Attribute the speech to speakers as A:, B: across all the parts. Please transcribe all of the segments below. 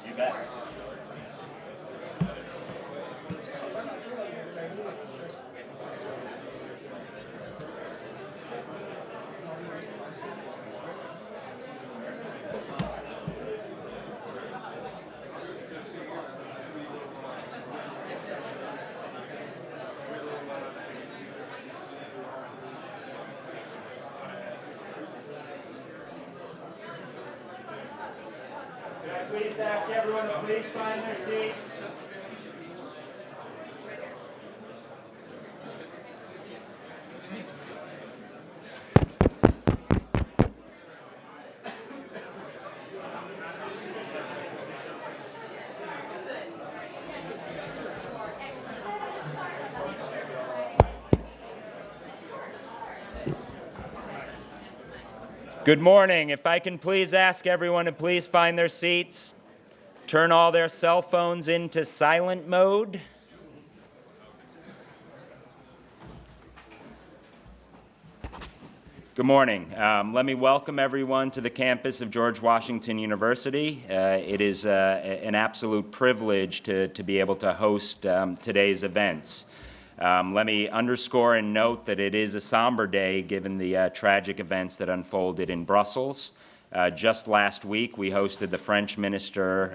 A: You bet. Please ask everyone to please find their seats. Good morning. If I can please ask everyone to please find their seats, turn all their cell phones into silent mode. Good morning. Let me welcome everyone to the campus of George Washington University. It is an absolute privilege to be able to host today's events. Let me underscore and note that it is a somber day given the tragic events that unfolded in Brussels. Just last week, we hosted the French Minister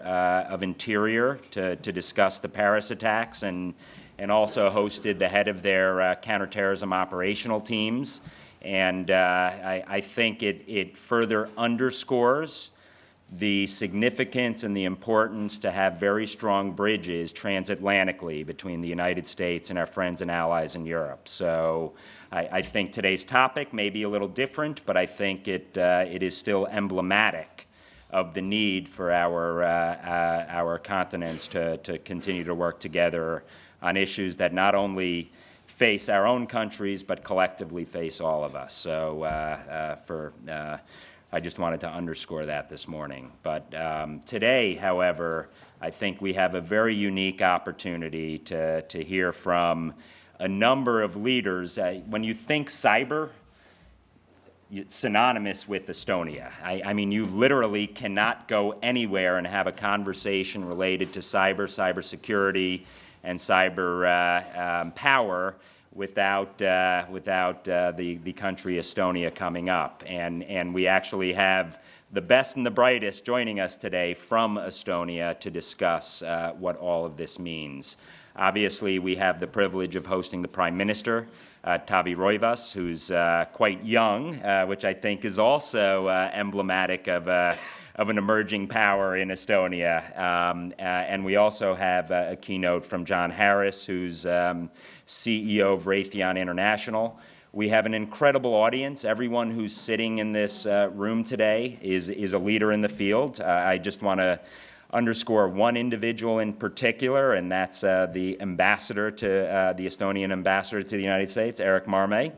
A: of Interior to discuss the Paris attacks and also hosted the head of their counterterrorism operational teams. And I think it further underscores the significance and the importance to have very strong bridges transatlantically between the United States and our friends and allies in Europe. So I think today's topic may be a little different, but I think it is still emblematic of the need for our continents to continue to work together on issues that not only face our own countries, but collectively face all of us. So I just wanted to underscore that this morning. But today, however, I think we have a very unique opportunity to hear from a number of leaders. When you think cyber, it's synonymous with Estonia. I mean, you literally cannot go anywhere and have a conversation related to cybersecurity, and cyber power without the country Estonia coming up. And we actually have the best and the brightest joining us today from Estonia to discuss what all of this means. Obviously, we have the privilege of hosting the Prime Minister, Taavi Rõivas, who's quite young, which I think is also emblematic of an emerging power in Estonia. And we also have a keynote from John Harris, who's CEO of Raytheon International. We have an incredible audience. Everyone who's sitting in this room today is a leader in the field. I just want to underscore one individual in particular, and that's the ambassador to the Estonian ambassador to the United States, Erik Marme.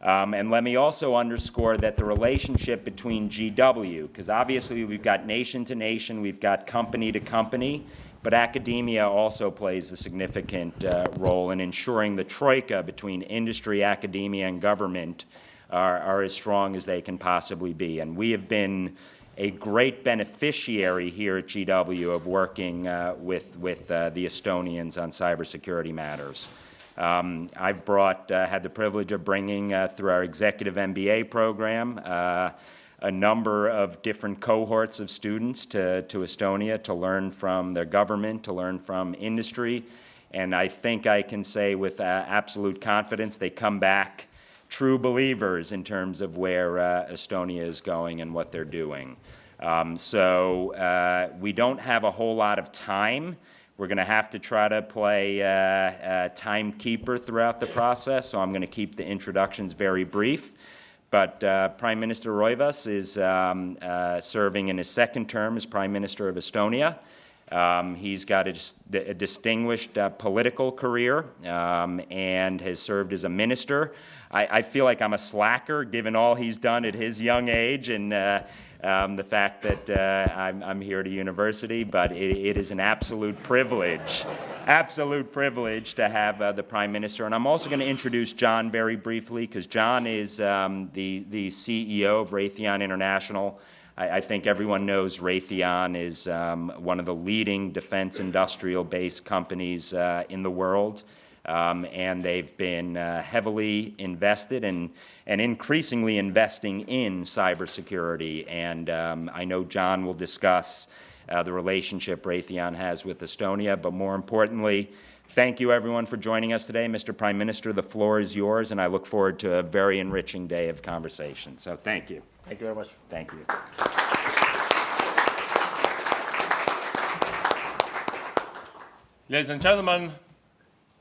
A: And let me also underscore that the relationship between GW, because obviously we've got nation to nation, we've got company to company, but academia also plays a significant role in ensuring the troika between industry, academia, and government are as strong as they can possibly be. And we have been a great beneficiary here at GW of working with the Estonians on cybersecurity matters. I've had the privilege of bringing through our executive MBA program a number of different cohorts of students to Estonia to learn from their government, to learn from industry. And I think I can say with absolute confidence they come back true believers in terms of where Estonia is going and what they're doing. So we don't have a whole lot of time. We're going to have to try to play timekeeper throughout the process, so I'm going to keep the introductions very brief. But Prime Minister Rõivas is serving in his second term as Prime Minister of Estonia. He's got a distinguished political career and has served as a minister. I feel like I'm a slacker given all he's done at his young age and the fact that I'm here at a university, but it is an absolute privilege to have the Prime Minister. And I'm also going to introduce John very briefly because John is the CEO of Raytheon International. I think everyone knows Raytheon is one of the leading defense industrial-based companies in the world. And they've been heavily invested and increasingly investing in cybersecurity. And I know John will discuss the relationship Raytheon has with Estonia, but more importantly, thank you everyone for joining us today. Mr. Prime Minister, the floor is yours, and I look forward to a very enriching day of conversation. So thank you.
B: Thank you very much.
A: Thank you.
B: Ladies and gentlemen,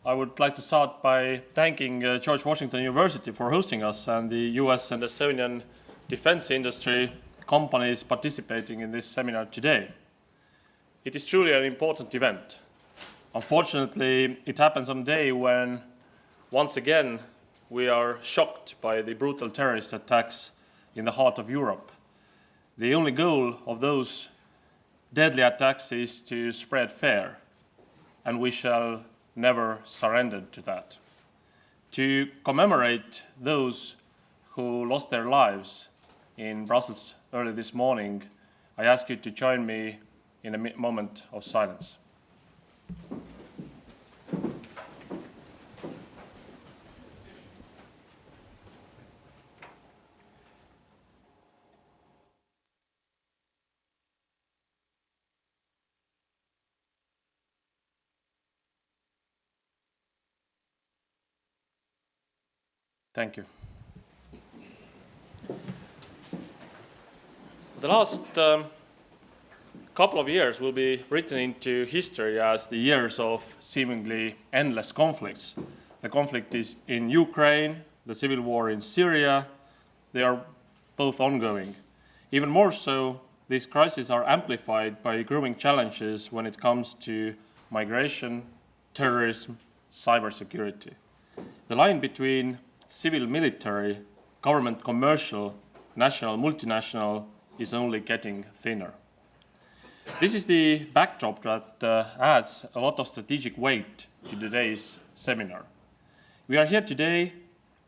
B: I would like to start by thanking George Washington University for hosting us and the US and Estonian defense industry companies participating in this seminar today. It is truly an important event. Unfortunately, it happens on a day when, once again, we are shocked by the brutal terrorist attacks in the heart of Europe. The only goal of those deadly attacks is to spread fear, and we shall never surrender to that. To commemorate those who lost their lives in Brussels early this morning, I ask you to join me in a moment of silence. Thank you. The last couple of years will be written into history as the years of seemingly endless conflicts. The conflict is in Ukraine, the civil war in Syria. They are both ongoing. Even more so, these crises are amplified by growing challenges when it comes to migration, terrorism, cybersecurity. The line between civil military, government commercial, national multinational is only getting thinner. This is the backdrop that adds a lot of strategic weight to today's seminar. We are here today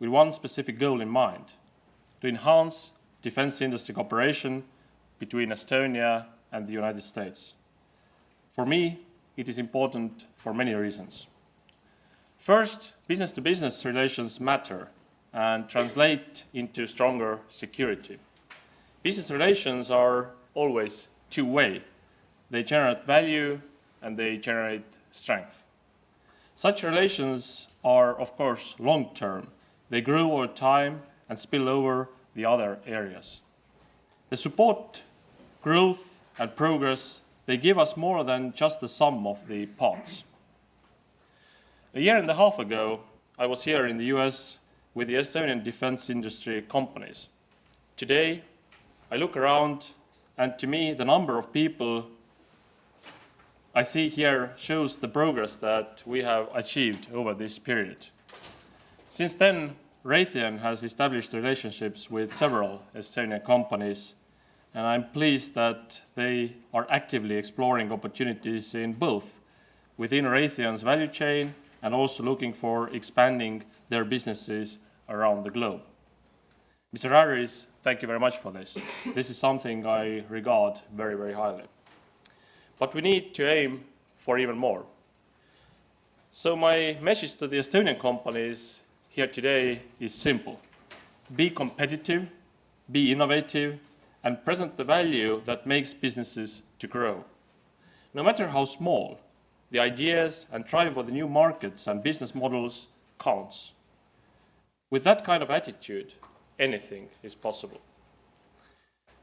B: with one specific goal in mind: to enhance defense industry cooperation between Estonia and the United States. For me, it is important for many reasons. First, business-to-business relations matter and translate into stronger security. Business relations are always two-way. They generate value and they generate strength. Such relations are, of course, long-term. They grow over time and spill over the other areas. They support growth and progress. They give us more than just the sum of the parts. A year and a half ago, I was here in the US with the Estonian defense industry companies. Today, I look around, and to me, the number of people I see here shows the progress that we have achieved over this period. Since then, Raytheon has established relationships with several Estonian companies, and I'm pleased that they are actively exploring opportunities in both within Raytheon's value chain and also looking for expanding their businesses around the globe. Mr. Harris, thank you very much for this. This is something I regard very, very highly. But we need to aim for even more. So my message to the Estonian companies here today is simple. Be competitive, be innovative, and present the value that makes businesses to grow. No matter how small, the ideas and drive for the new markets and business models counts. With that kind of attitude, anything is possible.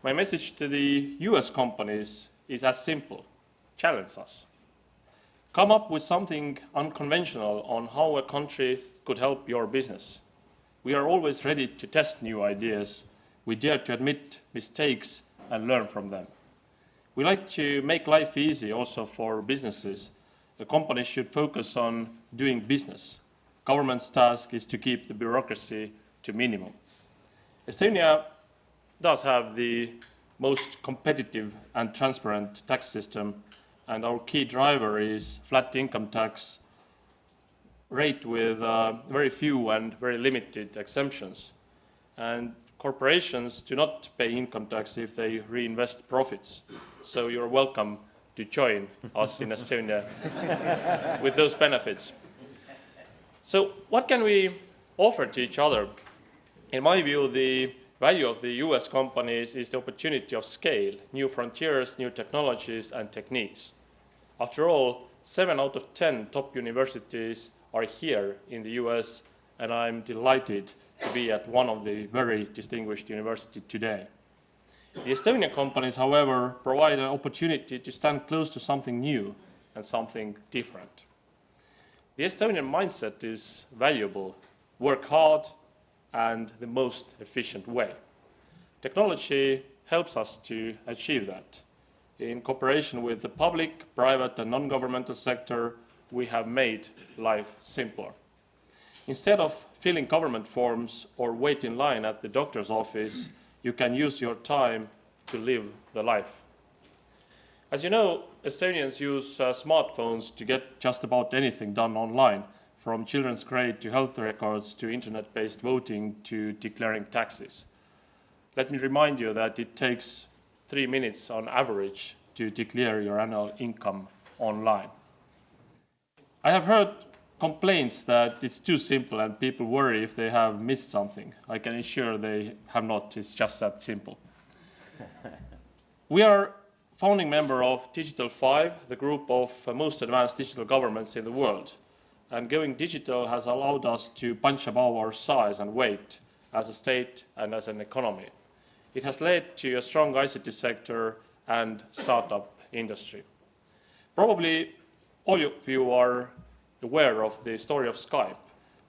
B: My message to the US companies is as simple: challenge us. Come up with something unconventional on how a country could help your business. We are always ready to test new ideas. We dare to admit mistakes and learn from them. We like to make life easy also for businesses. A company should focus on doing business. Government's task is to keep the bureaucracy to minimum. Estonia does have the most competitive and transparent tax system, and our key driver is flat income tax rate with very few and very limited exemptions. And corporations do not pay income tax if they reinvest profits. So you're welcome to join us in Estonia with those benefits. So what can we offer to each other? In my view, the value of the US companies is the opportunity of scale, new frontiers, new technologies and techniques. After all, 7 out of 10 top universities are here in the US, and I'm delighted to be at one of the very distinguished universities today. The Estonian companies, however, provide an opportunity to stand close to something new and something different. The Estonian mindset is valuable: work hard and the most efficient way. Technology helps us to achieve that. In cooperation with the public, private and non-governmental sector, we have made life simpler. Instead of filling government forms or wait in line at the doctor's office, you can use your time to live the life. As you know, Estonians use smartphones to get just about anything done online, from children's grade to health records to internet-based voting to declaring taxes. Let me remind you that it takes 3 minutes on average to declare your annual income online. I have heard complaints that it's too simple and people worry if they have missed something. I can assure they have not. It's just that simple. We are founding member of Digital 5, the group of most advanced digital governments in the world. And going digital has allowed us to punch above our size and weight as a state and as an economy. It has led to a strong ICT sector and startup industry. Probably all of you are aware of the story of Skype,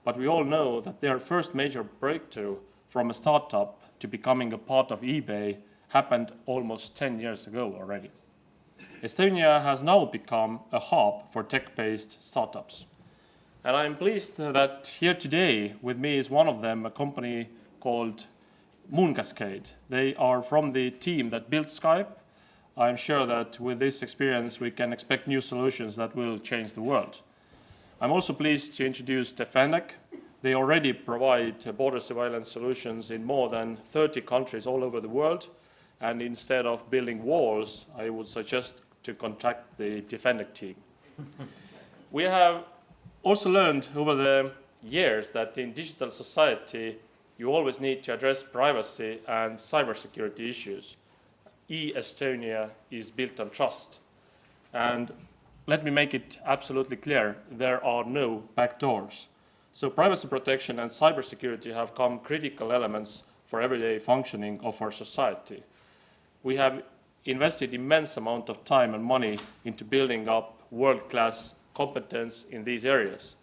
B: but we all know that their first major breakthrough from a startup to becoming a part of eBay happened almost 10 years ago already. Estonia has now become a hub for tech-based startups. And I'm pleased that here today with me is one of them, a company called Mooncascade. They are from the team that built Skype. I'm sure that with this experience we can expect new solutions that will change the world. I'm also pleased to introduce Defendec. They already provide border surveillance solutions in more than 30 countries all over the world. And instead of building walls, I would suggest to contact the Defendec team. We have also learned over the years that in digital society, you always need to address privacy and cybersecurity issues. E-Estonia is built on trust. And let me make it absolutely clear, there are no backdoors. So privacy protection and cybersecurity have become critical elements for everyday functioning of our society. We have invested immense amount of time and money into building up world-class competence in these areas.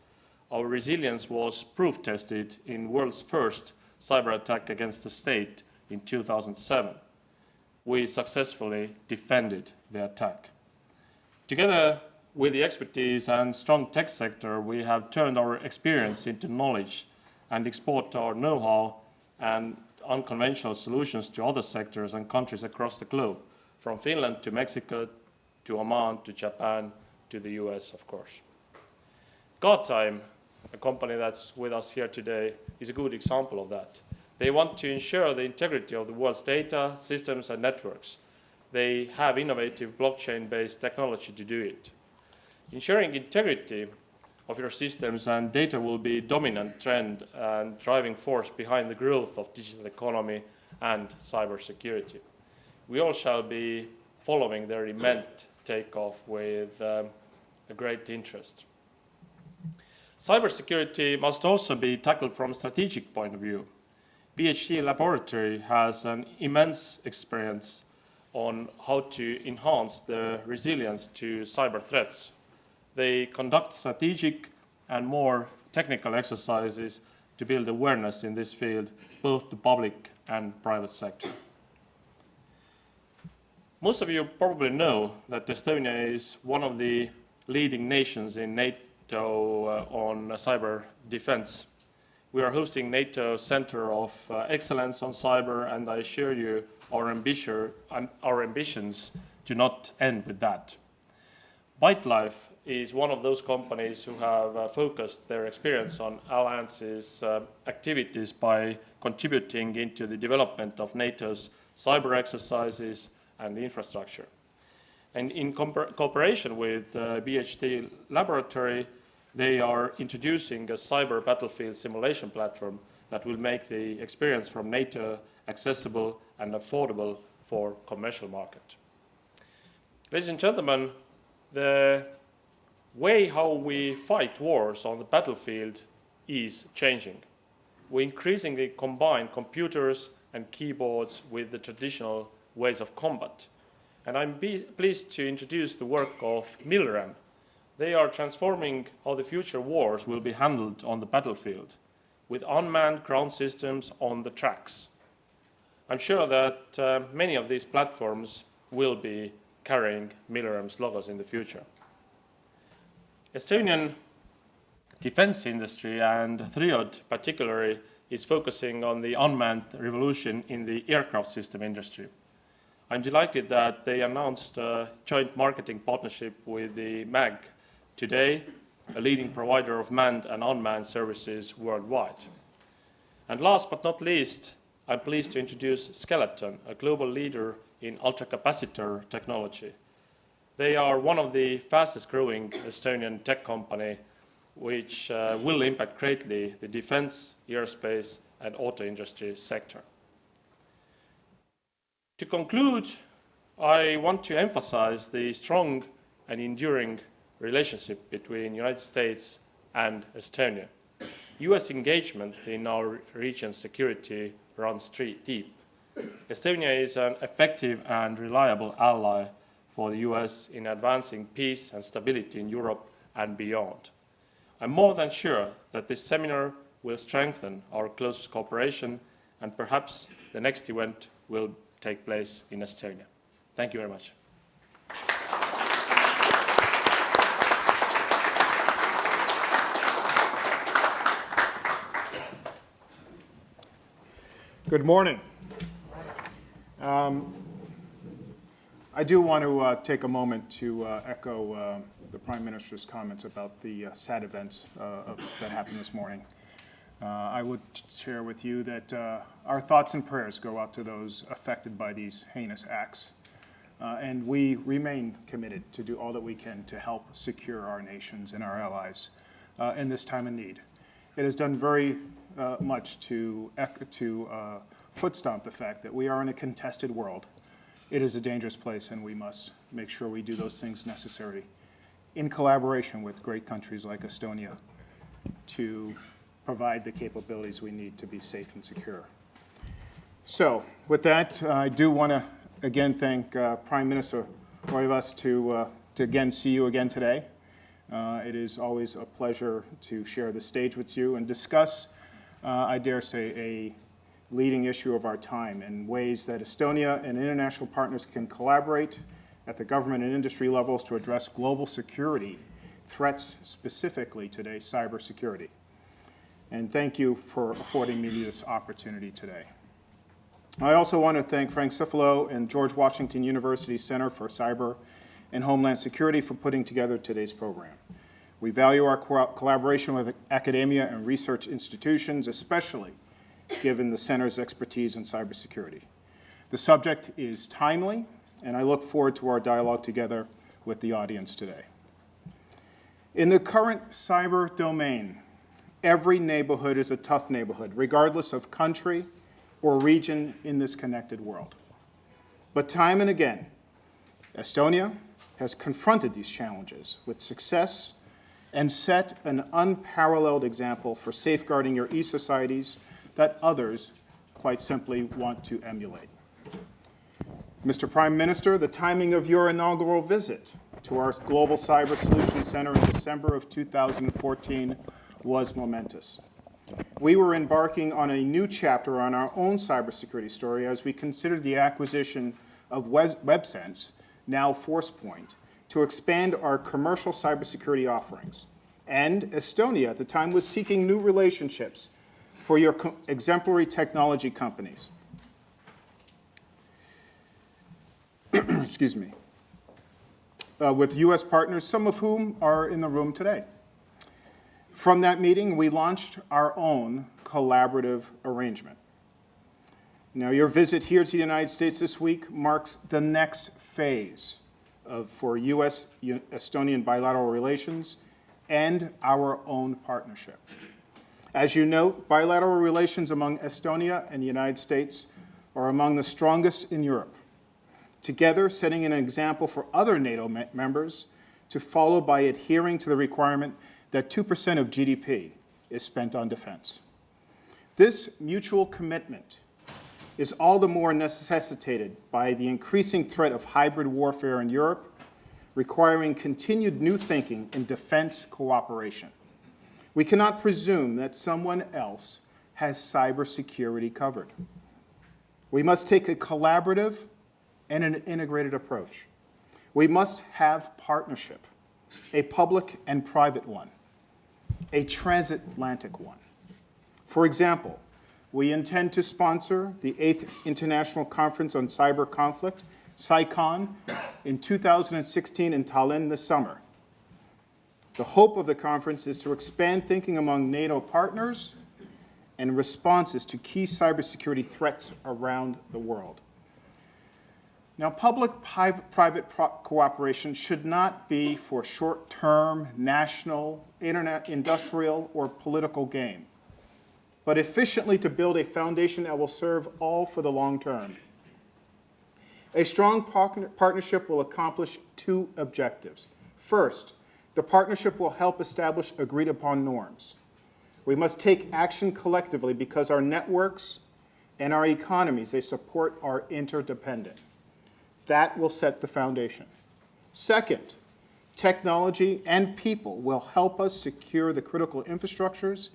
B: Our resilience was proof tested in world's first cyber attack against the state in 2007. We successfully defended the attack. Together with the expertise and strong tech sector, we have turned our experience into knowledge and export our know-how and unconventional solutions to other sectors and countries across the globe, from Finland to Mexico, to Oman, to Japan, to the US, of course. Guardtime, a company that's with us here today, is a good example of that. They want to ensure the integrity of the world's data, systems, and networks. They have innovative blockchain-based technology to do it. Ensuring integrity of your systems and data will be a dominant trend and driving force behind the growth of digital economy and cybersecurity. we all shall be following their immense takeoff with a great interest. Cybersecurity must also be tackled from a strategic point of view. PhD laboratory has an immense experience on how to enhance the resilience to cyber threats. They conduct strategic and more technical exercises to build awareness in this field, both the public and private sector. Most of you probably know that Estonia is one of the leading nations in NATO on cyber defense. We are hosting NATO Center of Excellence on Cyber, and I assure you our ambitions do not end with that. ByteLife is one of those companies who have focused their experience on Alliance's activities by contributing into the development of NATO's cyber exercises and infrastructure. And in cooperation with BHD Laboratory, they are introducing a cyber battlefield simulation platform that will make the experience from NATO accessible and affordable for commercial market. Ladies and gentlemen, the way how we fight wars on the battlefield is changing. We increasingly combine computers and keyboards with the traditional ways of combat. And I'm pleased to introduce the work of Milrem. They are transforming how the future wars will be handled on the battlefield with unmanned ground systems on the tracks. I'm sure that many of these platforms will be carrying Milrem's logos in the future. Estonian defense industry, and Triod particularly, is focusing on the unmanned revolution in the aircraft system industry. I'm delighted that they announced a joint marketing partnership with the MAG today, a leading provider of manned and unmanned services worldwide. And last but not least, I'm pleased to introduce Skeleton, a global leader in ultracapacitor technology. They are one of the fastest growing Estonian tech company, which will impact greatly the defense, aerospace, and auto industry sector. To conclude, I want to emphasize the strong and enduring relationship between the United States and Estonia. US engagement in our region's security runs deep. Estonia is an effective and reliable ally for the US in advancing peace and stability in Europe and beyond. I'm more than sure that this seminar will strengthen our close cooperation, and perhaps the next event will take place in Estonia. Thank you very much.
C: Good morning. I do want to take a moment to echo the Prime Minister's comments about the sad events that happened this morning. I would share with you that our thoughts and prayers go out to those affected by these heinous acts. And we remain committed to do all that we can to help secure our nations and our allies in this time of need. It has done very much to foot stomp the fact that we are in a contested world. It is a dangerous place, and we must make sure we do those things necessary in collaboration with great countries like Estonia to provide the capabilities we need to be safe and secure. So with that, I do want to again thank Prime Minister Rõivas to again see you again today. It is always a pleasure to share the stage with you and discuss, I dare say, a leading issue of our time in ways that Estonia and international partners can collaborate at the government and industry levels to address global security threats, specifically today, cybersecurity. And thank you for affording me this opportunity today. I also want to thank Frank Cifalo and George Washington University Center for Cyber and Homeland Security for putting together today's program. We value our collaboration with academia and research institutions, especially given the center's expertise in cybersecurity. The subject is timely, and I look forward to our dialogue together with the audience today. In the current cyber domain, every neighborhood is a tough neighborhood, regardless of country or region in this connected world. But time and again, Estonia has confronted these challenges with success and set an unparalleled example for safeguarding your e-societies that others, quite simply, want to emulate. Mr. Prime Minister, the timing of your inaugural visit to our Global Cyber Solutions Center in December of 2014 was momentous. We were embarking on a new chapter on our own cybersecurity story as we considered the acquisition of WebSense, now ForcePoint, to expand our commercial cybersecurity offerings. And Estonia at the time was seeking new relationships for your exemplary technology companies. Excuse me. With US partners, some of whom are in the room today. From that meeting, we launched our own collaborative arrangement. Now, your visit here to the United States this week marks the next phase for US-Estonian bilateral relations and our own partnership. As you note, bilateral relations among Estonia and the United States are among the strongest in Europe, together setting an example for other NATO members to follow by adhering to the requirement that 2% of GDP is spent on defense. This mutual commitment is all the more necessitated by the increasing threat of hybrid warfare in Europe, requiring continued new thinking in defense cooperation. We cannot presume that someone else has cybersecurity covered. We must take a collaborative and an integrated approach. We must have partnership, a public and private one, a transatlantic one. For example, we intend to sponsor the 8th International Conference on Cyber Conflict, CyCon, in 2016 in Tallinn this summer. The hope of the conference is to expand thinking among NATO partners and responses to key cybersecurity threats around the world. Now, public-private cooperation should not be for short-term, national, internet, industrial, or political gain, but efficiently to build a foundation that will serve all for the long term. A strong partnership will accomplish two objectives. First, the partnership will help establish agreed-upon norms. We must take action collectively because our networks and our economies they support are interdependent. That will set the foundation. Second, technology and people will help us secure the critical infrastructures,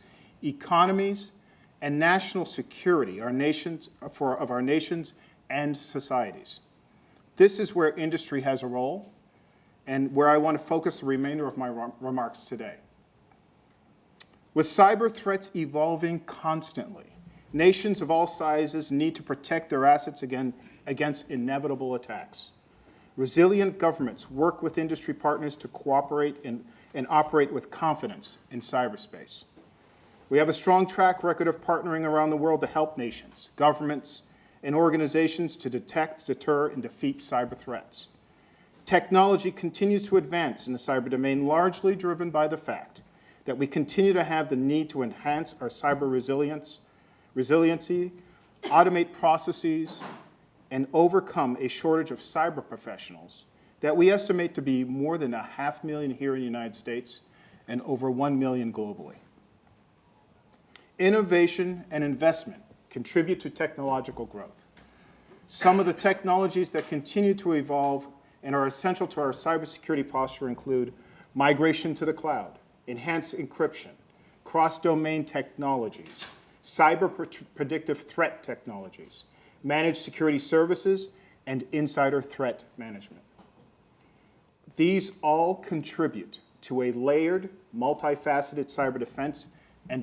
C: economies, and national security of our nations and societies. This is where industry has a role and where I want to focus the remainder of my remarks today. With cyber threats evolving constantly, nations of all sizes need to protect their assets against inevitable attacks. Resilient governments work with industry partners to cooperate and operate with confidence in cyberspace. We have a strong track record of partnering around the world to help nations, governments, and organizations to detect, deter, and defeat cyber threats. Technology continues to advance in the cyber domain, largely driven by the fact that we continue to have the need to enhance our cyber resiliency, automate processes, and overcome a shortage of cyber professionals that we estimate to be more than 500,000 here in the United States and over 1 million globally. Innovation and investment contribute to technological growth. Some of the technologies that continue to evolve and are essential to our cybersecurity posture include migration to the cloud, enhanced encryption, cross-domain technologies, cyber predictive threat technologies, managed security services, and insider threat management. These all contribute to a layered, multifaceted cyber defense and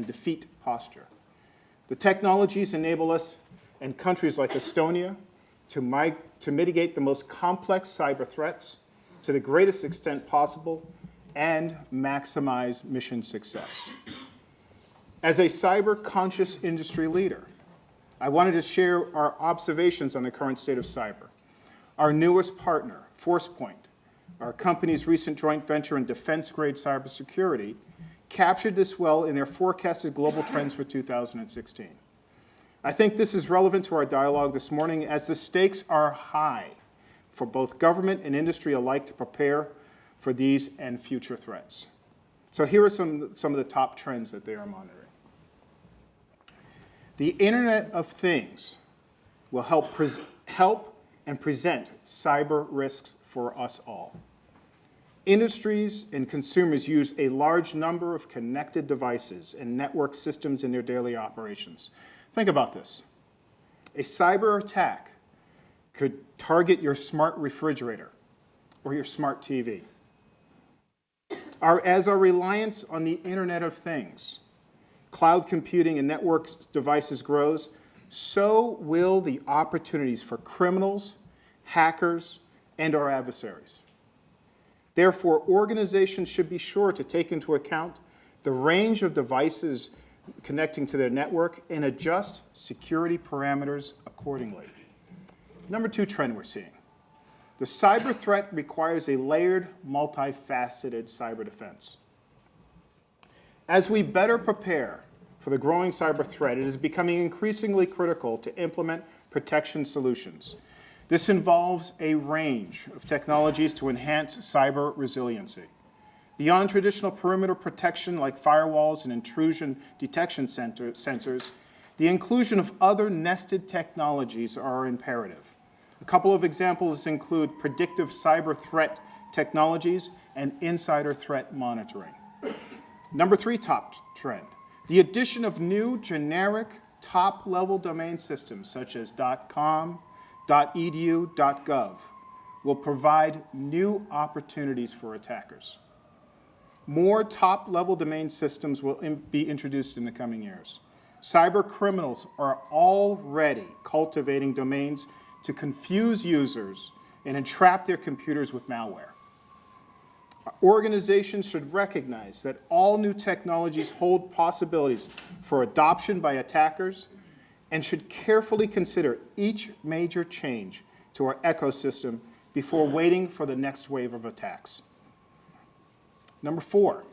C: defeat posture. The technologies enable us and countries like Estonia to mitigate the most complex cyber threats to the greatest extent possible and maximize mission success. As a cyber-conscious industry leader, I wanted to share our observations on the current state of cyber. Our newest partner, ForcePoint, our company's recent joint venture in defense-grade cybersecurity, captured this well in their forecasted global trends for 2016. I think this is relevant to our dialogue this morning as the stakes are high for both government and industry alike to prepare for these and future threats. So here are some of the top trends that they are monitoring. The Internet of Things will help and present cyber risks for us all. Industries and consumers use a large number of connected devices and network systems in their daily operations. Think about this. A cyber attack could target your smart refrigerator or your smart TV. As our reliance on the Internet of Things, cloud computing and network devices grows, so will the opportunities for criminals, hackers, and our adversaries. Therefore, organizations should be sure to take into account the range of devices connecting to their network and adjust security parameters accordingly. Number 2 trend we're seeing. The cyber threat requires a layered, multifaceted cyber defense. As we better prepare for the growing cyber threat, it is becoming increasingly critical to implement protection solutions. This involves a range of technologies to enhance cyber resiliency. Beyond traditional perimeter protection like firewalls and intrusion detection sensors, the inclusion of other nested technologies are imperative. A couple of examples include predictive cyber threat technologies and insider threat monitoring. Number 3 top trend, the addition of new generic top-level domain systems such as .com, .edu, .gov will provide new opportunities for attackers. More top-level domain systems will be introduced in the coming years. Cyber criminals are already cultivating domains to confuse users and entrap their computers with malware. Organizations should recognize that all new technologies hold possibilities for adoption by attackers and should carefully consider each major change to our ecosystem before waiting for the next wave of attacks. Number 4,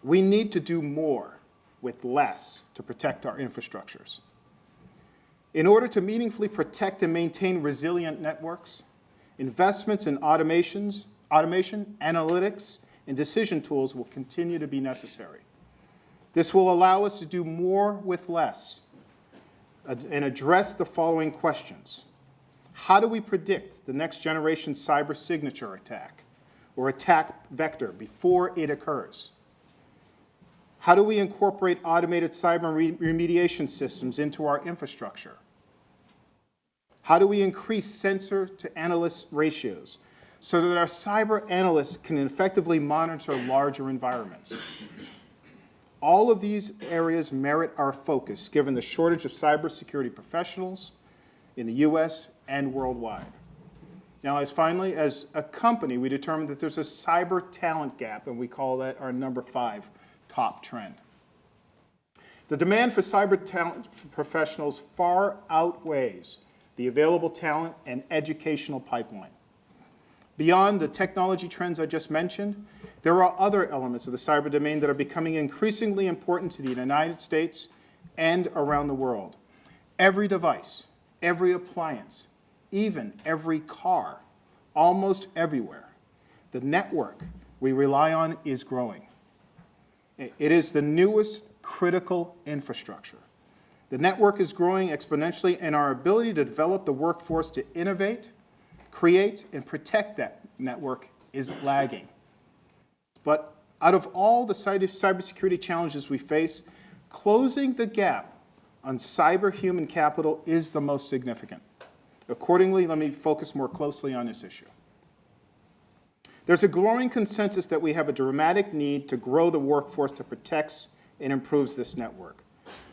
C: we need to do more with less to protect our infrastructures. In order to meaningfully protect and maintain resilient networks, investments in automation, analytics, and decision tools will continue to be necessary. This will allow us to do more with less and address the following questions. How do we predict the next generation cyber signature attack or attack vector before it occurs? How do we incorporate automated cyber remediation systems into our infrastructure? How do we increase sensor to analyst ratios so that our cyber analysts can effectively monitor larger environments? All of these areas merit our focus given the shortage of cybersecurity professionals in the US and worldwide. Now, as a company, we determined that there's a cyber talent gap, and we call that our number 5 top trend. The demand for cyber talent professionals far outweighs the available talent and educational pipeline. Beyond the technology trends I just mentioned, there are other elements of the cyber domain that are becoming increasingly important to the United States and around the world. Every device, every appliance, even every car, almost everywhere, the network we rely on is growing. It is the newest critical infrastructure. The network is growing exponentially, and our ability to develop the workforce to innovate, create, and protect that network is lagging. But out of all the cybersecurity challenges we face, closing the gap on cyber human capital is the most significant. Accordingly, let me focus more closely on this issue. There's a growing consensus that we have a dramatic need to grow the workforce that protects and improves this network.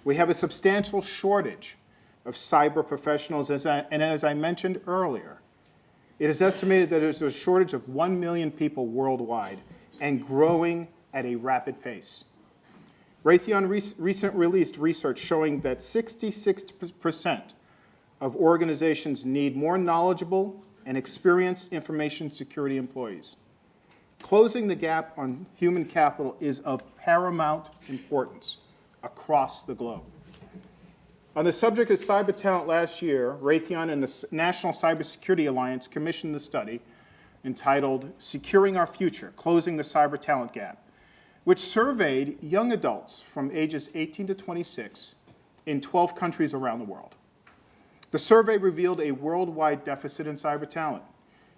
C: We have a substantial shortage of cyber professionals, and as I mentioned earlier, it is estimated that there's a shortage of 1 million people worldwide and growing at a rapid pace. Raytheon recently released research showing that 66% of organizations need more knowledgeable and experienced information security employees. Closing the gap on human capital is of paramount importance across the globe. On the subject of cyber talent last year, Raytheon and the National Cybersecurity Alliance commissioned the study entitled Securing Our Future, Closing the Cyber Talent Gap, which surveyed young adults from ages 18 to 26 in 12 countries around the world. The survey revealed a worldwide deficit in cyber talent.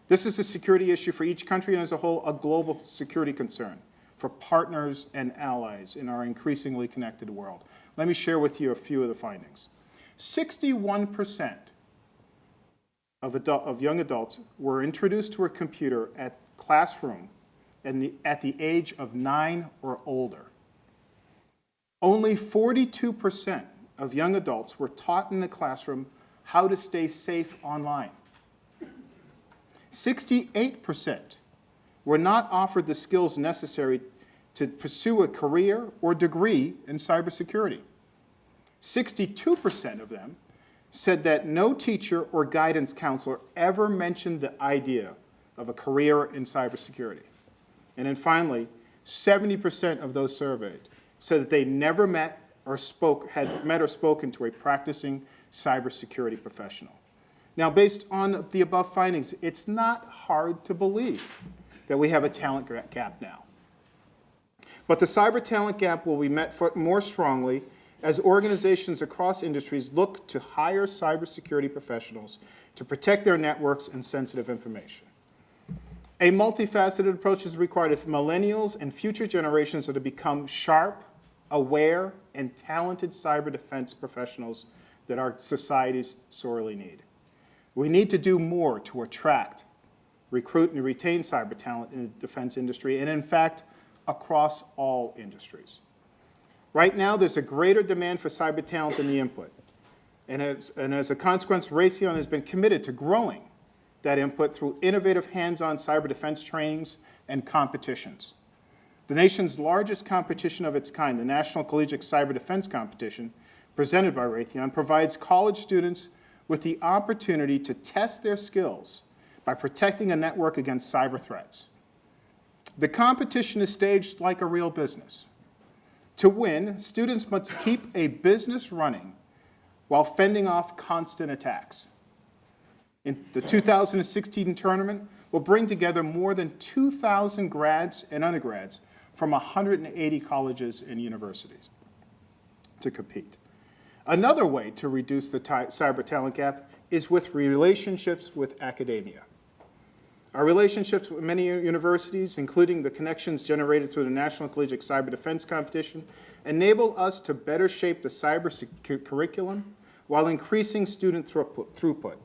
C: This is a security issue for each country and as a whole, a global security concern for partners and allies in our increasingly connected world. Let me share with you a few of the findings. 61% of young adults were introduced to a computer at classroom at the age of 9 or older. Only 42% of young adults were taught in the classroom how to stay safe online. 68% were not offered the skills necessary to pursue a career or degree in cybersecurity. 62% of them said that no teacher or guidance counselor ever mentioned the idea of a career in cybersecurity. And then finally, 70% of those surveyed said that they never had met or spoken to a practicing cybersecurity professional. Now, based on the above findings, it's not hard to believe that we have a talent gap now. But the cyber talent gap will be met more strongly as organizations across industries look to hire cybersecurity professionals to protect their networks and sensitive information. A multifaceted approach is required if millennials and future generations are to become sharp, aware, and talented cyber defense professionals that our societies sorely need. We need to do more to attract, recruit, and retain cyber talent in the defense industry, and in fact, across all industries. Right now, there's a greater demand for cyber talent than the input. And as a consequence, Raytheon has been committed to growing that input through innovative hands-on cyber defense trainings and competitions. The nation's largest competition of its kind, the National Collegiate Cyber Defense Competition, presented by Raytheon, provides college students with the opportunity to test their skills by protecting a network against cyber threats. The competition is staged like a real business. To win, students must keep a business running while fending off constant attacks. In the 2016 tournament, will bring together more than 2,000 grads and undergrads from 180 colleges and universities to compete. Another way to reduce the cyber talent gap is with relationships with academia. Our relationships with many universities, including the connections generated through the National Collegiate Cyber Defense Competition, enable us to better shape the cyber curriculum while increasing student throughput.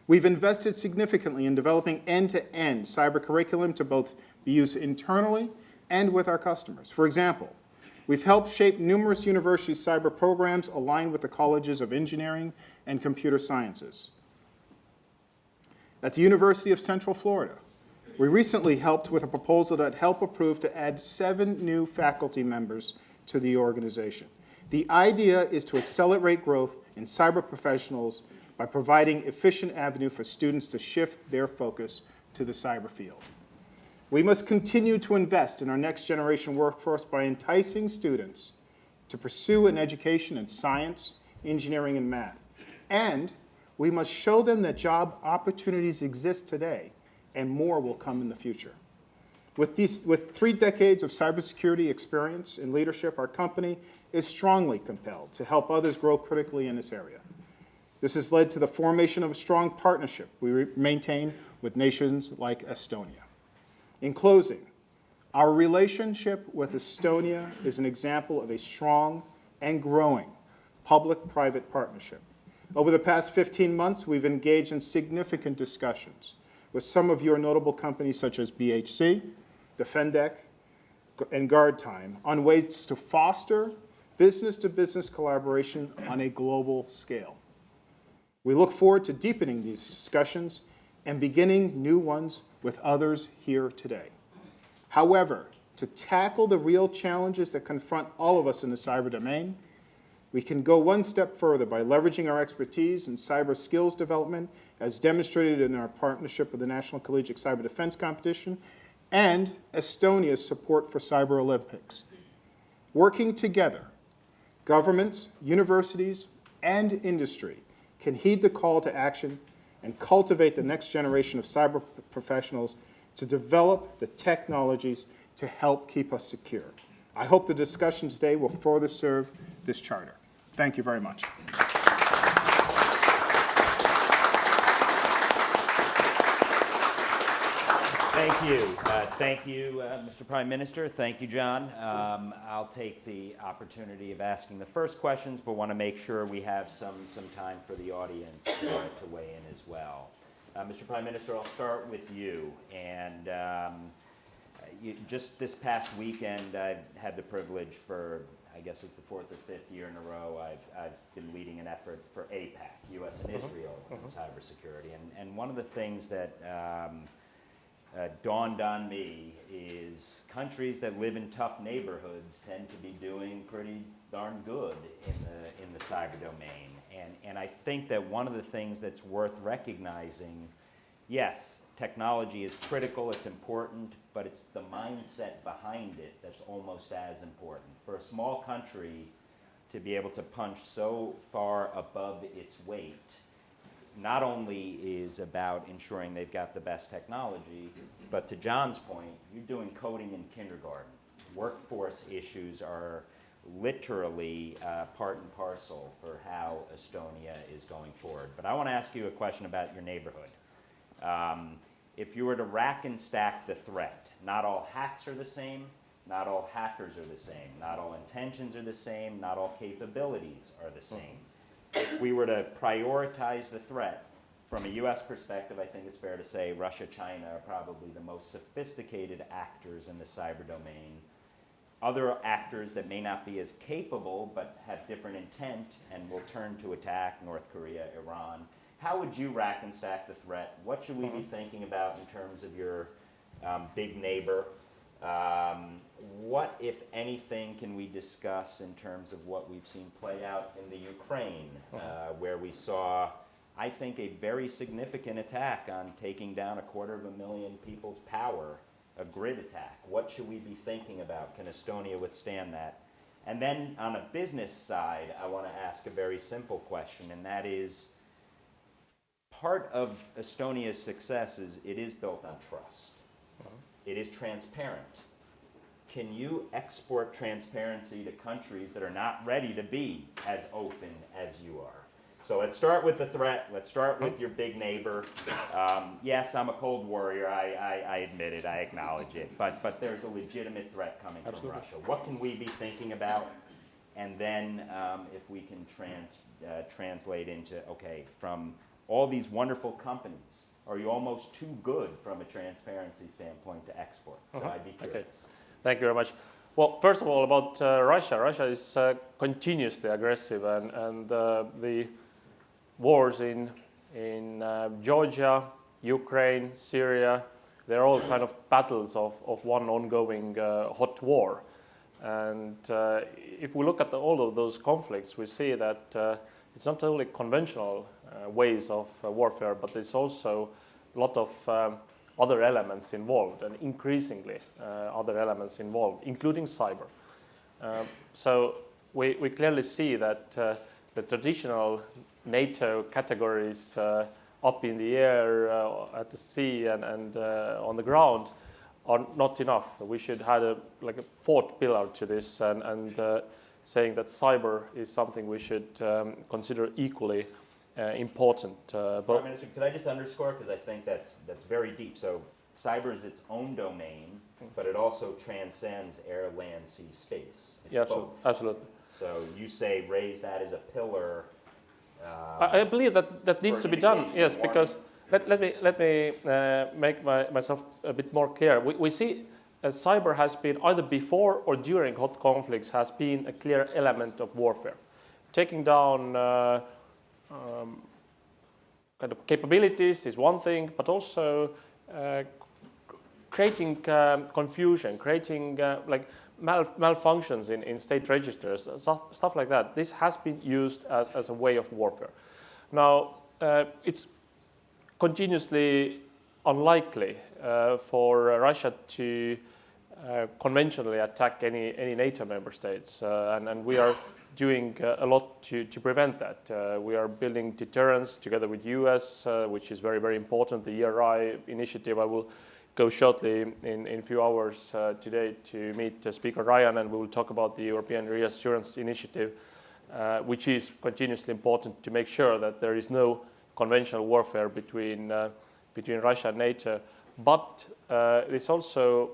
C: We've invested significantly in developing end-to-end cyber curriculum to both be used internally and with our customers. For example, we've helped shape numerous university cyber programs aligned with the colleges of engineering and computer sciences. At the University of Central Florida, we recently helped with a proposal that helped approve to add 7 new faculty members to the organization. The idea is to accelerate growth in cyber professionals by providing efficient avenue for students to shift their focus to the cyber field. We must continue to invest in our next generation workforce by enticing students to pursue an education in science, engineering, and math. And we must show them that job opportunities exist today and more will come in the future. With 3 decades of cybersecurity experience and leadership, our company is strongly compelled to help others grow critically in this area. This has led to the formation of a strong partnership we maintain with nations like Estonia. In closing, our relationship with Estonia is an example of a strong and growing public-private partnership. Over the past 15 months, we've engaged in significant discussions with some of your notable companies such as BHC, Defendec, and GuardTime on ways to foster business-to-business collaboration on a global scale. We look forward to deepening these discussions and beginning new ones with others here today. However, to tackle the real challenges that confront all of us in the cyber domain, we can go one step further by leveraging our expertise in cyber skills development, as demonstrated in our partnership with the National Collegiate Cyber Defense Competition and Estonia's support for Cyber Olympics. Working together, governments, universities, and industry can heed the call to action and cultivate the next generation of cyber professionals to develop the technologies to help keep us secure. I hope the discussion today will further serve this charter. Thank you very much.
A: Thank you, Mr. Prime Minister. Thank you, John. I'll take the opportunity of asking the first questions, but want to make sure we have some time for the audience to weigh in as well. Mr. Prime Minister, I'll start with you. And just this past weekend, I've had the privilege for, I guess it's the 4th or 5th year in a row, I've been leading an effort for APAC, U.S. and Israel, in cybersecurity. And one of the things that dawned on me is countries that live in tough neighborhoods tend to be doing pretty darn good in the cyber domain. And I think that one of the things that's worth recognizing, yes, technology is critical, it's important, but it's the mindset behind it that's almost as important. For a small country to be able to punch so far above its weight, not only is about ensuring they've got the best technology, but to John's point, you're doing coding in kindergarten. Workforce issues are literally part and parcel for how Estonia is going forward. But I want to ask you a question about your neighborhood. If you were to rack and stack the threat, not all hacks are the same, not all hackers are the same, not all intentions are the same, not all capabilities are the same. If we were to prioritize the threat, from a U.S. perspective, I think it's fair to say Russia, China are probably the most sophisticated actors in the cyber domain. Other actors that may not be as capable but have different intent and will turn to attack, North Korea, Iran. How would you rack and stack the threat? What should we be thinking about in terms of your big neighbor? What, if anything, can we discuss in terms of what we've seen play out in the Ukraine, where we saw, I think, a very significant attack on taking down 250,000 people's power, a grid attack? What should we be thinking about? Can Estonia withstand that? And then on a business side, I want to ask a very simple question, and that is, part of Estonia's success is it is built on trust. It is transparent. Can you export transparency to countries that are not ready to be as open as you are? So let's start with the threat. Let's start with your big neighbor. Yes, I'm a cold warrior. I admit it. I acknowledge it. But there's a legitimate threat coming from Russia. What can we be thinking about? And then if we can translate into, okay, from all these wonderful companies, are you almost too good from a transparency standpoint to export? So I'd be curious.
B: Okay. Thank you very much. Well, first of all, about Russia. Russia is continuously aggressive, and the wars in Georgia, Ukraine, Syria, they're all kind of battles of one ongoing hot war. And if we look at all of those conflicts, we see that it's not only conventional ways of warfare, but there's also a lot of other elements involved, and increasingly other elements involved, including cyber. So we clearly see that the traditional NATO categories up in the air, at the sea, and on the ground are not enough. We should have a fourth pillar to this, and saying that cyber is something we should consider equally important.
A: Prime Minister, could I just underscore, because I think that's very deep. So cyber is its own domain, but it also transcends air, land, sea, space. It's
B: yeah,
A: both.
B: absolutely.
A: So you say raise that as a pillar.
B: I believe that needs to be done. Yes, because let me make myself a bit more clear. We see cyber has been either before or during hot conflicts has been a clear element of warfare, taking down. Kind of capabilities is one thing, but also creating confusion, creating malfunctions in state registers, stuff like that. This has been used as a way of warfare. Now, it's continuously unlikely for Russia to conventionally attack any NATO member states, and we are doing a lot to prevent that. We are building deterrence together with US, which is very, very important. The ERI initiative, I will go shortly in a few hours today to meet Speaker Ryan, and we will talk about the European Reassurance Initiative, which is continuously important to make sure that there is no conventional warfare between Russia and NATO. But this also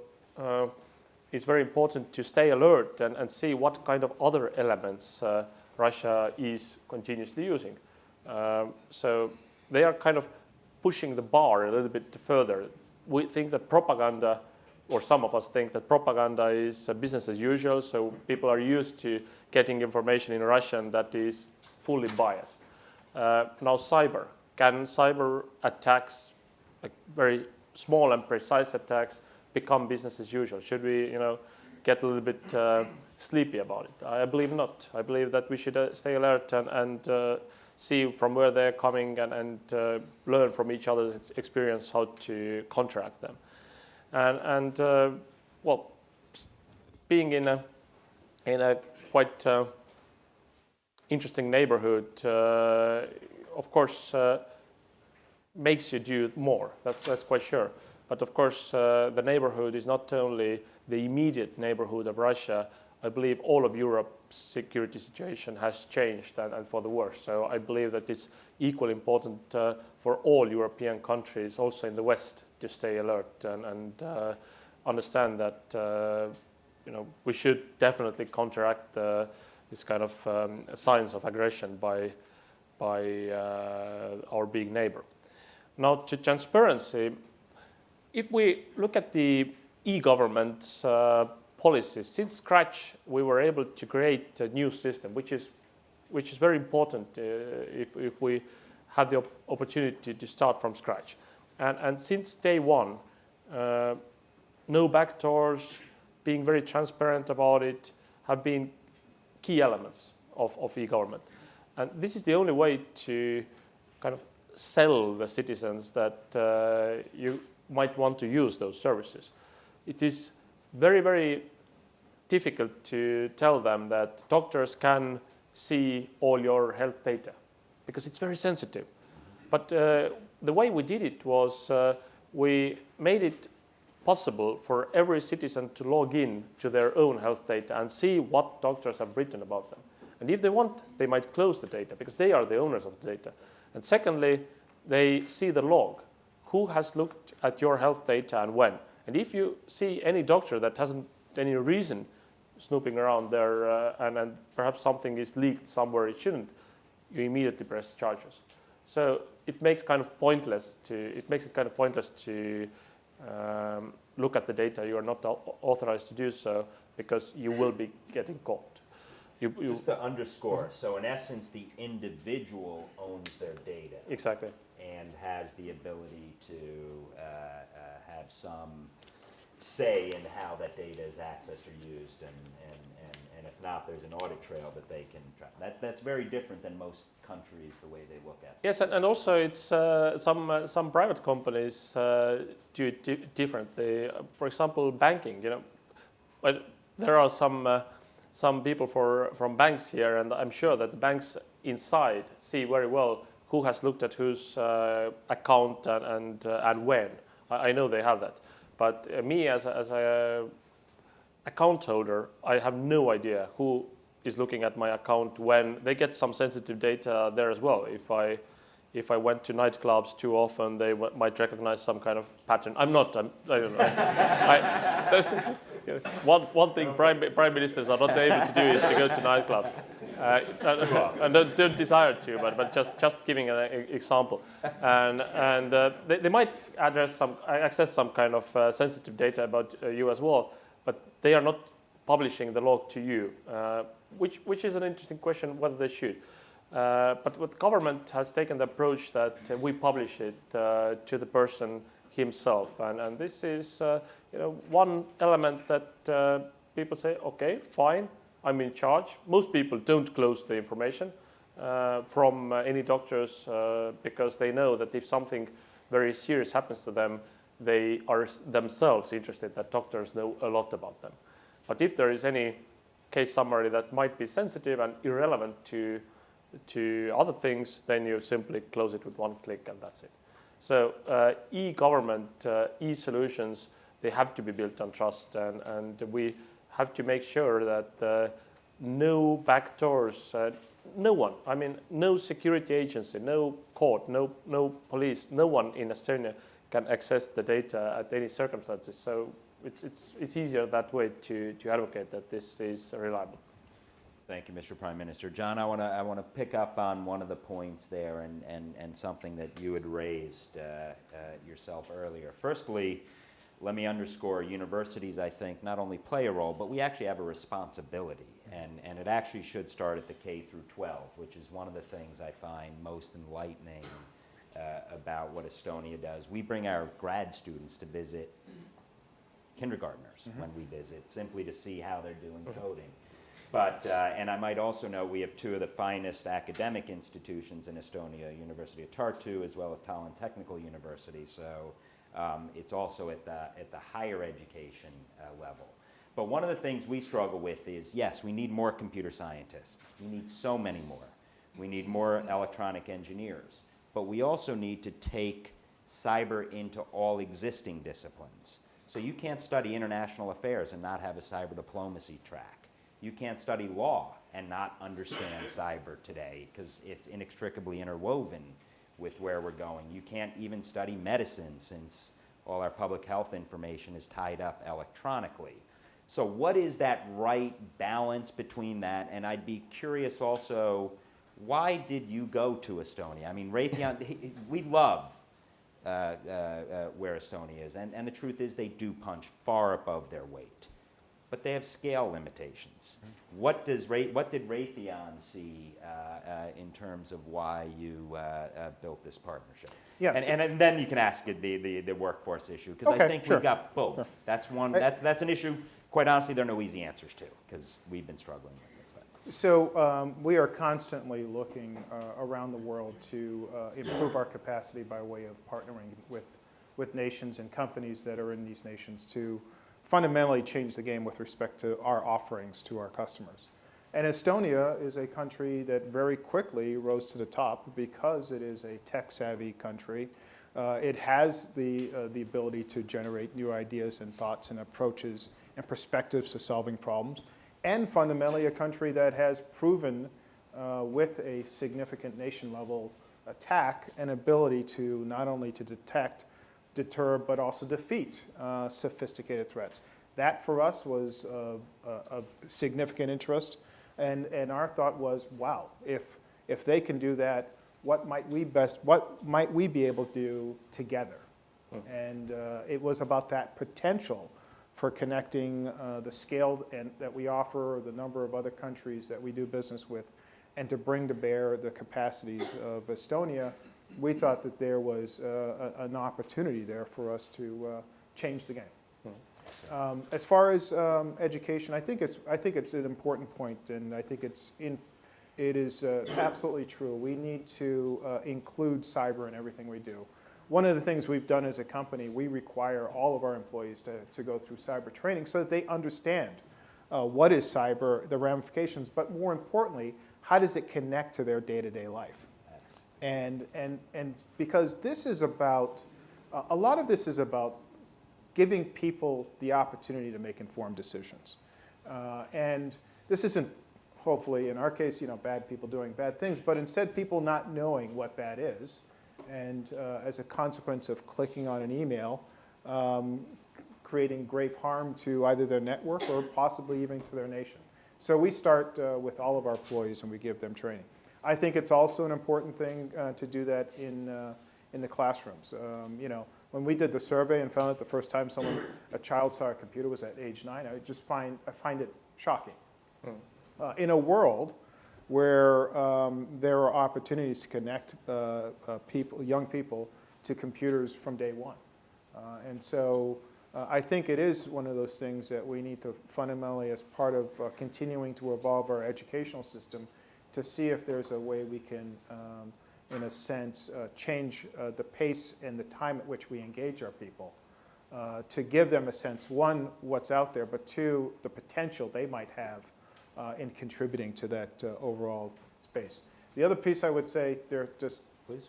B: is very important to stay alert and see what kind of other elements Russia is continuously using. So they are kind of pushing the bar a little bit further. We think that propaganda, or some of us think that propaganda is business as usual, so people are used to getting information in Russian that is fully biased. Now cyber. Can cyber attacks, like very small and precise attacks, become business as usual? Should we, get a little bit sleepy about it? I believe not. I believe that we should stay alert and see from where they're coming and learn from each other's experience how to counteract them. And being in a quite interesting neighborhood, of course, makes you do more. That's quite sure. But of course, the neighborhood is not only the immediate neighborhood of Russia. I believe all of Europe's security situation has changed and for the worse. So I believe that it's equally important for all European countries, also in the West, to stay alert and understand that we should definitely counteract this kind of signs of aggression by our big neighbor. Now, to transparency, if we look at the e-government's policies, since scratch we were able to create a new system, which is very important if we have the opportunity to start from scratch. And since day one, no backdoors, being very transparent about it, have been key elements of e-government. And this is the only way to kind of sell the citizens that you might want to use those services. It is very, very difficult to tell them that doctors can see all your health data because it's very sensitive. But the way we did it was we made it possible for every citizen to log in to their own health data and see what doctors have written about them. And if they want, they might close the data because they are the owners of the data. And secondly, they see the log. Who has looked at your health data and when? And if you see any doctor that hasn't any reason snooping around there and perhaps something is leaked somewhere it shouldn't, you immediately press charges. So it makes it kind of pointless to look at the data. You are not authorized to do so because you will be getting caught.
A: Just to underscore, so in essence, the individual owns their data.
B: Exactly.
A: And has the ability to have some say in how that data is accessed or used, and if not, there's an audit trail that they can track. That's very different than most countries, the way they look at it.
B: Yes, and also it's some private companies do it differently. For example, banking. But there are some people from banks here, and I'm sure that the banks inside see very well who has looked at whose account and when. I know they have that. But me as a account holder, I have no idea who is looking at my account when. They get some sensitive data there as well. If I went to nightclubs too often, they might recognize some kind of pattern. I don't know. There's one thing prime ministers are not able to do is to go to nightclubs. And don't desire to, but just giving an example, and they might access some kind of sensitive data about you as well, but they are not publishing the log to you, which is an interesting question whether they should. But what government has taken the approach that we publish it to the person himself, and this is one element that people say, okay, fine. I'm in charge. Most people don't close the information from any doctors because they know that if something very serious happens to them, they are themselves interested that doctors know a lot about them. But if there is any case summary that might be sensitive and irrelevant to other things, then you simply close it with one click and that's it. So e-government, e-solutions, they have to be built on trust, and we have to make sure that no backdoors, no one, I mean, no security agency, no court, no police, no one in Estonia can access the data at any circumstances. So it's easier that way to advocate that this is reliable.
A: Thank you, Mr. Prime Minister. John, I want to pick up on one of the points there and something that you had raised yourself earlier. Firstly, let me underscore, universities, I think, not only play a role, but we actually have a responsibility. And it actually should start at the K through 12, which is one of the things I find most enlightening about what Estonia does. We bring our grad students to visit kindergartners when we visit, simply to see how they're doing coding. But, and I might also note, we have two of the finest academic institutions in Estonia, University of Tartu as well as Tallinn Technical University. So it's also at the higher education level. But one of the things we struggle with is, yes, we need more computer scientists. We need so many more. We need more electronic engineers. But we also need to take cyber into all existing disciplines. So you can't study international affairs and not have a cyber diplomacy track. You can't study law and not understand cyber today because it's inextricably interwoven with where we're going. You can't even study medicine since all our public health information is tied up electronically. So what is that right balance between that? And I'd be curious also, why did you go to Estonia? I mean, Raytheon, we love where Estonia is. And the truth is they do punch far above their weight. But they have scale limitations. What did Raytheon see in terms of why you built this partnership?
C: Yes.
A: And then you can ask the workforce issue, because
C: Okay,
A: I think
C: sure.
A: we've got both.
C: Sure.
A: That's one. That's an issue. Quite honestly, there are no easy answers to, because we've been struggling with it.
C: So we are constantly looking around the world to improve our capacity by way of partnering with nations and companies that are in these nations to fundamentally change the game with respect to our offerings to our customers. And Estonia is a country that very quickly rose to the top because it is a tech-savvy country. It has the ability to generate new ideas and thoughts and approaches and perspectives to solving problems, and fundamentally a country that has proven with a significant nation-level attack an ability to not only to detect, deter, but also defeat sophisticated threats. That for us was of significant interest, and our thought was, wow, if they can do that, what might we be able to do together? And it was about that potential for connecting the scale that we offer, the number of other countries that we do business with, and to bring to bear the capacities of Estonia. We thought that there was an opportunity there for us to change the game. As far as education, I think it's an important point, and I think it is absolutely true. We need to include cyber in everything we do. One of the things we've done as a company, we require all of our employees to go through cyber training so that they understand what is cyber, the ramifications, but more importantly, how does it connect to their day-to-day life? And because this is about, a lot of this is about giving people the opportunity to make informed decisions. And this isn't, hopefully, in our case, bad people doing bad things, but instead people not knowing what bad is. And as a consequence of clicking on an email, creating grave harm to either their network or possibly even to their nation. So we start with all of our employees and we give them training. I think it's also an important thing to do that in the classrooms. When we did the survey and found out the first time a child saw a computer was at age 9, I find it shocking. In a world where there are opportunities to connect young people to computers from day one. And so I think it is one of those things that we need to fundamentally, as part of continuing to evolve our educational system, to see if there's a way we can, in a sense, change the pace and the time at which we engage our people, to give them a sense, one, what's out there, but two, the potential they might have in contributing to that overall space. The other piece I would say,
A: Please.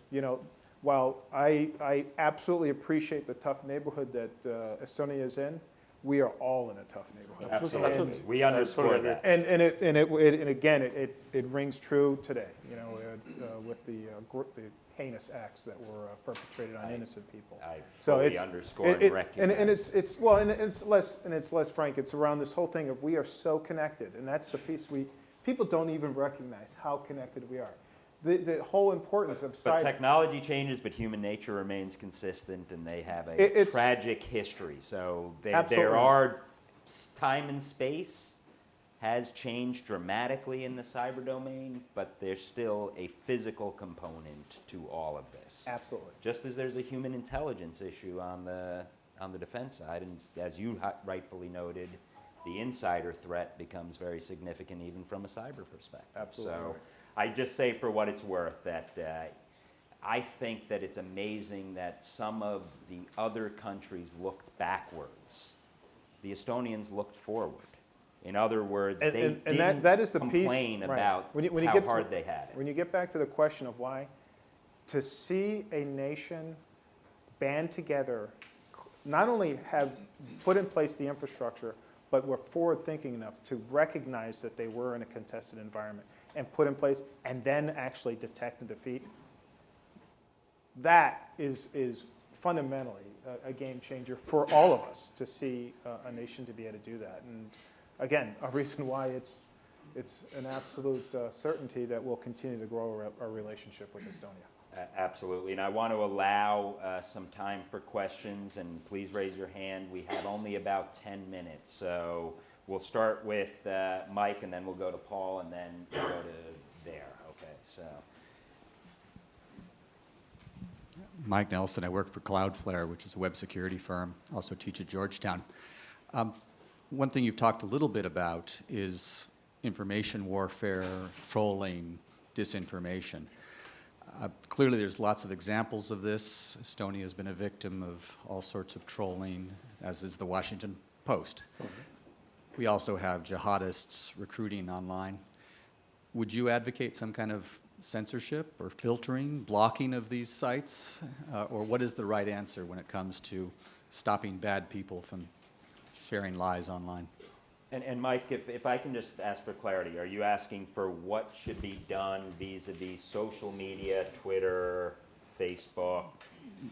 C: while I absolutely appreciate the tough neighborhood that Estonia is in, we are all in a tough neighborhood.
B: Absolutely.
A: We underscore that.
C: And again, it rings true today, with the heinous acts that were perpetrated on innocent people.
A: I fully underscore and recognize.
C: It's less frank. It's around this whole thing of we are so connected, and that's the piece people don't even recognize how connected we are. The whole importance of
A: But
C: cyber.
A: technology changes, but human nature remains consistent, and they have a tragic history. So there are time and space has changed dramatically in the cyber domain, but there's still a physical component to all of this.
C: Absolutely.
A: Just as there's a human intelligence issue on the defense side, and as you rightfully noted, the insider threat becomes very significant even from a cyber perspective.
C: Absolutely.
A: So I just say for what it's worth that I think that it's amazing that some of the other countries looked backwards. The Estonians looked forward. In other words, they didn't
C: that is the
A: complain
C: piece,
A: about
C: when you
A: how
C: get
A: hard they had it.
C: When you get back to the question of why, to see a nation band together, not only have put in place the infrastructure, but were forward-thinking enough to recognize that they were in a contested environment and put in place, and then actually detect and defeat, that is fundamentally a game changer for all of us to see a nation to be able to do that. And again, a reason why it's an absolute certainty that we'll continue to grow our relationship with Estonia.
A: Absolutely, and I want to allow some time for questions, and please raise your hand. We have only about 10 minutes, so we'll start with Mike, and then we'll go to Paul, and then we'll go to there. Okay, so.
D: Mike Nelson, I work for Cloudflare, which is a web security firm, also teach at Georgetown. One thing you've talked a little bit about is information warfare, trolling, disinformation. Clearly there's lots of examples of this. Estonia has been a victim of all sorts of trolling, as is the Washington Post. We also have jihadists recruiting online. Would you advocate some kind of censorship or filtering, blocking of these sites? Or what is the right answer when it comes to stopping bad people from sharing lies online?
A: And Mike, if I can just ask for clarity, are you asking for what should be done vis-a-vis social media, Twitter, Facebook?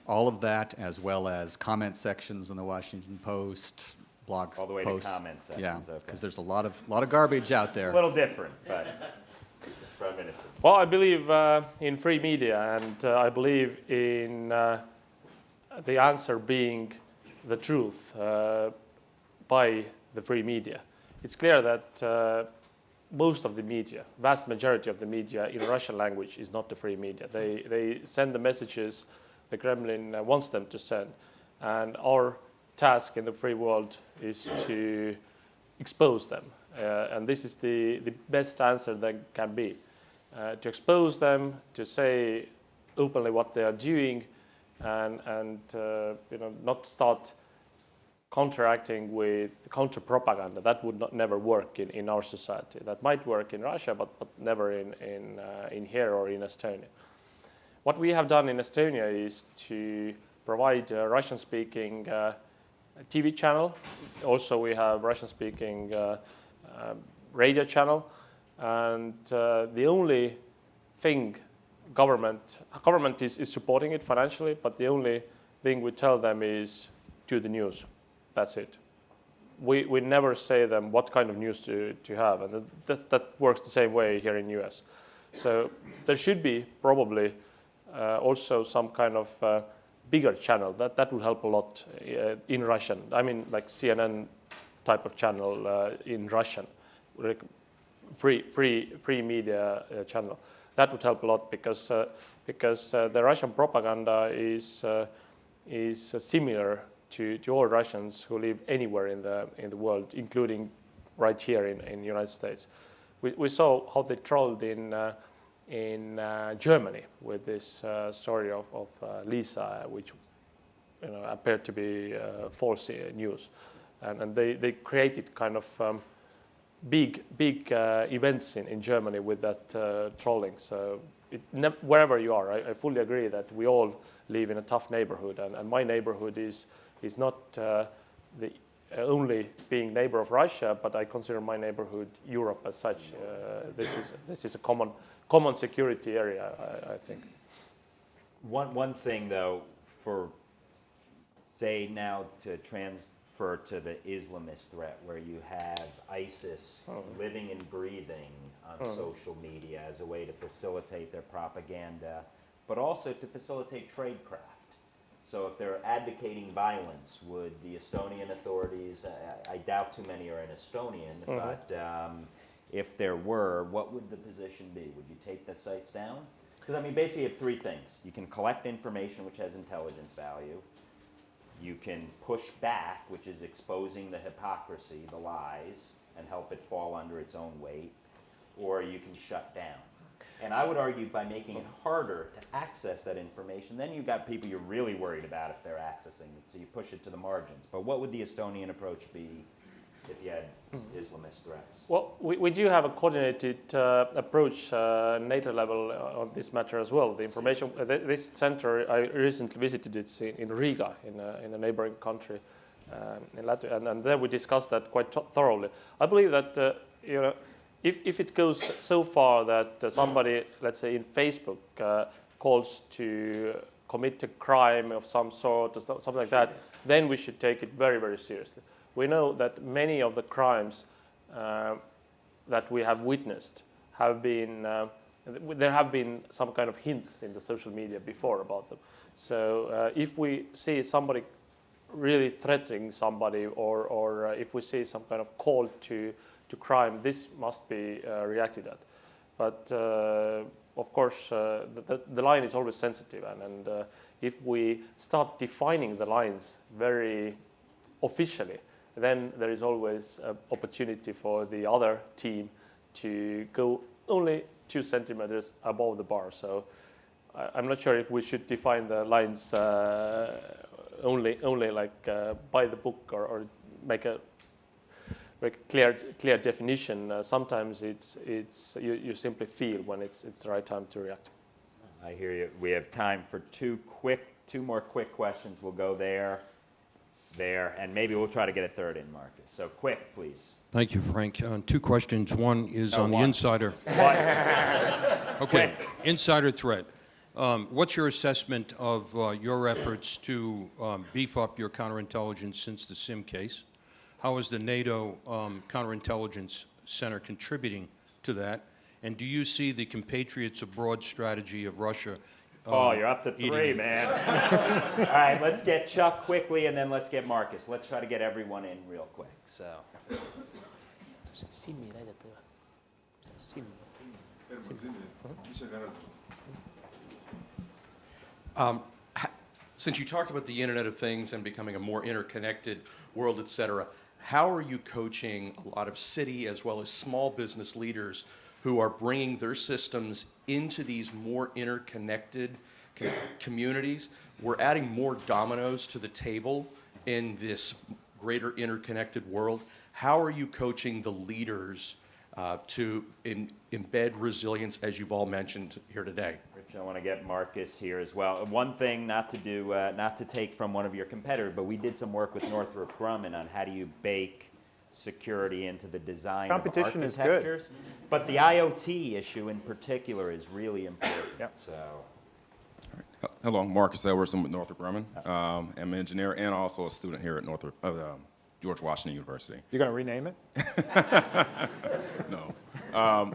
D: All of that, as well as comment sections in the Washington Post, blog
A: All the way
D: posts.
A: to comment sections,
D: Yeah,
A: okay.
D: because there's a lot of garbage out there.
A: A little different, but Prime Minister.
B: Well, I believe in free media, and I believe in the answer being the truth by the free media. It's clear that most of the media, vast majority of the media in Russian language is not the free media. They send the messages the Kremlin wants them to send. And our task in the free world is to expose them. And this is the best answer that can be. To expose them, to say openly what they are doing, and not start counteracting with counter-propaganda. That would never work in our society. That might work in Russia, but never in here or in Estonia. What we have done in Estonia is to provide a Russian-speaking TV channel. Also, we have Russian-speaking radio channel. And the only thing government is supporting it financially, but the only thing we tell them is do the news. That's it. We never say them what kind of news to have, and that works the same way here in US. So there should be probably also some kind of bigger channel that would help a lot in Russian. I mean, like CNN type of channel in Russian, like free media channel. That would help a lot because the Russian propaganda is similar to all Russians who live anywhere in the world, including right here in the United States. We saw how they trolled in Germany with this story of Lisa, which appeared to be false news, and they created kind of big events in Germany with that trolling. So wherever you are, I fully agree that we all live in a tough neighborhood, and my neighborhood is not the only being neighbor of Russia, but I consider my neighborhood Europe as such. This is a common security area, I think.
A: One thing though, for say now to transfer to the Islamist threat, where you have ISIS living and breathing on social media as a way to facilitate their propaganda, but also to facilitate tradecraft. So if they're advocating violence, would the Estonian authorities, I doubt too many are in Estonian, but if there were, what would the position be? Would you take the sites down? Because I mean, basically you have three things. You can collect information which has intelligence value. You can push back, which is exposing the hypocrisy, the lies, and help it fall under its own weight. Or you can shut down. And I would argue by making it harder to access that information, then you've got people you're really worried about if they're accessing it, so you push it to the margins. But what would the Estonian approach be if you had Islamist threats?
B: Well, we do have a coordinated approach NATO level on this matter as well. The information, this center, I recently visited it in Riga, in a neighboring country, in Latvia, and there we discussed that quite thoroughly. I believe that if it goes so far that somebody, let's say in Facebook, calls to commit a crime of some sort or something like that, then we should take it very, very seriously. We know that many of the crimes that we have witnessed have been, there have been some kind of hints in the social media before about them. So if we see somebody really threatening somebody, or if we see some kind of call to crime, this must be reacted at. But of course, the line is always sensitive, and if we start defining the lines very officially, then there is always an opportunity for the other team to go only 2 centimeters above the bar. So I'm not sure if we should define the lines only like by the book, or make a clear definition. Sometimes it's you simply feel when it's the right time to react.
A: I hear you. We have time for two more quick questions. We'll go there, and maybe we'll try to get a third in, Marcus. So quick, please.
E: Thank you, Frank. 2 questions. One is on the insider. Okay, insider threat. What's your assessment of your efforts to beef up your counterintelligence since the SIM case? How is the NATO Counterintelligence Center contributing to that? And do you see the compatriots abroad strategy of Russia?
A: You're up to 3, man. All right, let's get Chuck quickly, and then let's get Marcus. Let's try to get everyone in real quick. So.
F: Since you talked about the Internet of Things and becoming a more interconnected world, et cetera, how are you coaching a lot of city as well as small business leaders who are bringing their systems into these more interconnected communities? We're adding more dominoes to the table in this greater interconnected world. How are you coaching the leaders to embed resilience, as you've all mentioned here today?
A: Rich, I want to get Marcus here as well. One thing, not to take from one of your competitors, but we did some work with Northrop Grumman on how do you bake security into the design
C: Competition
A: of
C: is
A: architectures.
C: good.
A: But the IoT issue in particular is really important.
C: Yep.
A: So.
G: Hello, Marcus Edwards. I'm with Northrop Grumman. I'm an engineer and also a student here at George Washington University.
C: You're going to rename it?
G: No.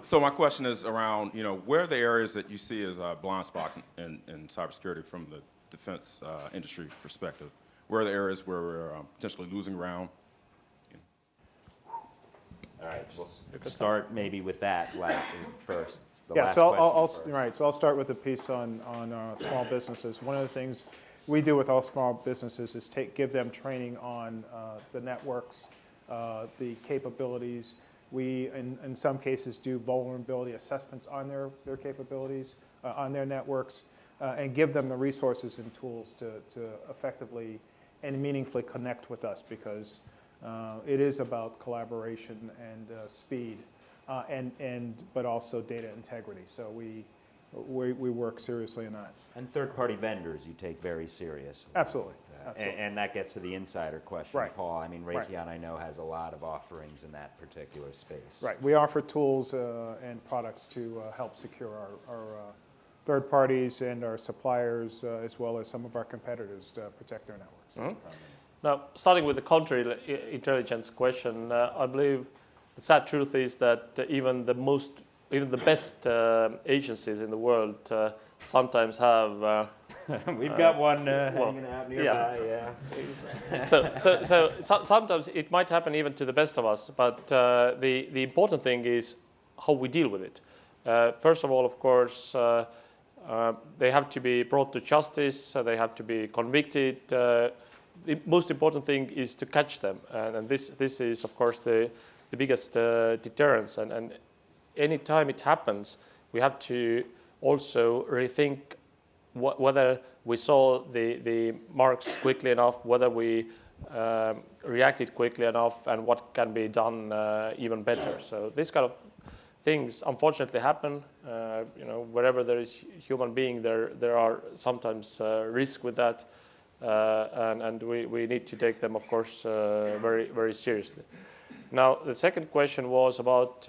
G: So my question is around, where are the areas that you see as blind spots in cybersecurity from the defense industry perspective? Where are the areas where we're potentially losing ground?
A: All right, we'll start maybe with that first.
C: So I'll start with a piece on small businesses. One of the things we do with all small businesses is give them training on the networks, the capabilities. We, in some cases, do vulnerability assessments on their capabilities, on their networks, and give them the resources and tools to effectively and meaningfully connect with us, because It is about collaboration and speed, but also data integrity. So we work seriously on that.
A: And third-party vendors you take very seriously.
C: Absolutely. Absolutely.
A: And that gets to the insider question,
C: Right.
A: Paul. I mean,
C: Right.
A: Raytheon, I know, has a lot of offerings in that particular space.
C: Right. We offer tools and products to help secure our third parties and our suppliers, as well as some of our competitors to protect their networks.
B: Now, starting with the counterintelligence question, I believe the sad truth is that even the best agencies in the world sometimes have.
A: We've got one hanging out nearby. Yeah.
B: So sometimes it might happen even to the best of us, but the important thing is how we deal with it. First of all, of course, they have to be brought to justice. They have to be convicted. The most important thing is to catch them, and this is, of course, the biggest deterrence. And any time it happens, we have to also rethink whether we saw the marks quickly enough, whether we reacted quickly enough, and what can be done even better. So this kind of things unfortunately happen. Wherever there is human being, there are sometimes risks with that, and we need to take them, of course, very, very seriously. Now, the second question was about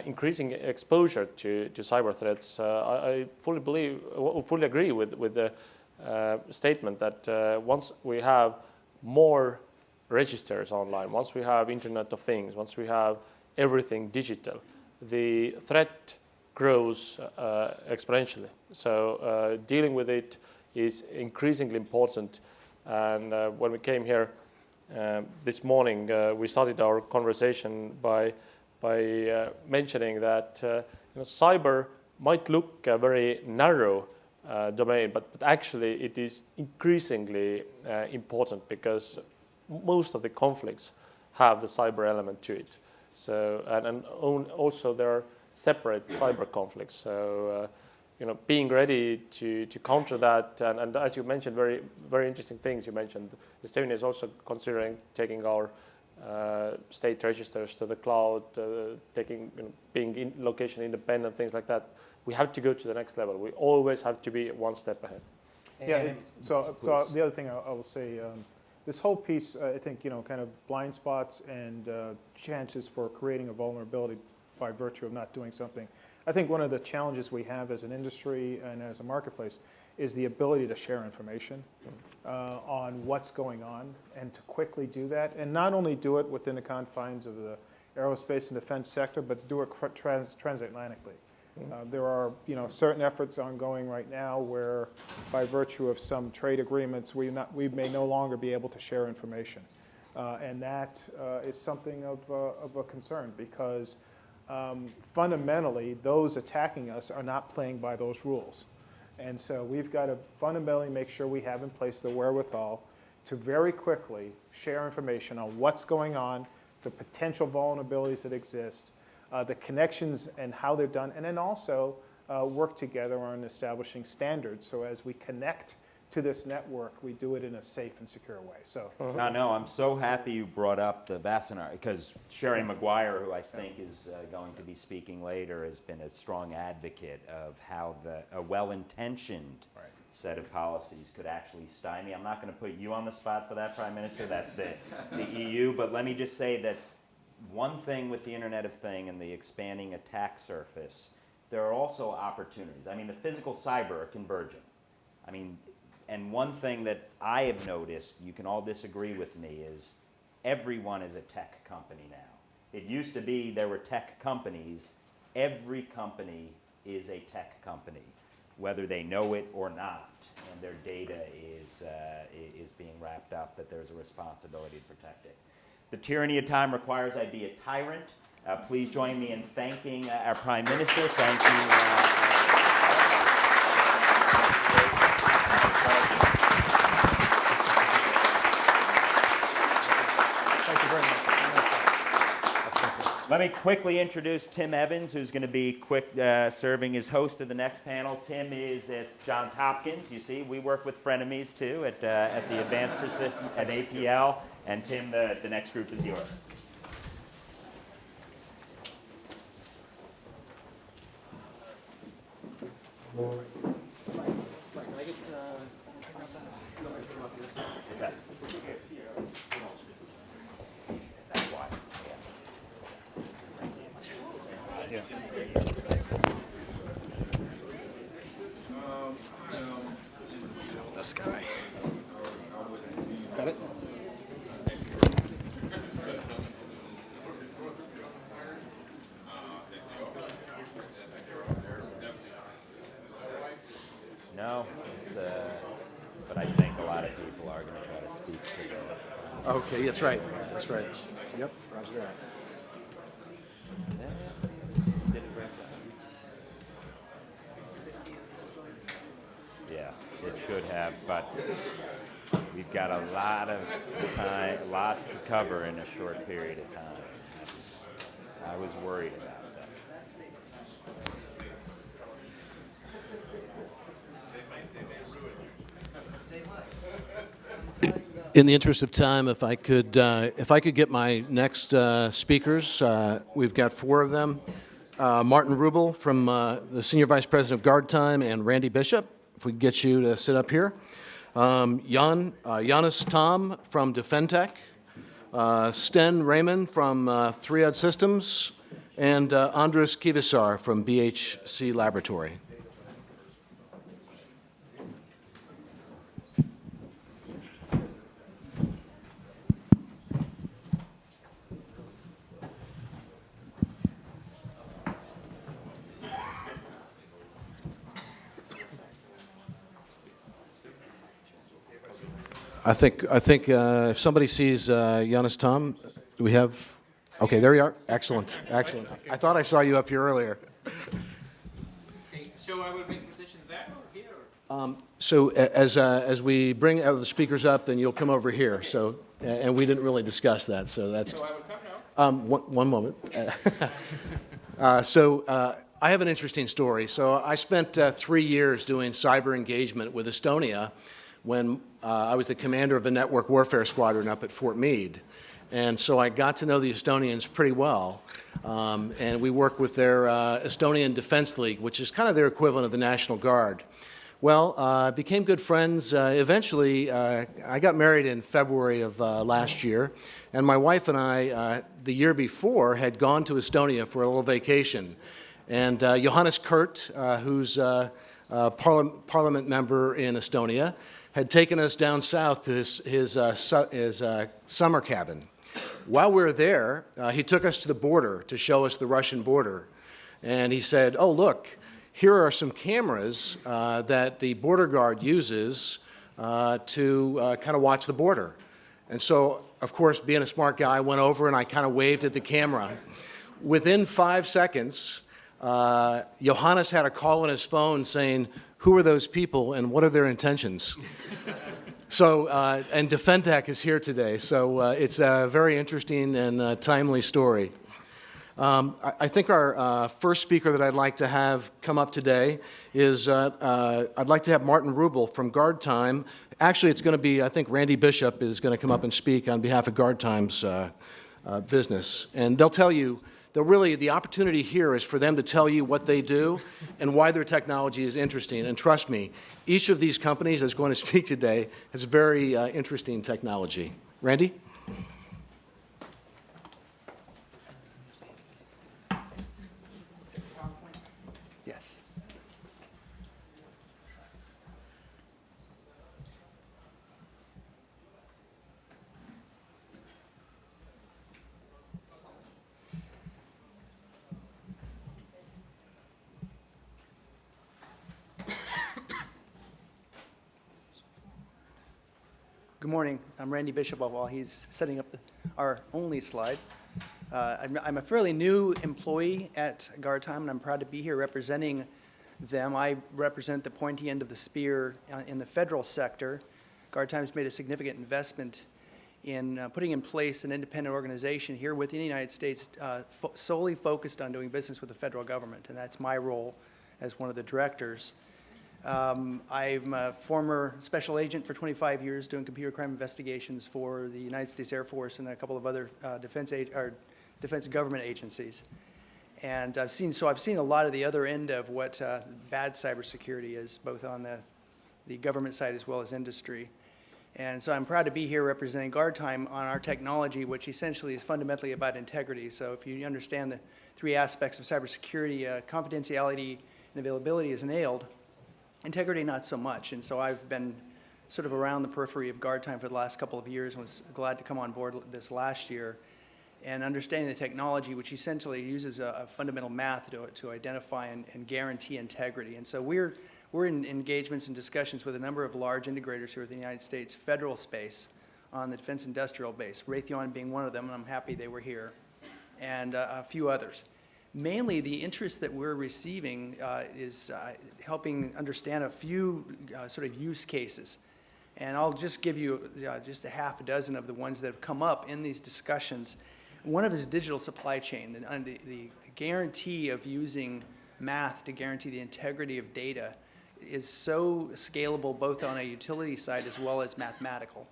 B: increasing exposure to cyber threats. I fully agree with the statement that once we have more registers online, once we have Internet of Things, once we have everything digital, the threat grows exponentially. So dealing with it is increasingly important. And when we came here this morning, we started our conversation by mentioning that cyber might look a very narrow domain, but actually it is increasingly important because most of the conflicts have the cyber element to it. So and also there are separate cyber conflicts. So being ready to counter that, and as you mentioned, very, very interesting things you mentioned. Estonia is also considering taking our state registers to the cloud, being location independent, things like that. We have to go to the next level. We always have to be one step ahead.
C: Yeah. So the other thing I will say, this whole piece, I think, kind of blind spots and chances for creating a vulnerability by virtue of not doing something. I think one of the challenges we have as an industry and as a marketplace is the ability to share information on what's going on and to quickly do that. And not only do it within the confines of the aerospace and defense sector, but do it transatlantically. There are certain efforts ongoing right now where by virtue of some trade agreements, we may no longer be able to share information. And that is something of a concern because fundamentally, those attacking us are not playing by those rules. And so we've got to fundamentally make sure we have in place the wherewithal to very quickly share information on what's going on, the potential vulnerabilities that exist, the connections and how they're done, and then also work together on establishing standards. So as we connect to this network, we do it in a safe and secure way. So
A: No, I'm so happy you brought up the Vassanar, because Sherry Maguire, who I think is going to be speaking later, has been a strong advocate of how a well-intentioned set of policies could actually stymie. I'm not going to put you on the spot for that, Prime Minister. That's the EU. But let me just say that one thing with the Internet of Things and the expanding attack surface, there are also opportunities. I mean, the physical cyber are convergent. I mean, and one thing that I have noticed, you can all disagree with me, is everyone is a tech company now. It used to be there were tech companies. Every company is a tech company, whether they know it or not, and their data is being wrapped up, that there's a responsibility to protect it. The tyranny of time requires I be a tyrant. Please join me in thanking our Prime Minister. Thank you. Let me quickly introduce Tim Evans, who's going to be serving as host of the next panel. Tim is at Johns Hopkins. You see, we work with frenemies too at the Advanced Persistent at APL, And Tim, the next group is yours. What's that? That's why.
C: Yeah. This guy. Got it?
A: No, it's, but I think a lot of people are going to try to speak to this.
H: Okay, that's right. That's right.
C: Yep, roger that.
A: Yeah, it should have, but we've got a lot of time, a lot to cover in a short period of time. I was worried about that.
H: In the interest of time, if I could get my next speakers, we've got 4 of them. Martin Rubel from the Senior Vice President of Guard Time, and Randy Bishop, if we could get you to sit up here. Janis Tom from Defentech, Sten Raymond from 3 Systems, and Andres Kivisar from BHC Laboratory. I think if somebody sees Janis Tom, do we have? Okay, there you are. Excellent, excellent. I thought I saw you up here earlier.
I: Okay, so I will make position there or here? Or?
H: So as we bring the speakers up, then you'll come over here. So and we didn't really discuss that. So that's.
I: So I will come now.
H: One moment. I have an interesting story. So I spent 3 years doing cyber engagement with Estonia when I was the commander of the network warfare squadron up at Fort Meade. And so I got to know the Estonians pretty well. And we worked with their Estonian Defense League, which is kind of their equivalent of the National Guard. Well, became good friends. Eventually, I got married in February of last year. And my wife and I, the year before, had gone to Estonia for a little vacation. And Johannes Kurt, who's a parliament member in Estonia, had taken us down south to his summer cabin. While we were there, he took us to the border to show us the Russian border. And he said, oh, look, here are some cameras that the border guard uses to kind of watch the border. And so, of course, being a smart guy, I went over and I kind of waved at the camera. Within 5 seconds, Johannes had a call on his phone saying, who are those people and what are their intentions? So, and Defentech is here today, so it's a very interesting and timely story. I think our first speaker that I'd like to have come up today is, I'd like to have Martin Rubel from Guard Time. Actually, it's going to be, I think Randy Bishop is going to come up and speak on behalf of Guard Time's business. And they'll tell you, really, the opportunity here is for them to tell you what they do and why their technology is interesting. And trust me, each of these companies that's going to speak today has very interesting technology. Randy?
J: Yes. Good morning. I'm Randy Bishop while he's setting up our only slide. I'm a fairly new employee at Guard Time, and I'm proud to be here representing them. I represent the pointy end of the spear in the federal sector. Guard Time has made a significant investment in putting in place an independent organization here within the United States solely focused on doing business with the federal government, and that's my role as one of the directors. I'm a former special agent for 25 years doing computer crime investigations for the United States Air Force and a couple of other defense government agencies. And I've seen a lot of the other end of what bad cybersecurity is, both on the government side as well as industry. And so I'm proud to be here representing Guard Time on our technology, which essentially is fundamentally about integrity. So if you understand the three aspects of cybersecurity, confidentiality and availability is nailed, integrity not so much. And so I've been sort of around the periphery of Guard Time for the last couple of years and was glad to come on board this last year. And understanding the technology, which essentially uses a fundamental math to identify and guarantee integrity. And so we're in engagements and discussions with a number of large integrators here in the United States federal space on the defense industrial base, Raytheon being one of them, and I'm happy they were here, and a few others. Mainly the interest that we're receiving is helping understand a few sort of use cases. And I'll just give you just a half a dozen of the ones that have come up in these discussions. One of is digital supply chain, and the guarantee of using math to guarantee the integrity of data is so scalable both on a utility side as well as mathematical.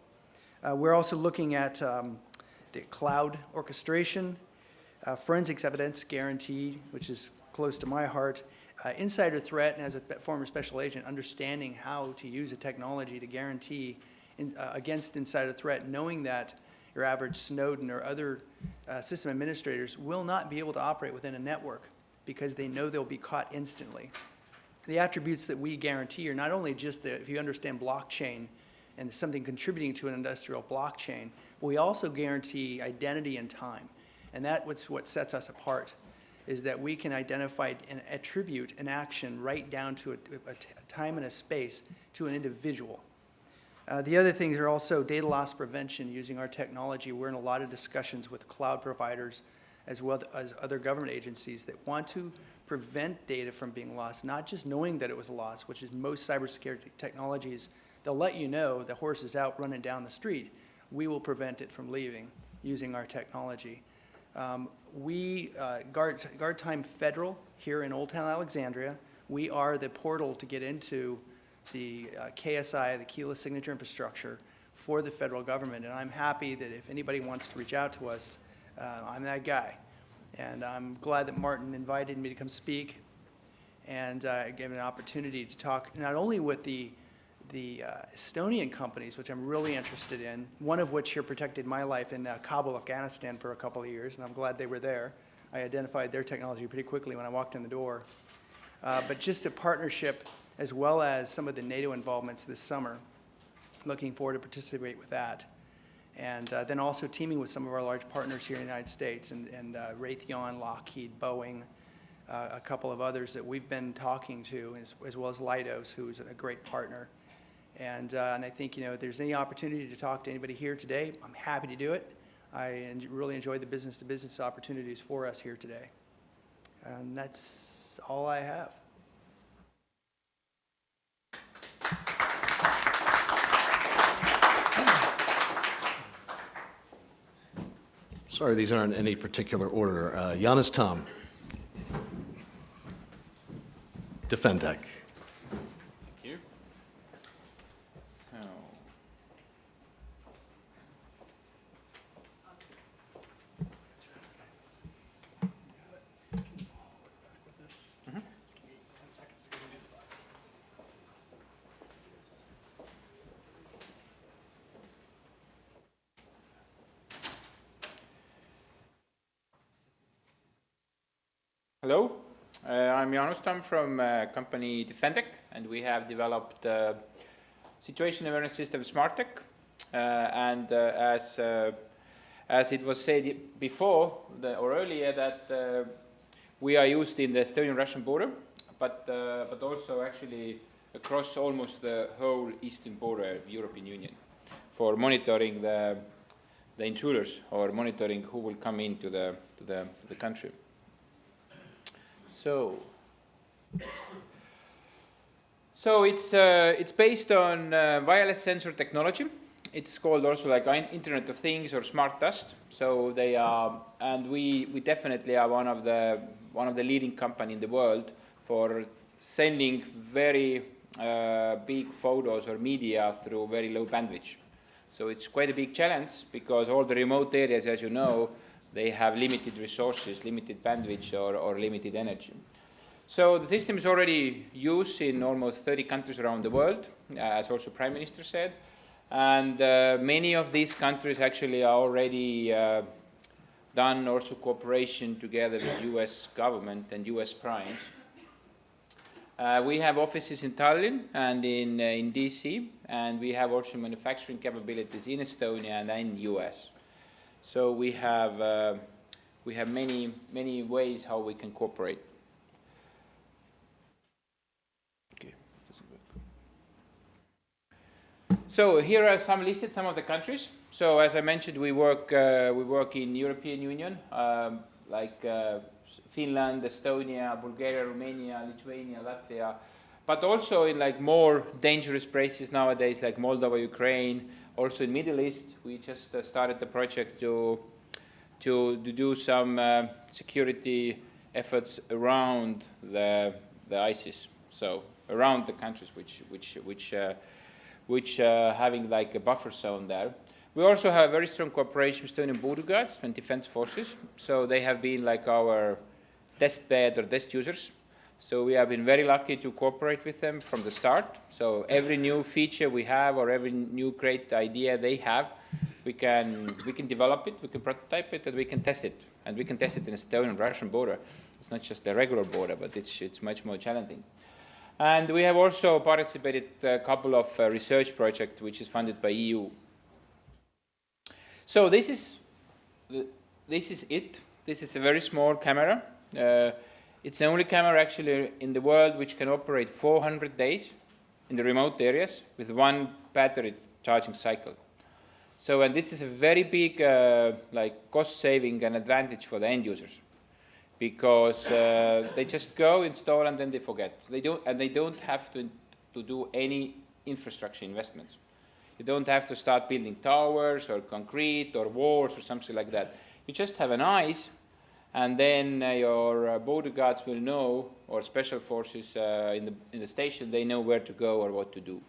J: We're also looking at the cloud orchestration, forensics evidence guarantee, which is close to my heart, insider threat, and as a former special agent, understanding how to use a technology to guarantee against insider threat, knowing that your average Snowden or other system administrators will not be able to operate within a network because they know they'll be caught instantly. The attributes that we guarantee are not only just if you understand blockchain and something contributing to an industrial blockchain, but we also guarantee identity and time. And that's what sets us apart, is that we can identify and attribute an action right down to a time and a space to an individual. The other things are also data loss prevention using our technology. We're in a lot of discussions with cloud providers as well as other government agencies that want to prevent data from being lost, not just knowing that it was lost, which is most cybersecurity technologies. They'll let you know the horse is out running down the street. We will prevent it from leaving using our technology. Guard Time Federal here in Old Town Alexandria, we are the portal to get into the KSI, the keyless signature infrastructure for the federal government. And I'm happy that if anybody wants to reach out to us, I'm that guy. And I'm glad that Martin invited me to come speak and gave me an opportunity to talk not only with the Estonian companies, which I'm really interested in, one of which here protected my life in Kabul, Afghanistan for a couple of years, and I'm glad they were there. I identified their technology pretty quickly when I walked in the door. But just a partnership as well as some of the NATO involvements this summer. Looking forward to participate with that. And then also teaming with some of our large partners here in the United States, and Raytheon, Lockheed, Boeing, a couple of others that we've been talking to, as well as Leidos, who's a great partner. And I think, if there's any opportunity to talk to anybody here today, I'm happy to do it. I really enjoyed the business-to-business opportunities for us here today. And that's all I have.
H: Sorry, these aren't in any particular order. Janis Tom. Defendec.
I: Thank you. So. Hello, I'm Janis Tam from company Defendec, and we have developed situation awareness system SmartTech. And as it was said before or earlier, that we are used in the Estonian-Russian border, but also actually across almost the whole eastern border of European Union for monitoring the intruders or monitoring who will come into the country. So it's based on wireless sensor technology. It's called also like Internet of Things or Smart Dust. So they are, and we definitely are one of the leading company in the world for sending very big photos or media through very low bandwidth. So it's quite a big challenge because all the remote areas, as you know, they have limited resources, limited bandwidth, or limited energy. So the system is already used in almost 30 countries around the world, as also Prime Minister said. And many of these countries actually are already done also cooperation together with US government and US primes. We have offices in Tallinn and in DC, and we have also manufacturing capabilities in Estonia and in US. So we have many ways how we can cooperate. Okay, doesn't work. So here are some of the countries. So as I mentioned, we work in European Union, like Finland, Estonia, Bulgaria, Romania, Lithuania, Latvia, but also in like more dangerous places nowadays, like Moldova, Ukraine, also in Middle East. We just started the project to do some security efforts around the ISIS, so around the countries which having like a buffer zone there. We also have very strong cooperation with Estonian border guards and defense forces. So they have been like our test bed or test users. So we have been very lucky to cooperate with them from the start. So every new feature we have or every new great idea they have, we can develop it, we can prototype it, and we can test it. And we can test it in Estonian-Russian border. It's not just a regular border, but it's much more challenging. And we have also participated in a couple of research projects which is funded by EU. So this is it. This is a very small camera. It's the only camera actually in the world which can operate 400 days in the remote areas with one battery charging cycle. So, and this is a very big like cost saving and advantage for the end users, because they just go install and then they forget. They don't have to do any infrastructure investments. You don't have to start building towers or concrete or walls or something like that. You just have an eyes, and then your border guards will know, or special forces in the station, they know where to go or what to do.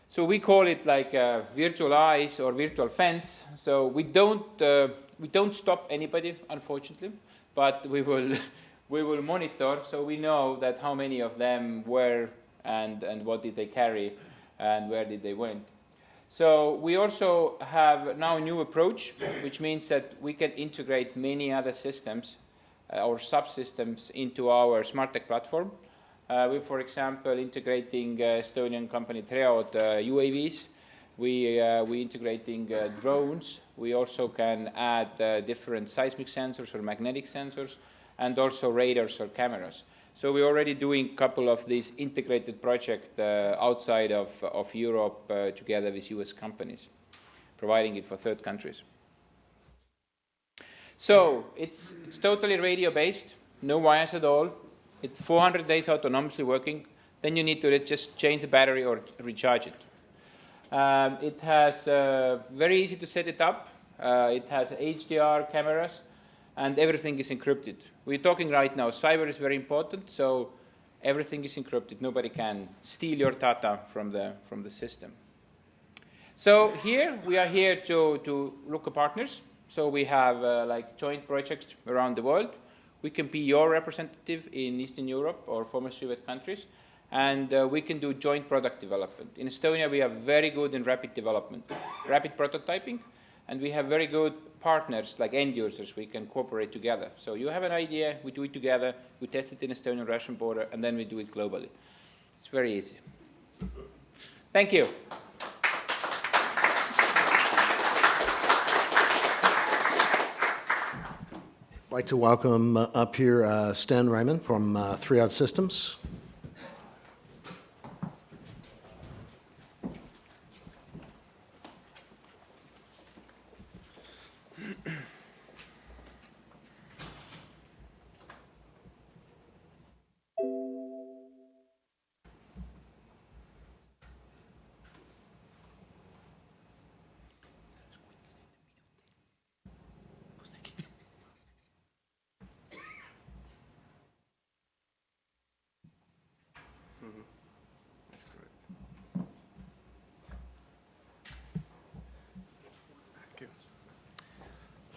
I: So we call it like virtual eyes or virtual fence. So we don't stop anybody, unfortunately, but we will monitor, so we know that how many of them were and what did they carry and where did they went. So we also have now a new approach, which means that we can integrate many other systems or subsystems into our SmartTech platform. We, for example, integrating Estonian company Treod UAVs. We integrating drones. We also can add different seismic sensors or magnetic sensors, and also radars or cameras. So we're already doing a couple of these integrated projects outside of Europe together with US companies, providing it for third countries. So it's totally radio-based, no wires at all. It's 400 days autonomously working. Then you need to just change the battery or recharge it. It has very easy to set it up. It has HDR cameras, and everything is encrypted. We're talking right now, cyber is very important, so everything is encrypted. Nobody can steal your data from the system. So here, we are here to look at partners. So we have like joint projects around the world. We can be your representative in Eastern Europe or former Soviet countries, and we can do joint product development. In Estonia, we are very good in rapid development, rapid prototyping, and we have very good partners like end users. We can cooperate together. So you have an idea, we do it together, we test it in Estonian-Russian border, and then we do it globally. It's very easy. Thank you.
H: I'd like to welcome up here Sten Ryman from Triad Systems.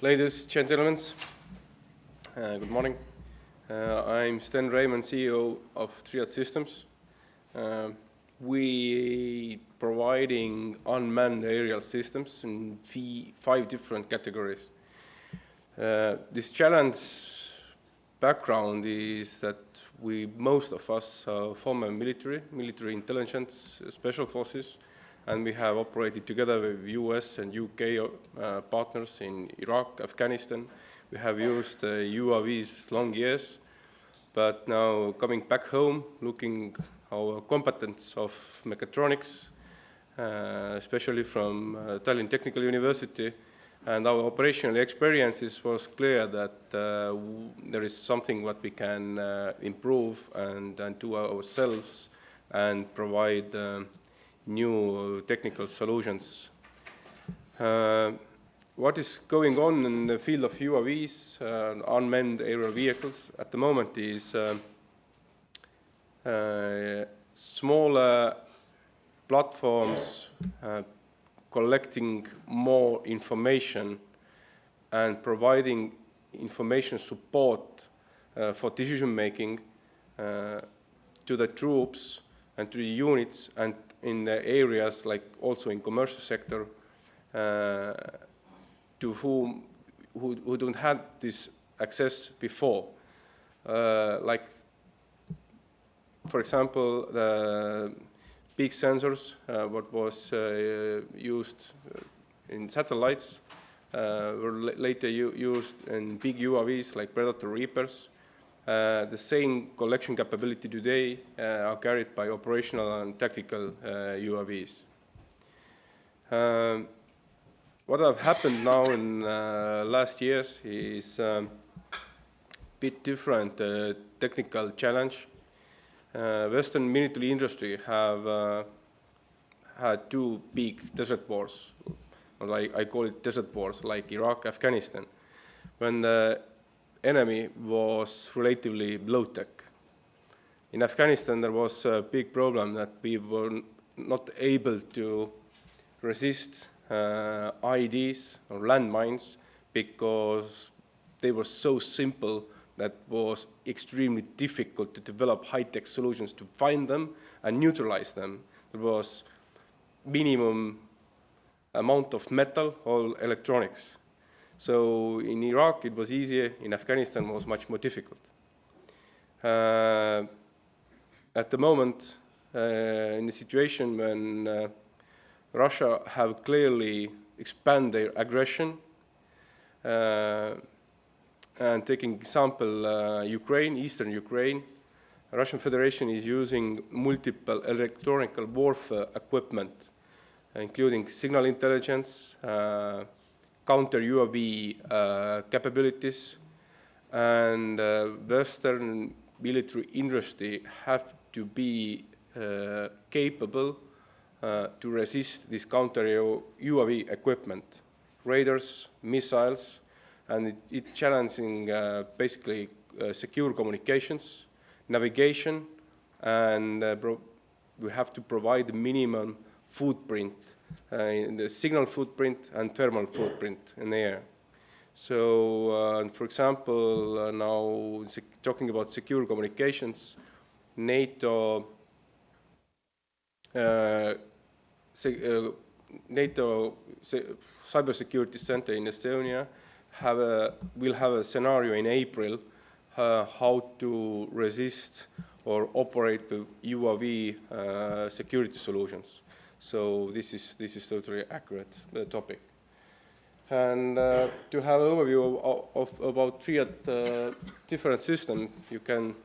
K: Ladies, gentlemen, good morning. I'm Sten Reimann, CEO of Triad Systems. We providing unmanned aerial systems in 5 different categories. This challenge background is that most of us are former military intelligence, special forces, and we have operated together with US and UK partners in Iraq, Afghanistan. We have used UAVs long years, but now coming back home, looking our competence of mechatronics, especially from Tallinn Technical University, and our operational experiences was clear that there is something what we can improve and do ourselves and provide new technical solutions. What is going on in the field of UAVs, unmanned aerial vehicles, at the moment is smaller platforms collecting more information and providing information support for decision making to the troops and to the units and in the areas like also in commercial sector to who don't have this access before. Like, for example, the big sensors, what was used in satellites, were later used in big UAVs like Predator Reapers. The same collection capability today are carried by operational and tactical UAVs. What have happened now in last years is a bit different technical challenge. Western military industry have had 2 big desert wars, or I call it desert wars, like Iraq, Afghanistan, when the enemy was relatively low-tech. In Afghanistan, there was a big problem that we were not able to resist IEDs or landmines because they were so simple that was extremely difficult to develop high-tech solutions to find them and neutralize them. There was minimum amount of metal or electronics. So in Iraq it was easier, in Afghanistan it was much more difficult. At the moment, in the situation when Russia have clearly expanded their aggression, and taking example Ukraine, Eastern Ukraine, Russian Federation is using multiple electronic warfare equipment, including signal intelligence, counter UAV capabilities, and Western military industry have to be capable to resist this counter UAV equipment, radars, missiles, and it's challenging basically secure communications, navigation, and we have to provide the minimum footprint, in the signal footprint and thermal footprint in the air. So, for example, now talking about secure communications, NATO Cybersecurity Center in Estonia will have a scenario in April how to resist or operate the UAV security solutions. So this is totally accurate topic. And to have an overview about Triad different systems, you can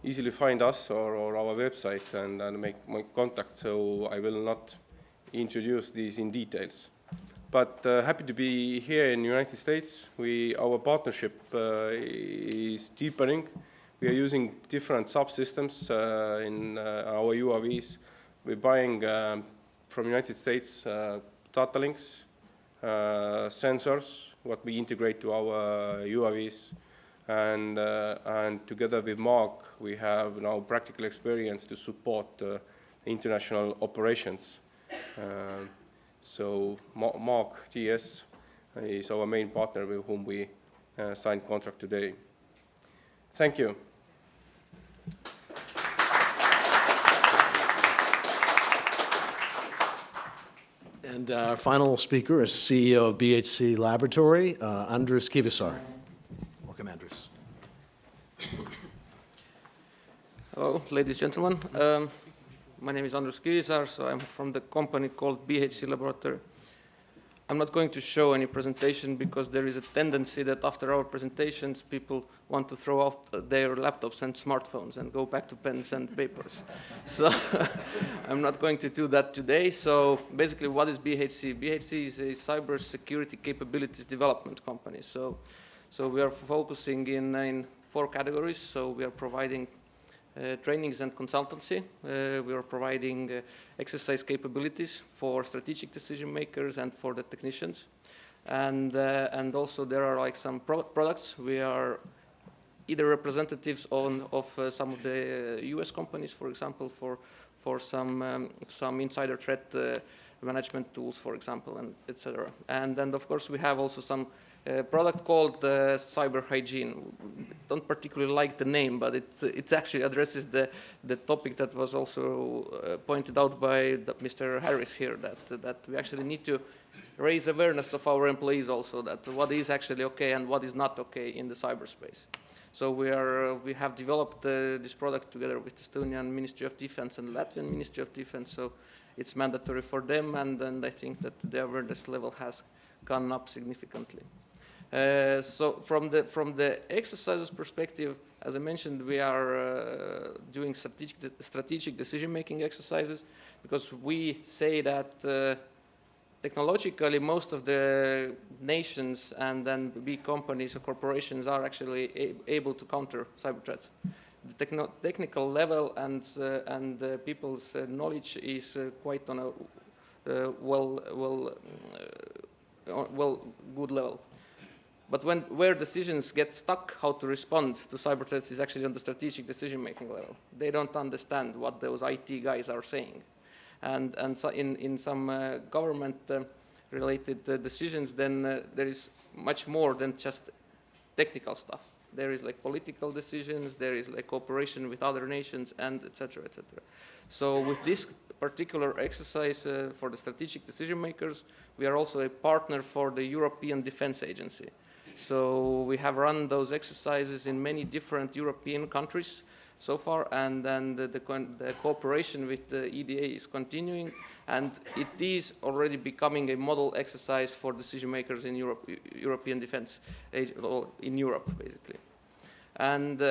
K: easily find us or our website and make contact. So I will not introduce these in details. But happy to be here in the United States. Our partnership is deepening. We are using different subsystems in our UAVs. We're buying from the United States data links, sensors, what we integrate to our UAVs. And together with Mark, we have now practical experience to support international operations. So Mark GS is our main partner with whom we signed contract today. Thank you.
H: And our final speaker is CEO of BHC Laboratory, Andrus Kivisaar. Welcome, Andrus.
L: Hello, ladies and gentlemen. My name is Andrus Kivisaar, so I'm from the company called BHC Laboratory. I'm not going to show any presentation because there is a tendency that after our presentations, people want to throw out their laptops and smartphones and go back to pens and papers. So I'm not going to do that today. So basically, what is BHC? BHC is a cybersecurity capabilities development company. So we are focusing in 4 categories. So we are providing trainings and consultancy. We are providing exercise capabilities for strategic decision makers and for the technicians. And also there are like some products. We are either representatives of some of the US companies, for example, for some insider threat management tools, for example, and etc. And then of course we have also some product called Cyber Hygiene. Don't particularly like the name, but it actually addresses the topic that was also pointed out by Mr. Harris here, that we actually need to raise awareness of our employees also, that what is actually okay and what is not okay in the cyberspace. So we have developed this product together with the Estonian Ministry of Defense and Latvian Ministry of Defense, so it's mandatory for them, and I think that the awareness level has gone up significantly. So from the exercises perspective, as I mentioned, we are doing strategic decision-making exercises because we say that technologically most of the nations and then big companies or corporations are actually able to counter cyber threats. The technical level and people's knowledge is quite on a good level. But where decisions get stuck, how to respond to cyber threats is actually on the strategic decision-making level. They don't understand what those IT guys are saying. And so in some government-related decisions, then there is much more than just technical stuff. There is like political decisions, there is like cooperation with other nations, and et cetera, et cetera. So with this particular exercise for the strategic decision makers, we are also a partner for the European Defense Agency. So we have run those exercises in many different European countries so far, and then the cooperation with the EDA is continuing, and it is already becoming a model exercise for decision makers in Europe, European defense, in Europe basically. And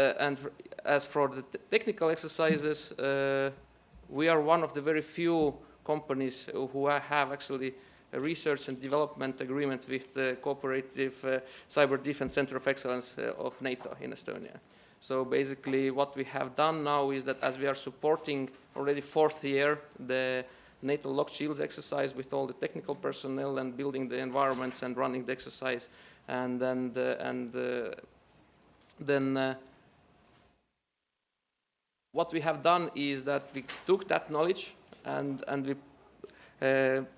L: as for the technical exercises, we are one of the very few companies who have actually a research and development agreement with the Cooperative Cyber Defense Center of Excellence of NATO in Estonia. So basically what we have done now is that as we are supporting already 4th year the NATO Locked Shields exercise with all the technical personnel and building the environments and running the exercise, and then what we have done is that we took that knowledge and we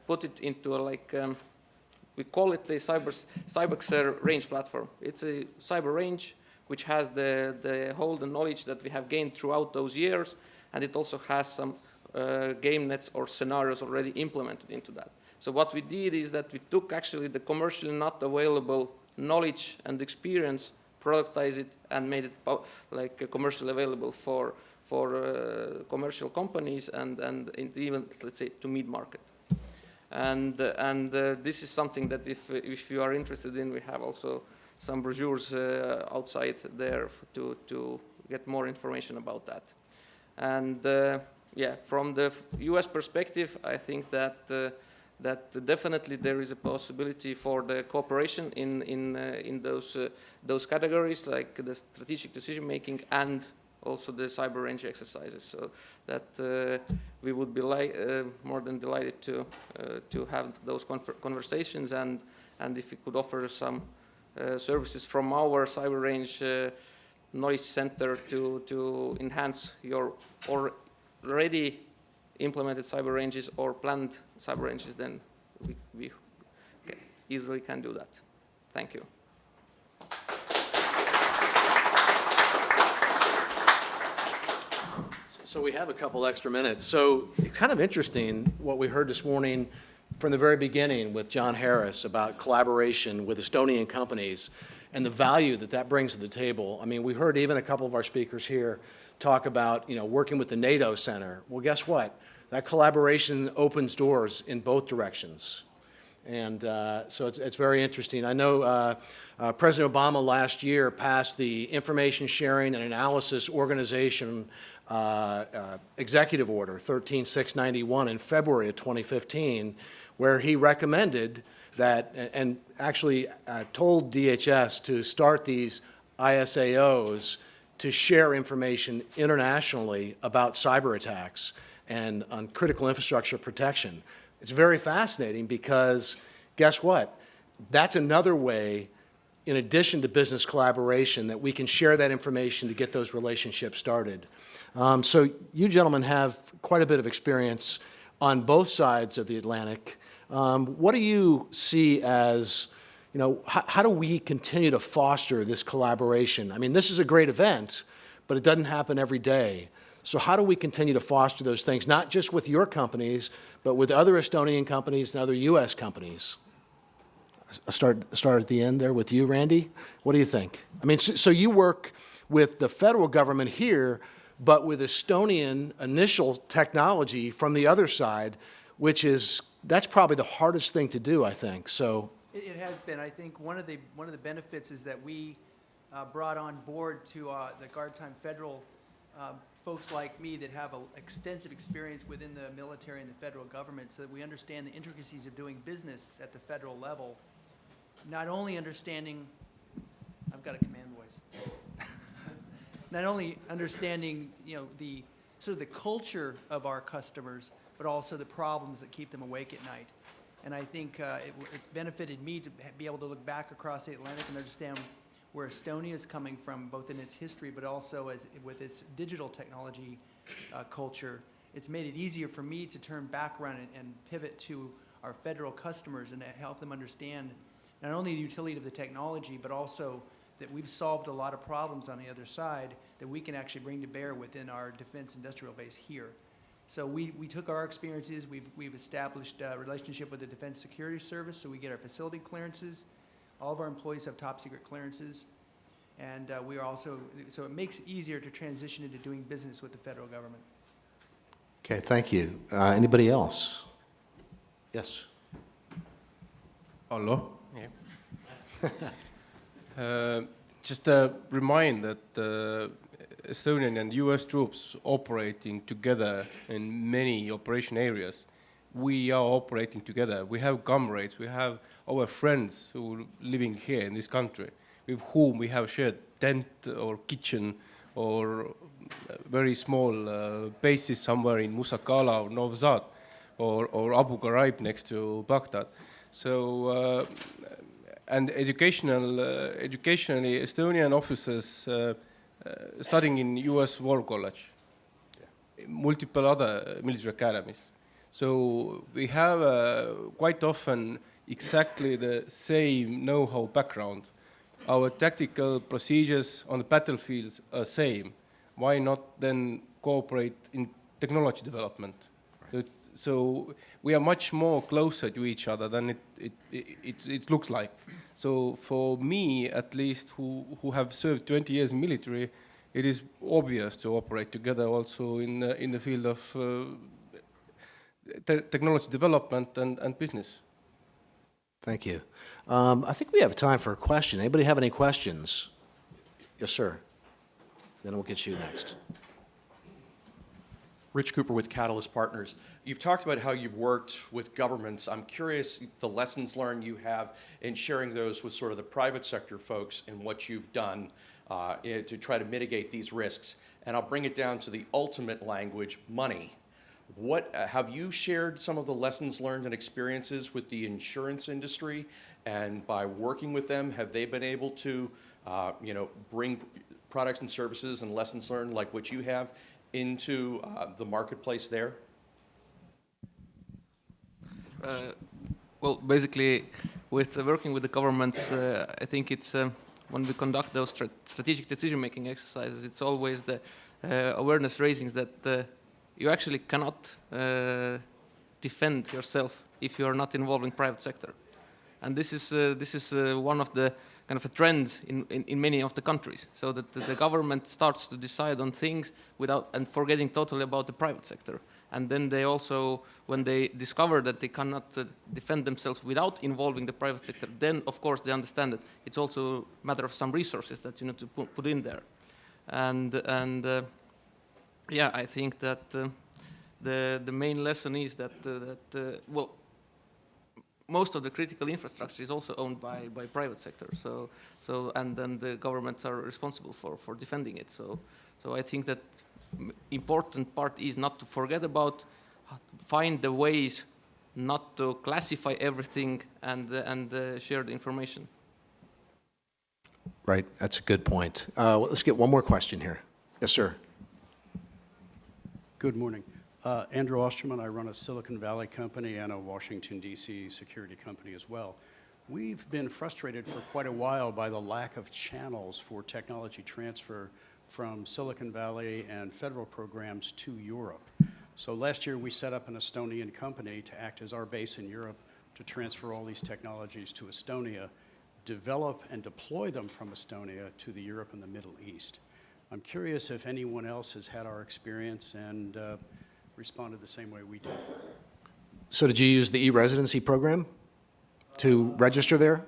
L: put it into we call it a cyber range platform. It's a cyber range which has the knowledge that we have gained throughout those years, and it also has some game nets or scenarios already implemented into that. So what we did is that we took actually the commercially not available knowledge and experience, productized it, and made it commercially available for commercial companies and even, let's say, to mid-market. And this is something that if you are interested in, we have also some brochures outside there to get more information about that. And yeah, from the US perspective, I think that definitely there is a possibility for the cooperation in those categories, like the strategic decision making and also the cyber range exercises, so that we would be more than delighted to have those conversations, and if we could offer some services from our cyber range knowledge center to enhance your already implemented cyber ranges or planned cyber ranges, then easily can do that. Thank you.
H: So we have a couple extra minutes. So it's kind of interesting what we heard this morning from the very beginning with John Harris about collaboration with Estonian companies and the value that that brings to the table. I mean, we heard even a couple of our speakers here talk about, working with the NATO Center. Well, guess what? That collaboration opens doors in both directions. And so it's very interesting. I know President Obama last year passed the Information Sharing and Analysis Organization Executive Order 13691 in February of 2015, where he recommended that, and actually told DHS to start these ISAOs to share information internationally about cyber attacks and on critical infrastructure protection. It's very fascinating because guess what? That's another way, in addition to business collaboration, that we can share that information to get those relationships started. So you gentlemen have quite a bit of experience on both sides of the Atlantic. What do you see as, how do we continue to foster this collaboration? I mean, this is a great event, but it doesn't happen every day. So how do we continue to foster those things, not just with your companies, but with other Estonian companies and other U.S. companies? I'll start at the end there with you, Randy. What do you think? I mean, so you work with the federal government here, but with Estonian initial technology from the other side, that's probably the hardest thing to do, I think. So
J: It has been. I think one of the benefits is that we brought on board to the Guard-Time Federal folks like me that have extensive experience within the military and the federal government, so that we understand the intricacies of doing business at the federal level. Not only understanding, I've got a command voice. Not only understanding, the sort of the culture of our customers, but also the problems that keep them awake at night. And I think it's benefited me to be able to look back across the Atlantic and understand where Estonia is coming from, both in its history, but also with its digital technology culture. It's made it easier for me to turn back around and pivot to our federal customers and to help them understand not only the utility of the technology, but also that we've solved a lot of problems on the other side that we can actually bring to bear within our defense industrial base here. So we took our experiences, we've established a relationship with the Defense Security Service, so we get our facility clearances. All of our employees have top secret clearances, and we are also, so it makes it easier to transition into doing business with the federal government.
H: Okay, thank you. Anybody else? Yes.
K: Hello. Yeah. Just remind that Estonian and US troops operating together in many operation areas. We are operating together. We have comrades, we have our friends who are living here in this country, with whom we have shared tent or kitchen or very small bases somewhere in Musakala or Novzad or Abu Ghraib next to Baghdad. So, and educationally, Estonian officers studying in US War College, multiple other military academies. So we have quite often exactly the same know-how background. Our tactical procedures on the battlefields are same. Why not then cooperate in technology development? Right. So we are much more closer to each other than it looks like. So for me, at least, who have served 20 years in military, it is obvious to operate together also in the field of technology development and business.
H: Thank you. I think we have time for a question. Anybody have any questions? Yes, sir. Then we'll get you next.
F: Rich Cooper with Catalyst Partners. You've talked about how you've worked with governments. I'm curious the lessons learned you have in sharing those with sort of the private sector folks and what you've done to try to mitigate these risks. And I'll bring it down to the ultimate language, money. What have you shared some of the lessons learned and experiences with the insurance industry? And by working with them, have they been able to bring products and services and lessons learned like what you have into the marketplace there?
L: Well, basically, with working with the governments, I think it's when we conduct those strategic decision-making exercises, it's always the awareness raising that you actually cannot defend yourself if you are not involving private sector. And this is one of the kind of a trends in many of the countries, so that the government starts to decide on things without and forgetting totally about the private sector. And then they also, when they discover that they cannot defend themselves without involving the private sector, then of course they understand that it's also a matter of some resources that you need to put in there. And yeah, I think that the main lesson is that well, most of the critical infrastructure is also owned by private sector. And then the governments are responsible for defending it. So I think that important part is not to forget about, find the ways not to classify everything and share the information.
H: Right, that's a good point. Well, let's get one more question here. Yes, sir.
M: Good morning. Andrew Osterman. I run a Silicon Valley company and a Washington, D.C. security company as well. We've been frustrated for quite a while by the lack of channels for technology transfer from Silicon Valley and federal programs to Europe. So last year we set up an Estonian company to act as our base in Europe to transfer all these technologies to Estonia, develop and deploy them from Estonia to the Europe and the Middle East. I'm curious if anyone else has had our experience and responded the same way we did.
H: So did you use the e-residency program to register there?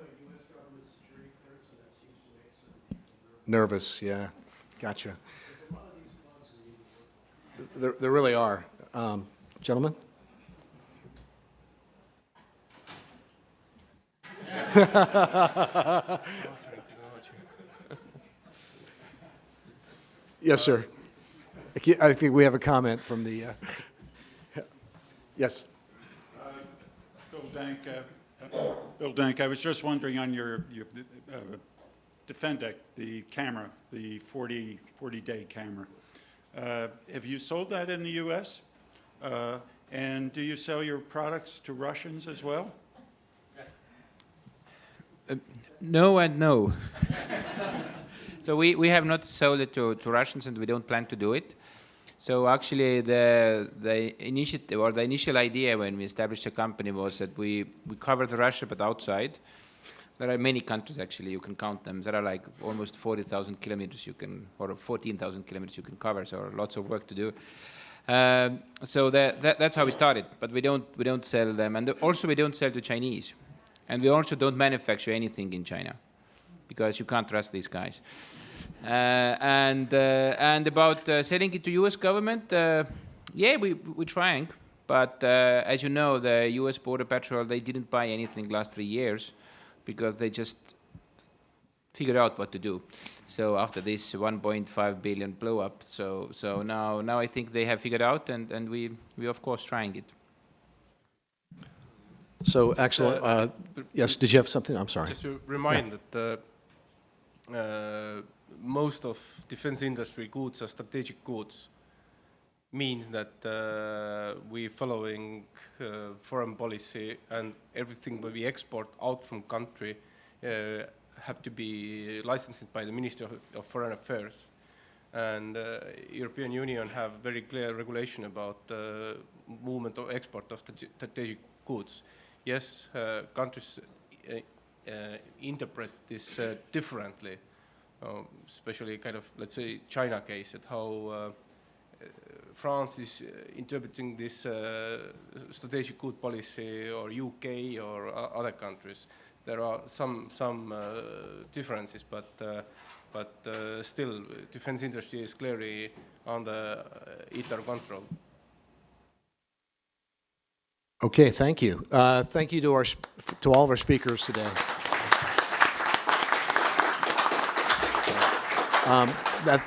H: Nervous, yeah. Gotcha. There really are. Gentlemen? Yes, sir. I think we have a comment from the... Yes.
N: Bill Dank, I was just wondering on your Defendec, the camera, the 40-day camera. Have you sold that in the U.S.? And do you sell your products to Russians as well?
I: No and no. So we have not sold it to Russians, and we don't plan to do it. So actually the initiative or the initial idea when we established the company was that we covered Russia but outside. There are many countries actually, you can count them. There are like almost 40,000 kilometers you can, or 14,000 kilometers you can cover, so lots of work to do. So that's how we started, but we don't sell them. And also we don't sell to Chinese. And we also don't manufacture anything in China because you can't trust these guys. And about selling it to US government, yeah, we're trying. But as you know, the US Border Patrol, they didn't buy anything last 3 years because they just figured out what to do. So after this 1.5 billion blow up, so now I think they have figured out, and we of course trying it.
H: So excellent. Yes, did you have something? I'm sorry.
K: Just to remind that most of defense industry goods are strategic goods. Means that we're following foreign policy, and everything that we export out from country have to be licensed by the Ministry of Foreign Affairs. And European Union have very clear regulation about movement or export of strategic goods. Yes, countries interpret this differently, especially kind of, let's say, China case, at how France is interpreting this strategic good policy, or UK or other countries. There are some differences, but still defense industry is clearly under ITAR control.
H: Okay, thank you. Thank you to all of our speakers today.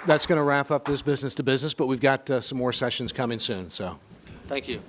H: That's going to wrap up this business to business, but we've got some more sessions coming soon. So, thank you.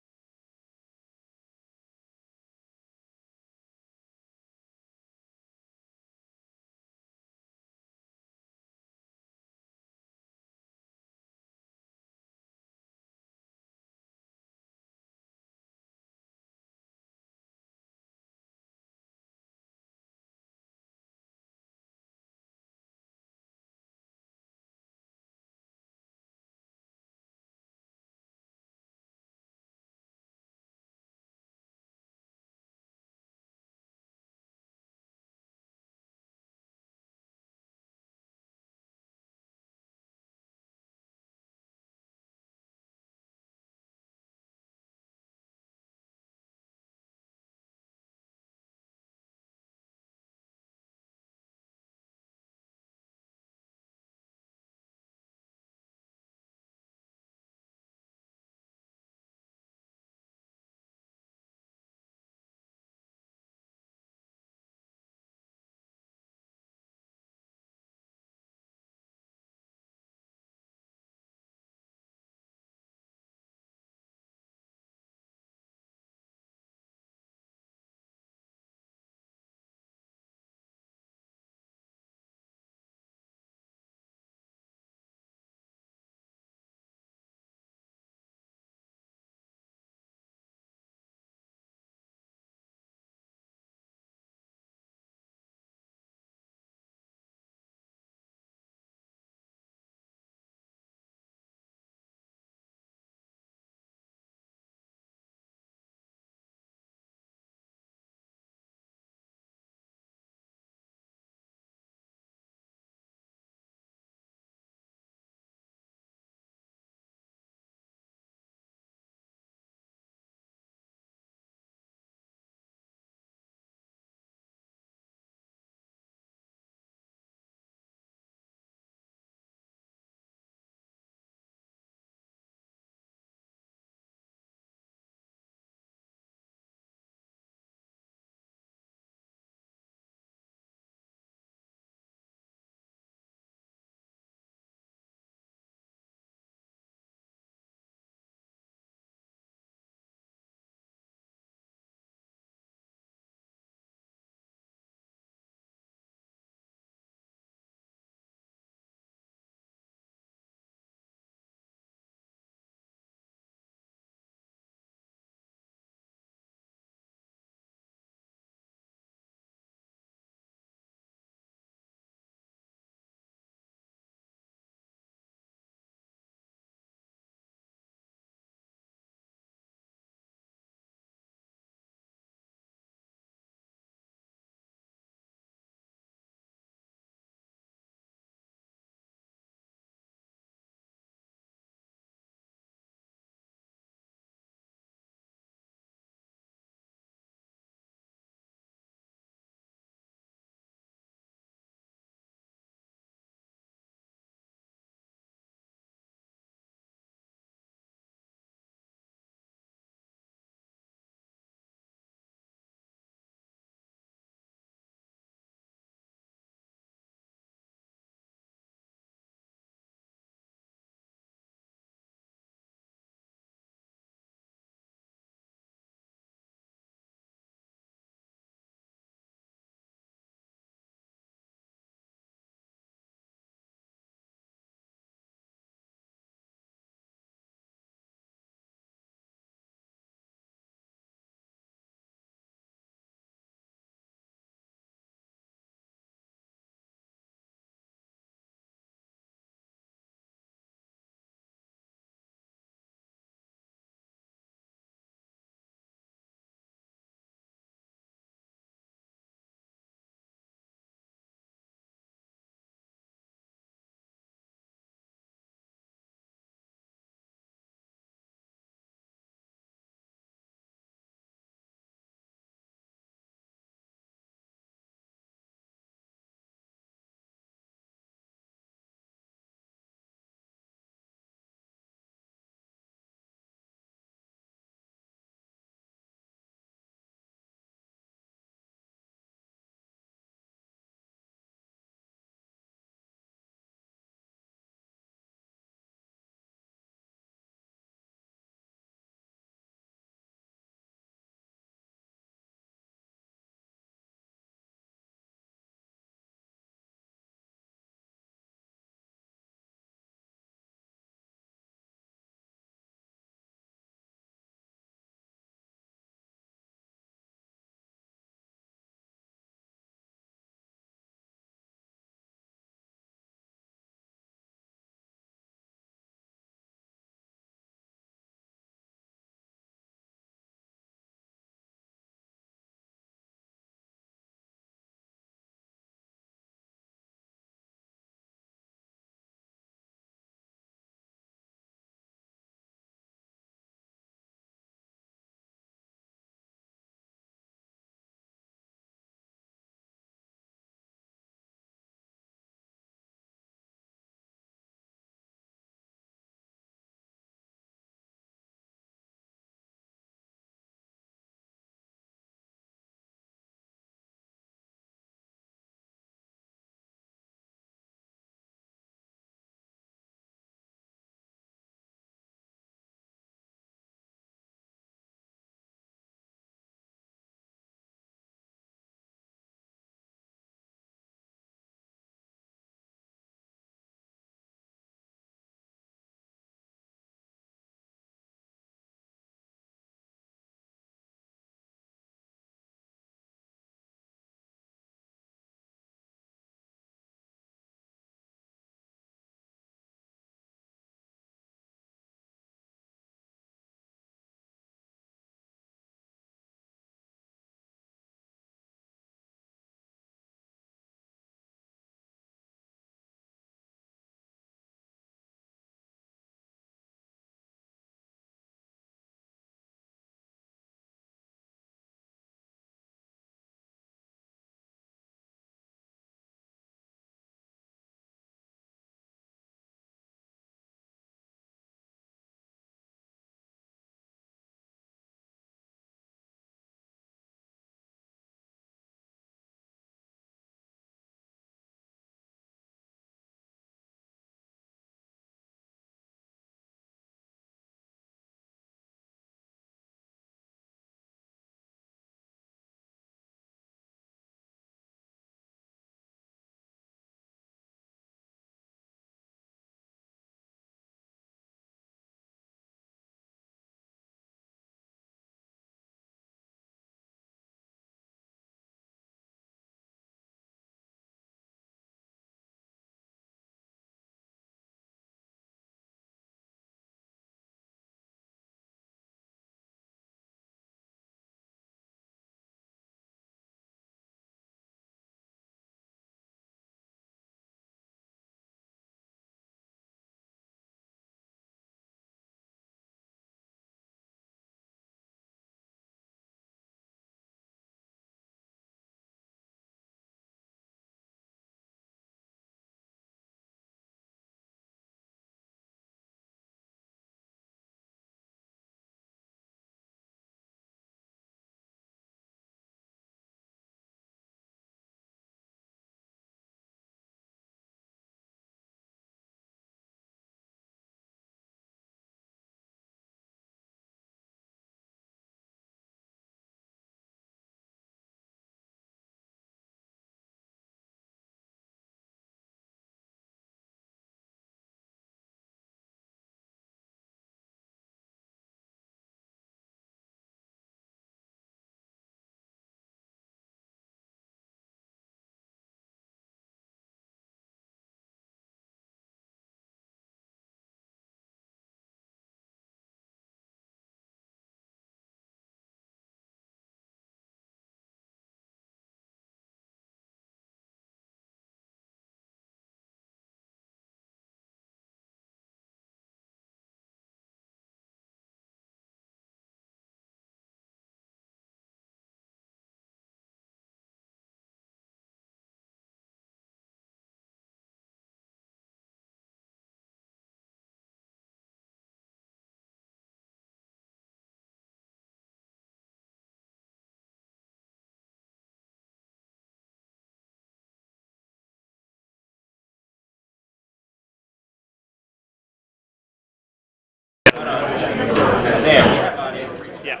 A: Yeah.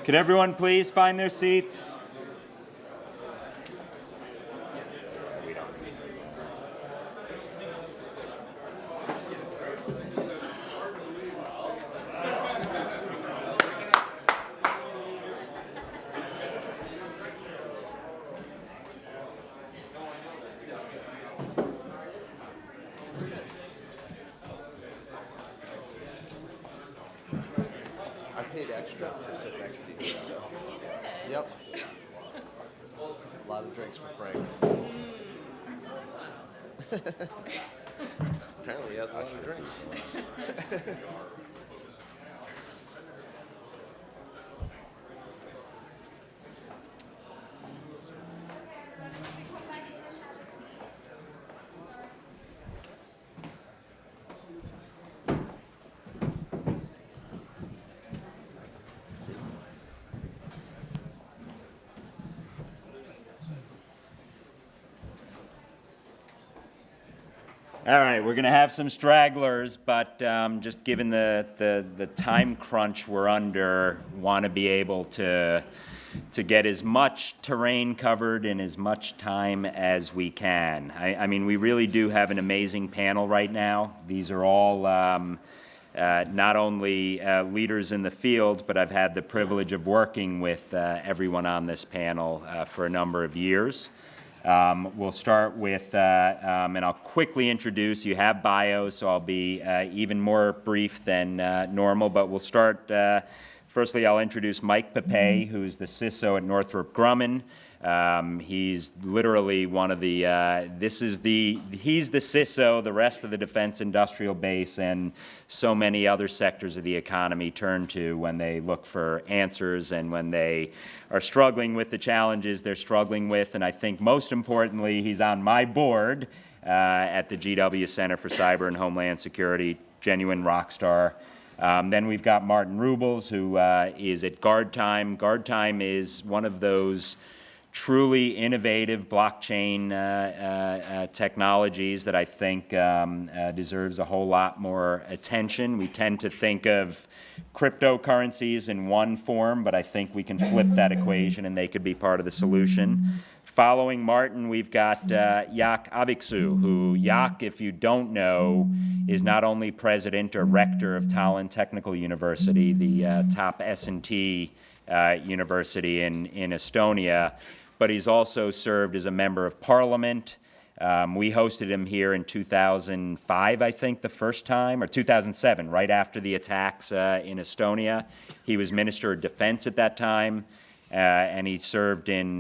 A: Could everyone please find their seats?
O: I paid extra to sit next to you, so. Yep. A lot of drinks for Frank. Apparently he has a lot of drinks.
A: All right, we're going to have some stragglers, but just given the time crunch we're under, want to be able to get as much terrain covered in as much time as we can. I mean, we really do have an amazing panel right now. These are all not only leaders in the field, but I've had the privilege of working with everyone on this panel for a number of years. We'll start with, and I'll quickly introduce, you have bios, so I'll be even more brief than normal, but we'll start, firstly I'll introduce Mike Papay, who's the CISO at Northrop Grumman. He's literally one of the, he's the CISO, the rest of the defense industrial base and so many other sectors of the economy turn to when they look for answers and when they are struggling with the challenges they're struggling with. And I think most importantly, he's on my board at the GW Center for Cyber and Homeland Security, genuine rock star. Then we've got Martin Rubles, who is at GuardTime. GuardTime is one of those truly innovative blockchain technologies that I think deserves a whole lot more attention. We tend to think of cryptocurrencies in one form, but I think we can flip that equation and they could be part of the solution. Following Martin, we've got Jaak Aaviksoo, who Jaak, if you don't know, is not only president or rector of Tallinn Technical University, the top S&T university in Estonia, but he's also served as a member of parliament. We hosted him here in 2005, I think, the first time, or 2007, right after the attacks in Estonia. He was Minister of Defense at that time, and he served in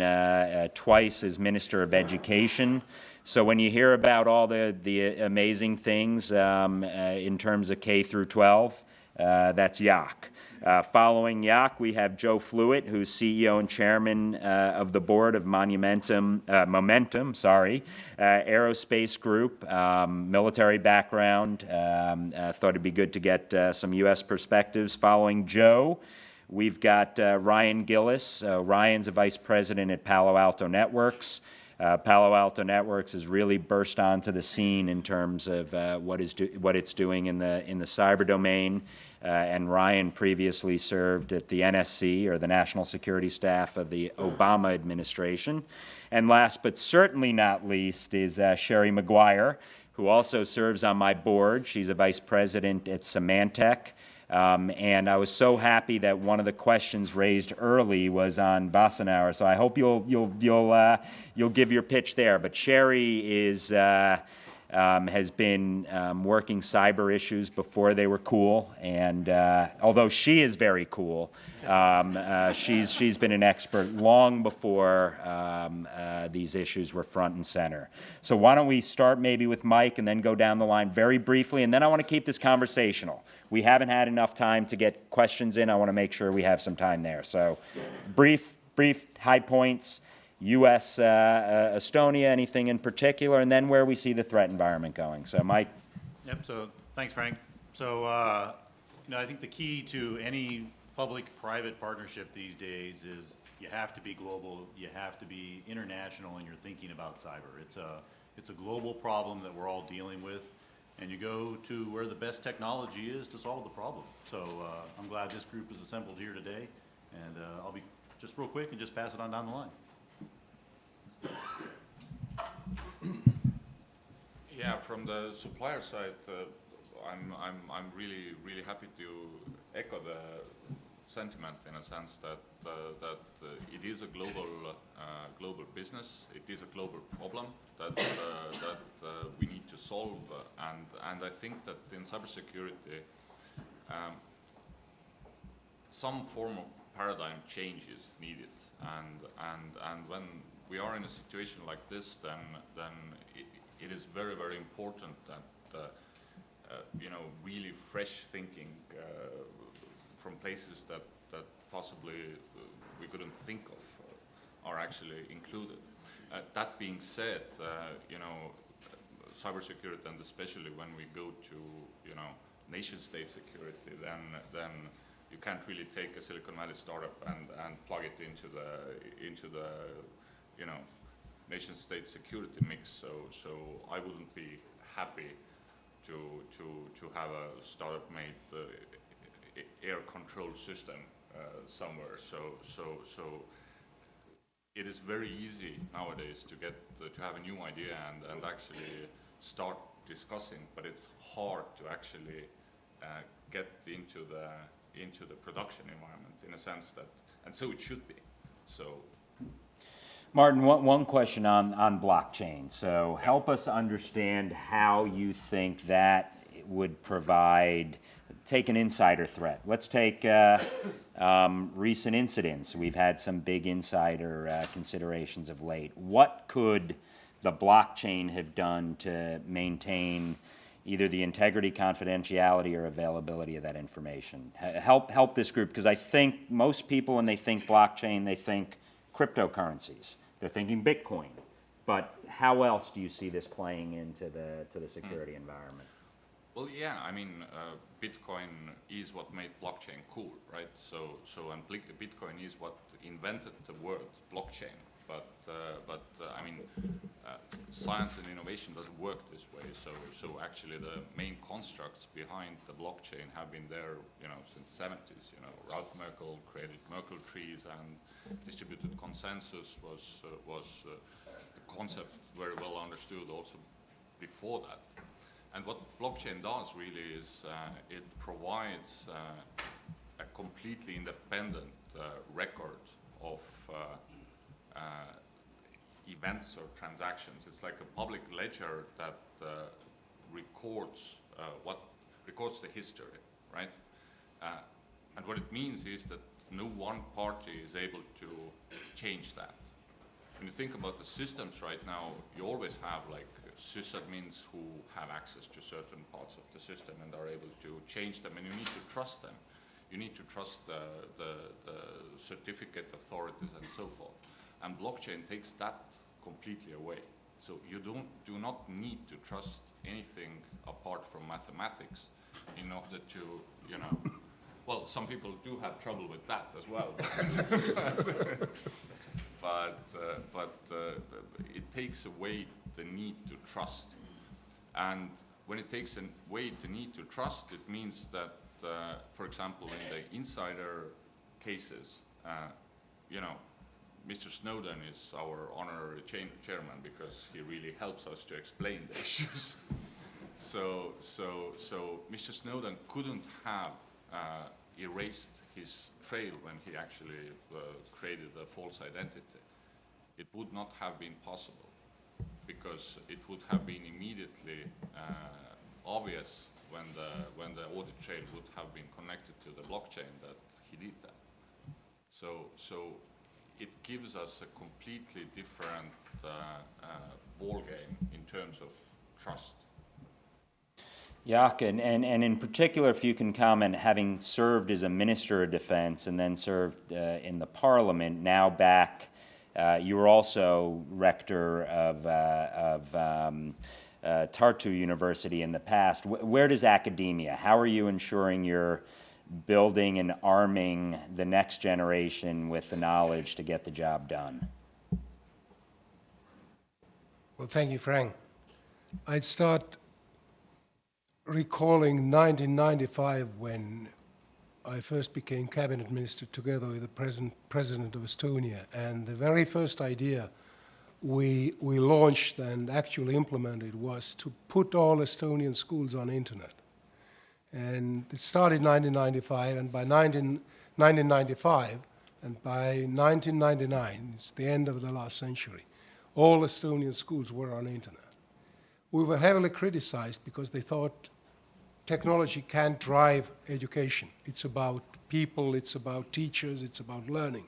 A: twice as Minister of Education. So when you hear about all the amazing things in terms of K through 12, that's Jaak. Following Jaak, we have Joe Fluitt, who's CEO and chairman of the board of Momentum, Aerospace Group, military background. Thought it'd be good to get some U.S. perspectives. Following Joe, we've got Ryan Gillis. Ryan's a vice president at Palo Alto Networks. Palo Alto Networks has really burst onto the scene in terms of what it's doing in the cyber domain. And Ryan previously served at the NSC, or the National Security Staff of the Obama administration. And last but certainly not least is Sherry McGuire, who also serves on my board. She's a vice president at Symantec. And I was so happy that one of the questions raised early was on Wassenaar. So I hope you'll give your pitch there. But Sherry is has been working cyber issues before they were cool, and although she is very cool, she's been an expert long before these issues were front and center. So why don't we start maybe with Mike and then go down the line very briefly, and then I want to keep this conversational. We haven't had enough time to get questions in. I want to make sure we have some time there. So brief high points. U.S., Estonia, anything in particular, and then where we see the threat environment going. So, Mike.
P: Yep. So, thanks, Frank. So, I think the key to any public-private partnership these days is you have to be global, you have to be international, and you're thinking about cyber. It's a global problem that we're all dealing with, and you go to where the best technology is to solve the problem. So I'm glad this group is assembled here today, and I'll be just real quick and just pass it on down the line.
Q: Yeah, from the supplier side, I'm really happy to echo the sentiment in a sense that it is a global business. It is a global problem that we need to solve, and I think that in cybersecurity, some form of paradigm change is needed, and when we are in a situation like this, then it is very important that really fresh thinking from places that possibly we couldn't think of are actually included. That being said, cybersecurity, and especially when we go to nation-state security, then you can't really take a Silicon Valley startup and plug it into the nation-state security mix. So I wouldn't be happy to have a startup-made air control system somewhere. So it is very easy nowadays to get to have a new idea and actually start discussing, but it's hard to actually get into the production environment in a sense that, and so it should be. So.
A: Martin, one question on blockchain. So help us understand how you think that would provide, take an insider threat. Let's take recent incidents. We've had some big insider considerations of late. What could the blockchain have done to maintain either the integrity, confidentiality, or availability of that information? Help this group, because I think most people, when they think blockchain, they think cryptocurrencies. They're thinking Bitcoin. But how else do you see this playing into the security environment?
Q: Well, yeah, I mean, Bitcoin is what made blockchain cool, right? And Bitcoin is what invented the word blockchain. But I mean, science and innovation doesn't work this way. So actually, the main constructs behind the blockchain have been there, since the 70s. Ralph Merkle created Merkle trees, and distributed consensus was a concept very well understood also before that. And what blockchain does really is it provides a completely independent record of events or transactions. It's like a public ledger that records the history, right? And what it means is that no one party is able to change that. When you think about the systems right now, you always have like sysadmins who have access to certain parts of the system and are able to change them, and you need to trust them. You need to trust the certificate authorities and so forth. And blockchain takes that completely away. So you do not need to trust anything apart from mathematics in order to, well, some people do have trouble with that as well. but it takes away the need to trust. And when it takes away the need to trust, it means that, for example, in the insider cases, Mr. Snowden is our honorary chairman because he really helps us to explain the issues. So Mr. Snowden couldn't have erased his trail when he actually created a false identity. It would not have been possible because it would have been immediately obvious when the audit trail would have been connected to the blockchain that he did that. So it gives us a completely different ball game in terms of trust.
A: Jaak, and in particular, if you can comment, having served as a Minister of Defense and then served in the Parliament, now back, you were also rector of Tartu University in the past. Where does academia, how are you ensuring you're building and arming the next generation with the knowledge to get the job done?
R: Well, thank you, Frank. I'd start recalling 1995 when I first became cabinet minister together with the president of Estonia, and the very first idea we launched and actually implemented was to put all Estonian schools on internet. And it started in 1995, and by 1995 and by 1999, it's the end of the last century, all Estonian schools were on internet. We were heavily criticized because they thought technology can't drive education. It's about people, it's about teachers, it's about learning.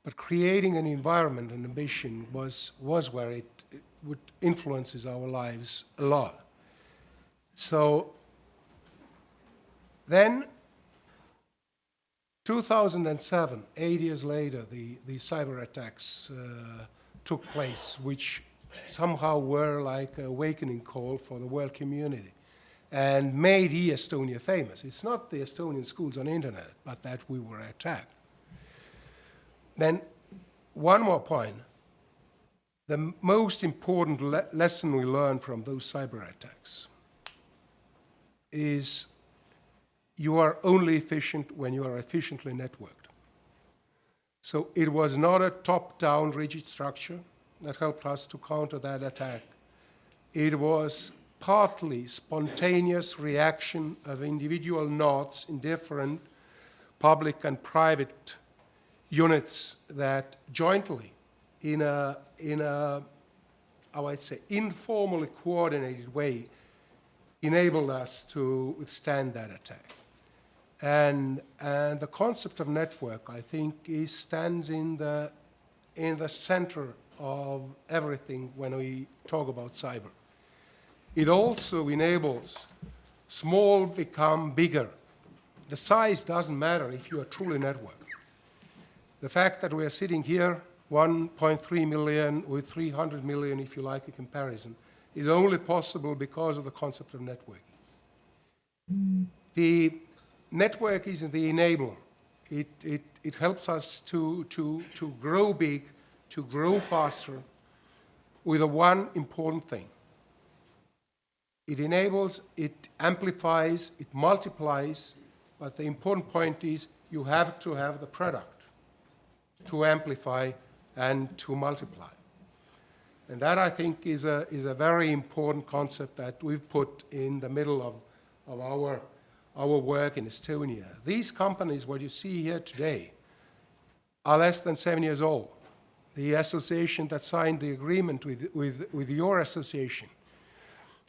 R: But creating an environment and ambition was where it would influences our lives a lot. So then, 2007, 8 years later, the cyber attacks took place, which somehow were like an awakening call for the world community and made Estonia famous. It's not the Estonian schools on internet, but that we were attacked. Then, one more point. The most important lesson we learned from those cyber attacks is you are only efficient when you are efficiently networked. So it was not a top-down rigid structure that helped us to counter that attack. It was partly spontaneous reaction of individual nodes in different public and private units that jointly, in a I would say, informally coordinated way, enabled us to withstand that attack. And the concept of network, I think, stands in the center of everything when we talk about cyber. It also enables small become bigger. The size doesn't matter if you are truly networked. The fact that we are sitting here, 1.3 million with 300 million, if you like a comparison, is only possible because of the concept of networking. The network is the enabler. It helps us to grow big, to grow faster with one important thing. It enables, it amplifies, it multiplies, but the important point is you have to have the product to amplify and to multiply. And that, I think, is a very important concept that we've put in the middle of our work in Estonia. These companies, what you see here today, are less than 7 years old. The association that signed the agreement with your association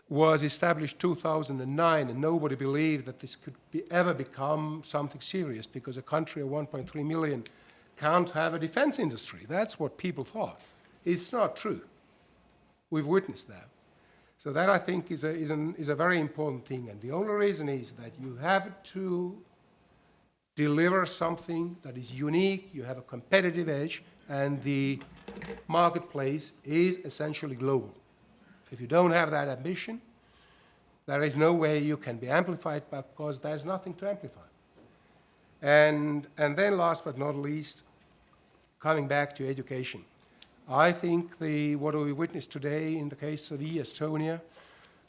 R: was established 2009, and nobody believed that this could ever become something serious because a country of 1.3 million can't have a defense industry. That's what people thought. It's not true. We've witnessed that. So that, I think, is a very important thing. And the only reason is that you have to deliver something that is unique, you have a competitive edge, and the marketplace is essentially global. If you don't have that ambition, there is no way you can be amplified because there's nothing to amplify. And then last but not least, coming back to education. I think what we witnessed today in the case of Estonia,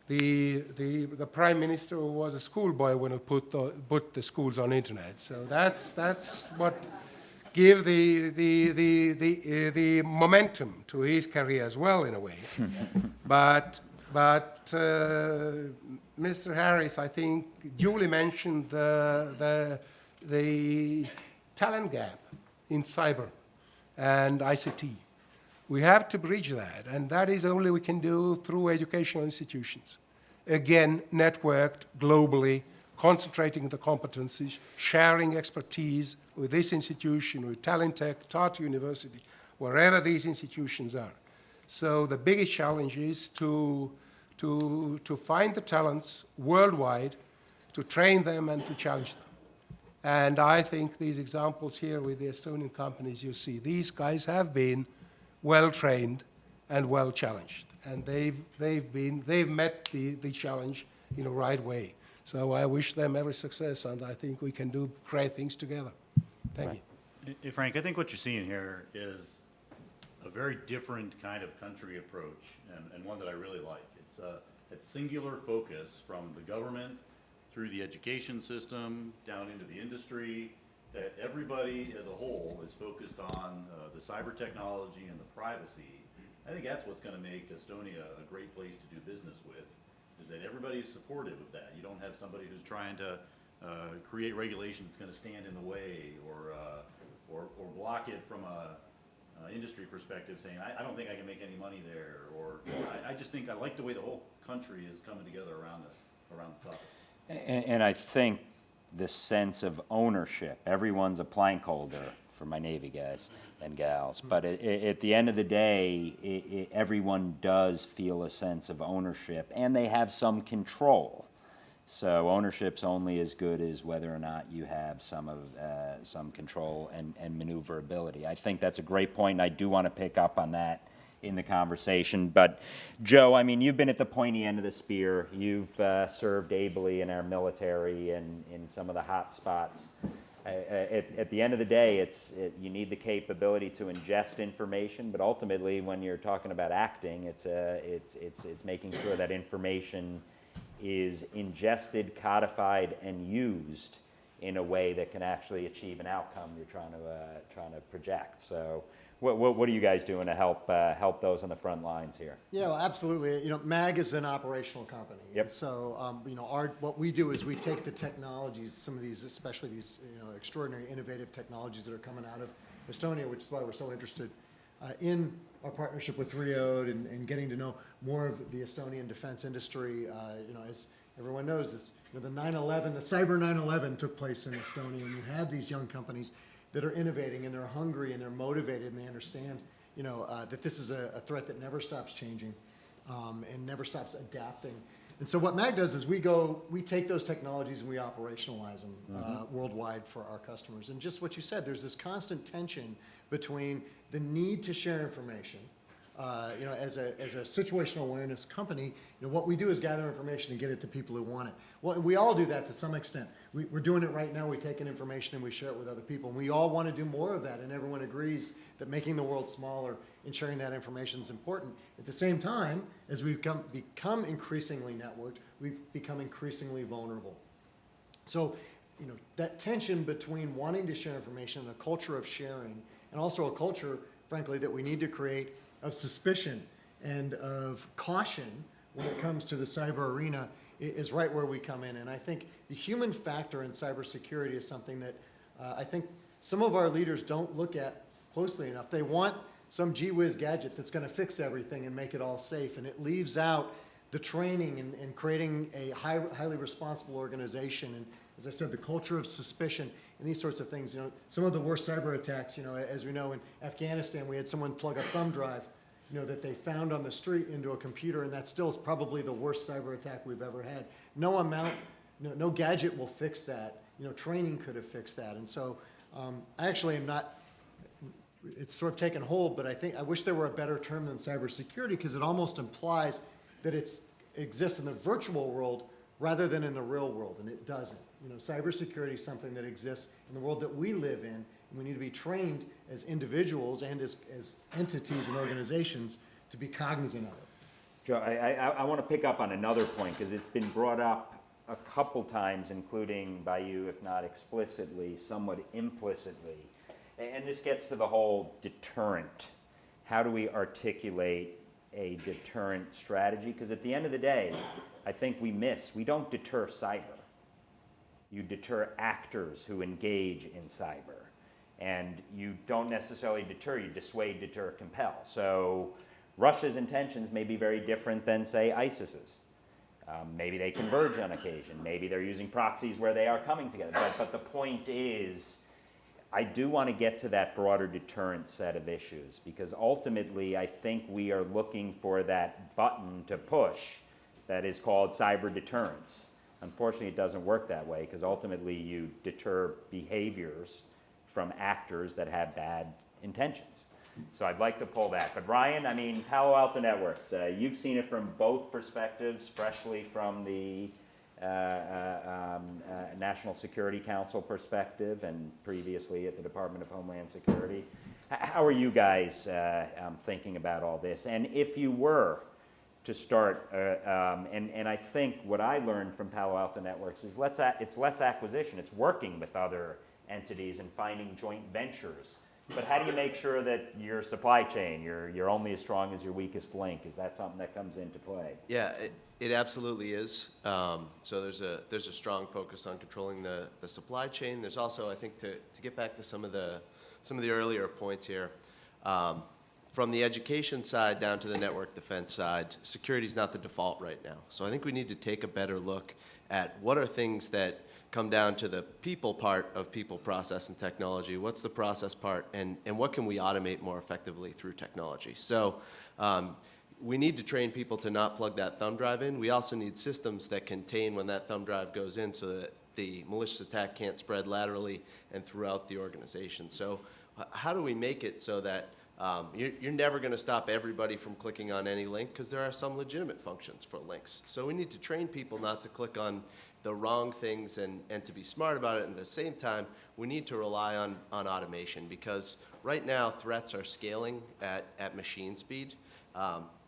R: the Prime Minister was a schoolboy when we put the schools on internet. So that's what give the momentum to his career as well, in a way. But Mr. Harris, I think, duly mentioned the talent gap in cyber and ICT. We have to bridge that, and that is only we can do through educational institutions. Again, networked globally, concentrating the competencies, sharing expertise with this institution, with Talentech, Tartu University, wherever these institutions are. So the biggest challenge is to find the talents worldwide, to train them and to challenge them. And I think these examples here with the Estonian companies you see, these guys have been well-trained and well-challenged. And they've met the challenge in the right way. So I wish them every success, and I think we can do great things together. Thank you.
P: Hey, Frank, I think what you're seeing here is a very different kind of country approach, and one that I really like. that singular focus from the government through the education system, down into the industry, that everybody as a whole is focused on the cyber technology and the privacy. I think that's what's going to make Estonia a great place to do business with, is that everybody is supportive of that. You don't have somebody who's trying to create regulation that's going to stand in the way or block it from a industry perspective, saying, I don't think I can make any money there, or I just think I like the way the whole country is coming together around the topic.
A: And I think the sense of ownership, everyone's a plank holder for my Navy guys and gals, but at the end of the day, everyone does feel a sense of ownership, and they have some control. So ownership's only as good as whether or not you have some control and maneuverability. I think that's a great point, and I do want to pick up on that in the conversation. But Joe, I mean, you've been at the pointy end of the spear. You've served ably in our military and in some of the hot spots. At the end of the day, you need the capability to ingest information, but ultimately, when you're talking about acting, it's making sure that information is ingested, codified, and used in a way that can actually achieve an outcome you're trying to project. So, what are you guys doing to help those on the front lines here?
S: Yeah, well, absolutely. You know, MAG is an operational company.
A: Yep.
S: And so, you know, what we do is we take the technologies, some of these, especially these, you know, extraordinary innovative technologies that are coming out of Estonia, which is why we're so interested in our partnership with Riod and getting to know more of the Estonian defense industry. You know, as everyone knows, this, you know, the cyber 9/11 took place in Estonia, and you have these young companies that are innovating, and they're hungry, and they're motivated, and they understand, you know, that this is a threat that never stops changing and never stops adapting. And so what MAG does is we take those technologies and we operationalize them worldwide for our customers. And just what you said, there's this constant tension between the need to share information. You know, as a situational awareness company, you know, what we do is gather information and get it to people who want it. Well, and we all do that to some extent. We're doing it right now. We take in information and we share it with other people. And we all want to do more of that. And everyone agrees that making the world smaller and sharing that information is important. At the same time, as we become increasingly networked, we become increasingly vulnerable. So, you know, that tension between wanting to share information and a culture of sharing, and also a culture, frankly, that we need to create of suspicion and of caution when it comes to the cyber arena is right where we come in. And I think the human factor in cybersecurity is something that I think some of our leaders don't look at closely enough. They want some gee whiz gadget that's going to fix everything and make it all safe, and it leaves out the training and creating a highly responsible organization. And as I said, the culture of suspicion and these sorts of things. You know, some of the worst cyber attacks, you know, as we know, in Afghanistan, we had someone plug a thumb drive, you know, that they found on the street into a computer, and that still is probably the worst cyber attack we've ever had. No gadget will fix that. You know, training could have fixed that. And so I actually am not, it's sort of taken hold, but I wish there were a better term than cybersecurity, because it almost implies that it exists in the virtual world rather than in the real world, and it doesn't. You know, cybersecurity is something that exists in the world that we live in, and we need to be trained as individuals and as entities and organizations to be cognizant of it.
A: Joe, I want to pick up on another point, because it's been brought up a couple times, including by you, if not explicitly, somewhat implicitly. And this gets to the whole deterrent. How do we articulate a deterrent strategy? Because at the end of the day, I think we don't deter cyber. You deter actors who engage in cyber. And you don't necessarily deter, you dissuade, deter, compel. So Russia's intentions may be very different than, say, ISIS's. Maybe they converge on occasion. Maybe they're using proxies where they are coming together. But the point is, I do want to get to that broader deterrent set of issues, because ultimately I think we are looking for that button to push that is called cyber deterrence. Unfortunately, it doesn't work that way, because ultimately you deter behaviors from actors that have bad intentions. So I'd like to pull that. But Ryan, I mean, Palo Alto Networks, you've seen it from both perspectives, freshly from the National Security Council perspective and previously at the Department of Homeland Security. How are you guys thinking about all this? And if you were to start, and I think what I learned from Palo Alto Networks is it's less acquisition, it's working with other entities and finding joint ventures. But how do you make sure that your supply chain, you're only as strong as your weakest link? Is that something that comes into play?
O: Yeah, it absolutely is. So there's a strong focus on controlling the supply chain. There's also, I think, to get back to some of the earlier points here, from the education side down to the network defense side, security is not the default right now. So I think we need to take a better look at what are things that come down to the people part of people, process, and technology. What's the process part, and what can we automate more effectively through technology? So we need to train people to not plug that thumb drive in. We also need systems that contain when that thumb drive goes in so that the malicious attack can't spread laterally and throughout the organization. So how do we make it so that you're never going to stop everybody from clicking on any link, because there are some legitimate functions for links. So we need to train people not to click on the wrong things and to be smart about it. And at the same time, we need to rely on automation, because right now threats are scaling at machine speed.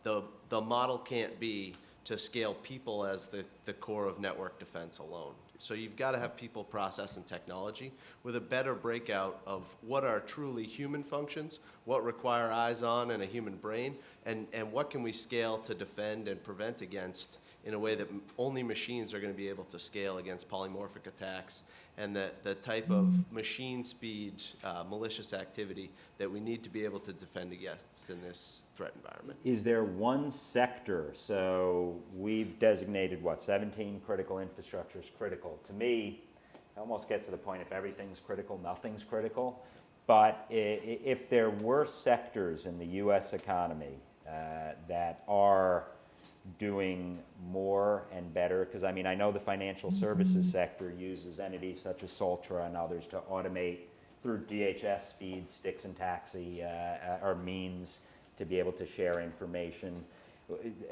O: The model can't be to scale people as the core of network defense alone. So you've got to have people, process, and technology with a better breakout of what are truly human functions, what require eyes on and a human brain, and what can we scale to defend and prevent against in a way that only machines are going to be able to scale against polymorphic attacks and the type of machine speed malicious activity that we need to be able to defend against in this threat environment.
A: Is there one sector, so we've designated, 17 critical infrastructures critical. To me, it almost gets to the point, if everything's critical, nothing's critical. But if there were sectors in the U.S. economy that are doing more and better, because I mean, I know the financial services sector uses entities such as Soltra and others to automate through DHS feeds, sticks and taxi, or means to be able to share information.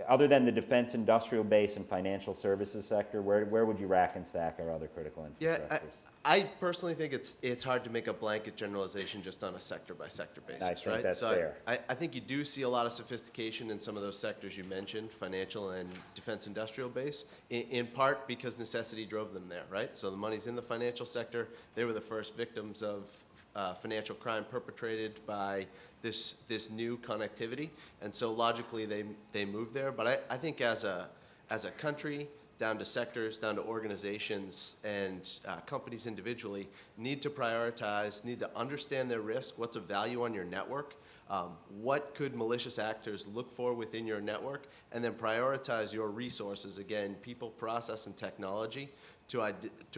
A: Other than the defense industrial base and financial services sector, where would you rack and stack our other critical infrastructures?
O: Yeah, I personally think it's hard to make a blanket generalization just on a sector-by-sector basis,
A: I think
O: right?
A: that's
O: so
A: fair.
O: I think you do see a lot of sophistication in some of those sectors you mentioned, financial and defense industrial base, in part because necessity drove them there, right? So the money's in the financial sector. They were the first victims of financial crime perpetrated by this new connectivity, and so logically they moved there. But I think as a country, down to sectors, down to organizations, and companies individually, need to prioritize, need to understand their risk, what's of value on your network, what could malicious actors look for within your network, and then prioritize your resources, again, people, process, and technology, to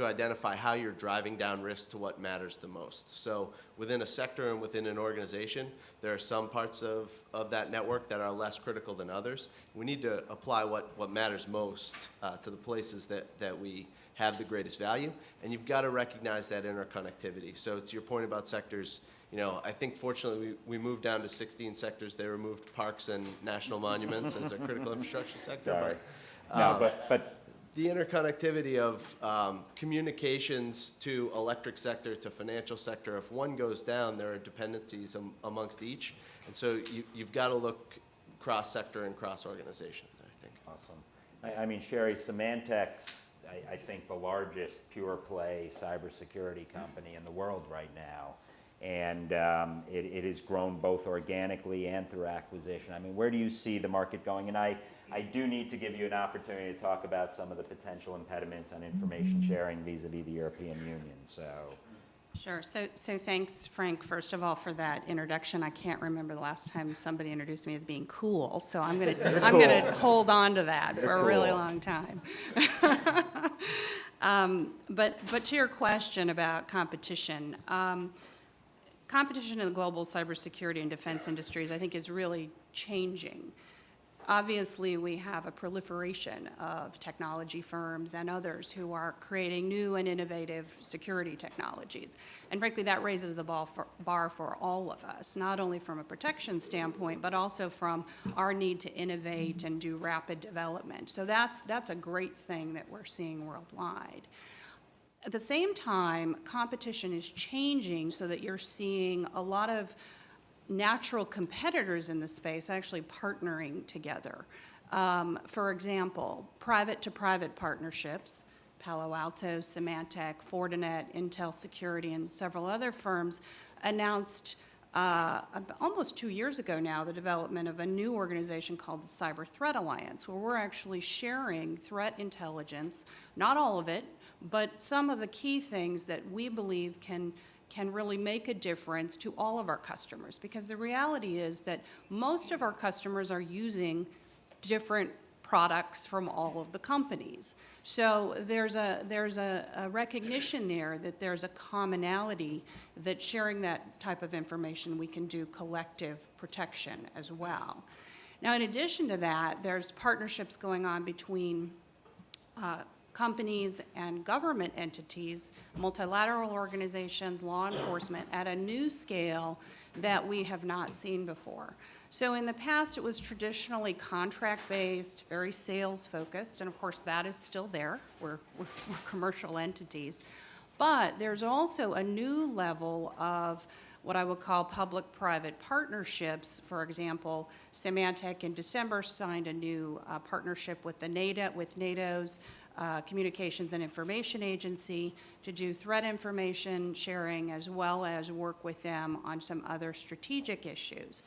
O: identify how you're driving down risk to what matters the most. So within a sector and within an organization, there are some parts of that network that are less critical than others. We need to apply what matters most to the places that we have the greatest value, and you've got to recognize that interconnectivity. So to your point about sectors, I think fortunately we moved down to 16 sectors. They removed parks and national monuments as a critical infrastructure sector.
A: Sorry.
O: But the interconnectivity of communications to electric sector to financial sector, if one goes down, there are dependencies amongst each. And so you've got to look cross-sector and cross-organization, I think.
A: Awesome. I mean, Sherry, Symantec's, I think, the largest pure-play cybersecurity company in the world right now. And it has grown both organically and through acquisition. I mean, where do you see the market going? And I do need to give you an opportunity to talk about some of the potential impediments on information sharing vis-a-vis the European Union. So.
T: Sure. So thanks, Frank, first of all, for that introduction. I can't remember the last time somebody introduced me as being cool, so I'm gonna hold on to that for a really long time. But to your question about competition. Competition in the global cybersecurity and defense industries, I think, is really changing. Obviously, we have a proliferation of technology firms and others who are creating new and innovative security technologies. And frankly, that raises the bar for all of us, not only from a protection standpoint, but also from our need to innovate and do rapid development. So that's a great thing that we're seeing worldwide. At the same time, competition is changing so that you're seeing a lot of natural competitors in the space actually partnering together. For example, private-to-private partnerships, Palo Alto, Symantec, Fortinet, Intel Security, and several other firms announced almost 2 years ago now the development of a new organization called the Cyber Threat Alliance, where we're actually sharing threat intelligence, not all of it, but some of the key things that we believe can really make a difference to all of our customers. Because the reality is that most of our customers are using different products from all of the companies. So there's a recognition there that there's a commonality, that sharing that type of information, we can do collective protection as well. Now, in addition to that, there's partnerships going on between companies and government entities, multilateral organizations, law enforcement, at a new scale that we have not seen before. So in the past, it was traditionally contract-based, very sales-focused, and of course that is still there. We're commercial entities. But there's also a new level of what I would call public-private partnerships. For example, Symantec in December signed a new partnership with NATO's Communications and Information Agency to do threat information sharing, as well as work with them on some other strategic issues.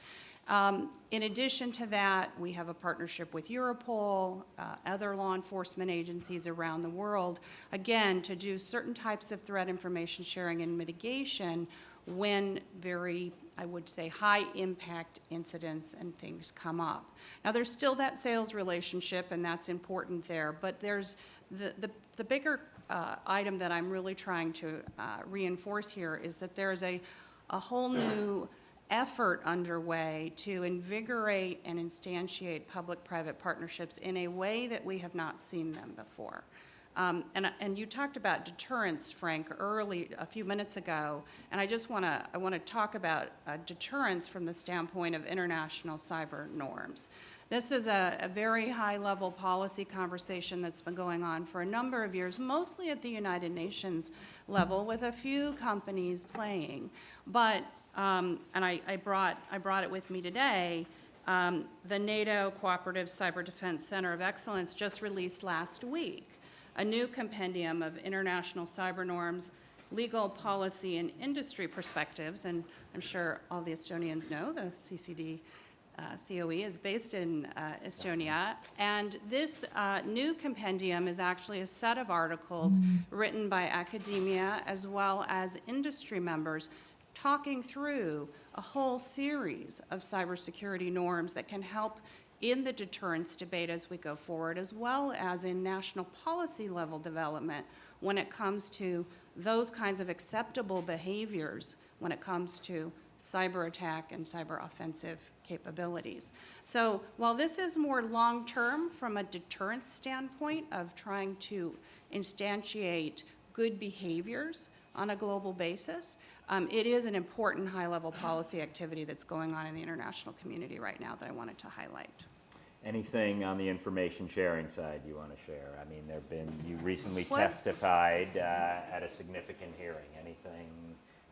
T: In addition to that, we have a partnership with Europol, other law enforcement agencies around the world, again, to do certain types of threat information sharing and mitigation when very, I would say, high impact incidents and things come up. Now, there's still that sales relationship, and that's important there, but there's the bigger item that I'm really trying to reinforce here is that there's a whole new effort underway to invigorate and instantiate public-private partnerships in a way that we have not seen them before. And you talked about deterrence, Frank, a few minutes ago, and I want to talk about deterrence from the standpoint of international cyber norms. This is a very high-level policy conversation that's been going on for a number of years, mostly at the United Nations level, with a few companies playing. But and I brought it with me today. The NATO Cooperative Cyber Defense Center of Excellence just released last week a new compendium of international cyber norms, legal policy, and industry perspectives. And I'm sure all the Estonians know the CCD COE is based in Estonia. And this new compendium is actually a set of articles written by academia as well as industry members, talking through a whole series of cybersecurity norms that can help in the deterrence debate as we go forward, as well as in national policy level development when it comes to those kinds of acceptable behaviors when it comes to cyber attack and cyber offensive capabilities. So while this is more long-term from a deterrence standpoint of trying to instantiate good behaviors on a global basis, it is an important high-level policy activity that's going on in the international community right now that I wanted to highlight.
A: Anything on the information sharing side you want to share? I mean, you recently testified at a significant hearing. Anything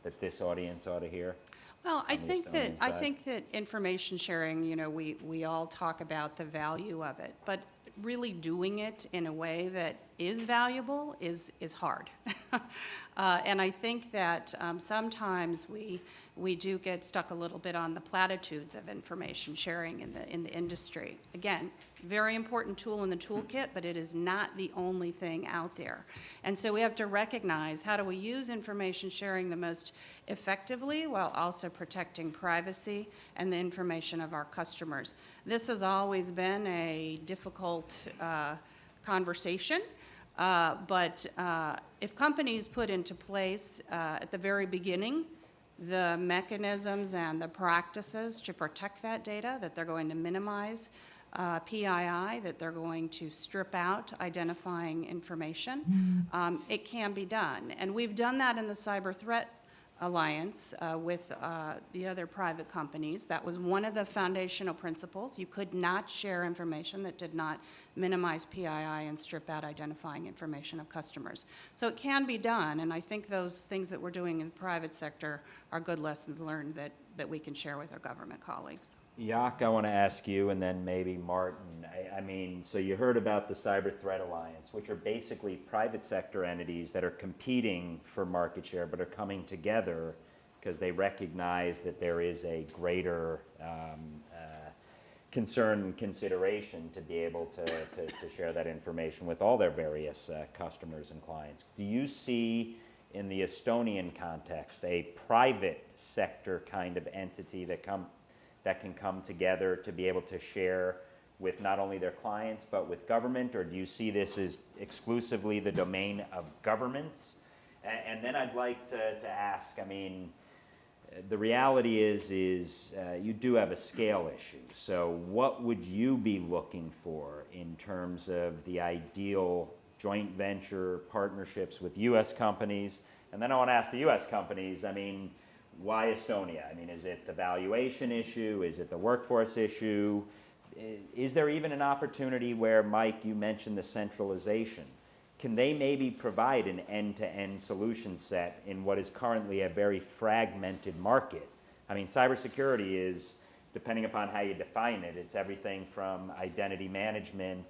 A: that this audience ought to hear?
T: Well, I think that information sharing, you know, we all talk about the value of it, but really doing it in a way that is valuable is hard. And I think that sometimes we do get stuck a little bit on the platitudes of information sharing in the industry. Again, very important tool in the toolkit, but it is not the only thing out there. And so we have to recognize, how do we use information sharing the most effectively while also protecting privacy and the information of our customers. This has always been a difficult conversation. But if companies put into place at the very beginning the mechanisms and the practices to protect that data, that they're going to minimize PII, that they're going to strip out identifying information, it can be done. And we've done that in the Cyber Threat Alliance with the other private companies. That was one of the foundational principles. You could not share information that did not minimize PII and strip out identifying information of customers. So it can be done, and I think those things that we're doing in the private sector are good lessons learned that we can share with our government colleagues.
A: Jaak, I want to ask you, and then maybe Martin. I mean, so you heard about the Cyber Threat Alliance, which are basically private sector entities that are competing for market share, but are coming together because they recognize that there is a greater concern and consideration to be able to share that information with all their various customers and clients. Do you see in the Estonian context a private sector kind of entity that can come together to be able to share with not only their clients but with government, or do you see this as exclusively the domain of governments? And then I'd like to ask, I mean, the reality is you do have a scale issue. So what would you be looking for in terms of the ideal joint venture partnerships with U.S. companies? And then I want to ask the U.S. companies, I mean, why Estonia? I mean, is it the valuation issue? Is it the workforce issue? Is there even an opportunity where, Mike, you mentioned the centralization? Can they maybe provide an end-to-end solution set in what is currently a very fragmented market? I mean, cybersecurity is, depending upon how you define it, it's everything from identity management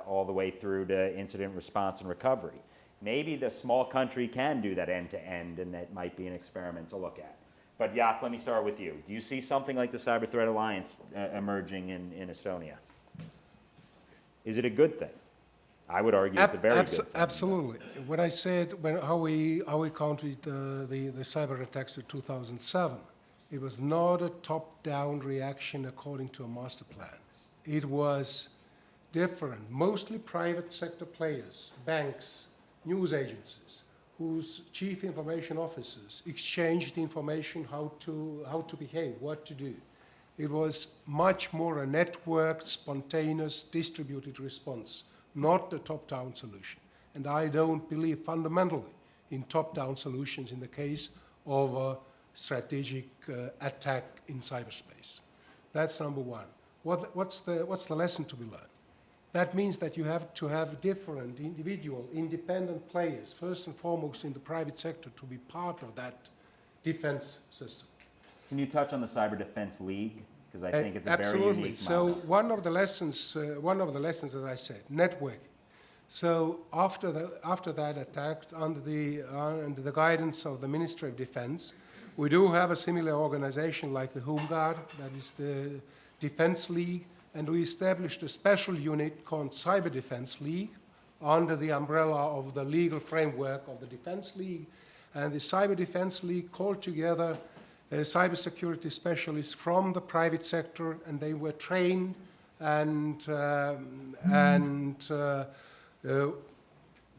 A: all the way through to incident response and recovery. Maybe the small country can do that end-to-end, and that might be an experiment to look at. But Jaak, let me start with you. Do you see something like the Cyber Threat Alliance emerging in Estonia? Is it a good thing? I would argue it's a very good thing.
R: Absolutely. When I said how we counted the cyber attacks to 2007, it was not a top-down reaction according to a master plan. It was different, mostly private sector players, banks, news agencies, whose chief information officers exchanged information how to behave, what to do. It was much more a networked, spontaneous, distributed response, not a top-down solution. And I don't believe fundamentally in top-down solutions in the case of a strategic attack in cyberspace. That's number one. What's the lesson to be learned? That means that you have to have different individual, independent players, first and foremost in the private sector, to be part of that defense system.
A: Can you touch on the Cyber Defense League? Because I think it's a very unique
R: model.
A: So
R: one of the lessons, as I said, networking. So after that attack, under the guidance of the Ministry of Defense, we do have a similar organization like the Home Guard, that is the Defense League, and we established a special unit called Cyber Defense League under the umbrella of the legal framework of the Defense League. And the Cyber Defense League called together cybersecurity specialists from the private sector, and they were trained and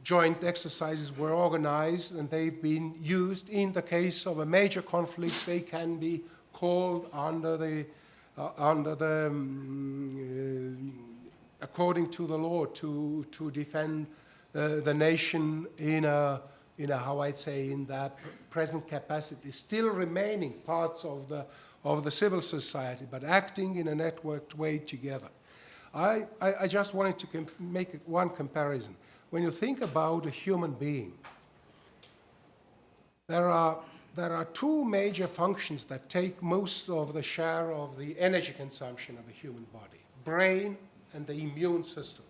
R: joint exercises were organized, and they've been used in the case of a major conflict. They can be called according to the law to defend the nation in a how I'd say in that present capacity, still remaining parts of the civil society, but acting in a networked way together. I just wanted to make one comparison. When you think about a human being, there are two major functions that take most of the share of the energy consumption of the human body: brain and the immune system.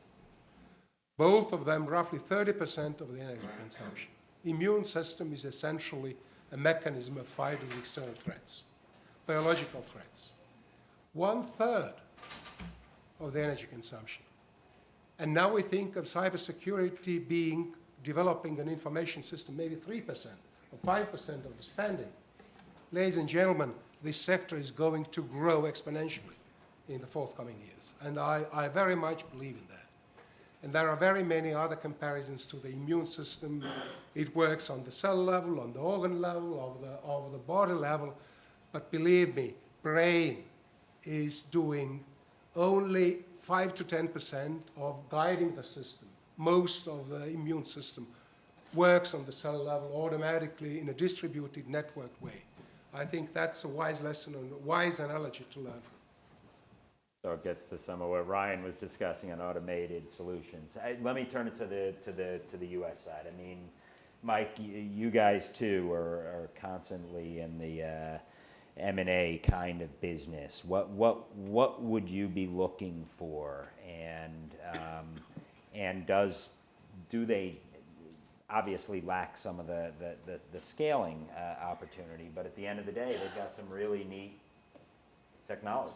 R: Both of them roughly 30% of the energy consumption. Immune system is essentially a mechanism of fighting external threats, biological threats. 1/3 of the energy consumption. And now we think of cybersecurity developing an information system, maybe 3% or 5% of the spending. Ladies and gentlemen, this sector is going to grow exponentially in the forthcoming years. And I very much believe in that. And there are very many other comparisons to the immune system. It works on the cell level, on the organ level, of the body level. But believe me, brain is doing only 5 to 10% of guiding the system. Most of the immune system works on the cell level automatically in a distributed, networked way. I think that's a wise lesson and a wise analogy to learn from.
A: So it gets to some of what Ryan was discussing on automated solutions. Let me turn it to the U.S. side. I mean, Mike, you guys too are constantly in M&A kind of business, what would you be looking for? And do they obviously lack some of the scaling opportunity, but at the end of the day, they've got some really neat technology.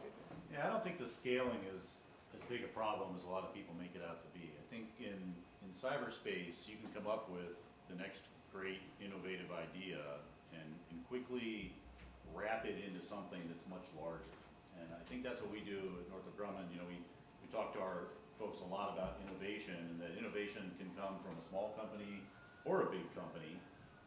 P: Yeah, I don't think the scaling is as big a problem as a lot of people make it out to be. I think in cyberspace, you can come up with the next great innovative idea and quickly wrap it into something that's much larger. And I think that's what we do at Northrop Grumman. You know, we talk to our folks a lot about innovation, and that innovation can come from a small company or a big company.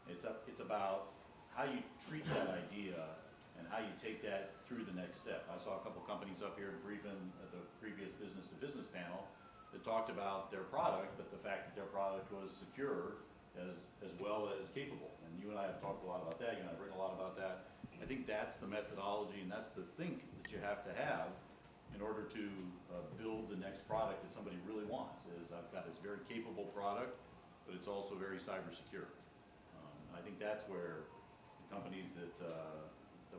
P: It's about how you treat that idea and how you take that through the next step. I saw a couple companies up here briefing at the previous business-to-business panel that talked about their product, but the fact that their product was secure as well as capable. And you and I have talked a lot about that. You and I have written a lot about that. I think that's the methodology and that's the think that you have to have in order to build the next product that somebody really wants. Is I've got this very capable product, but it's also very cyber secure. I think that's where the companies that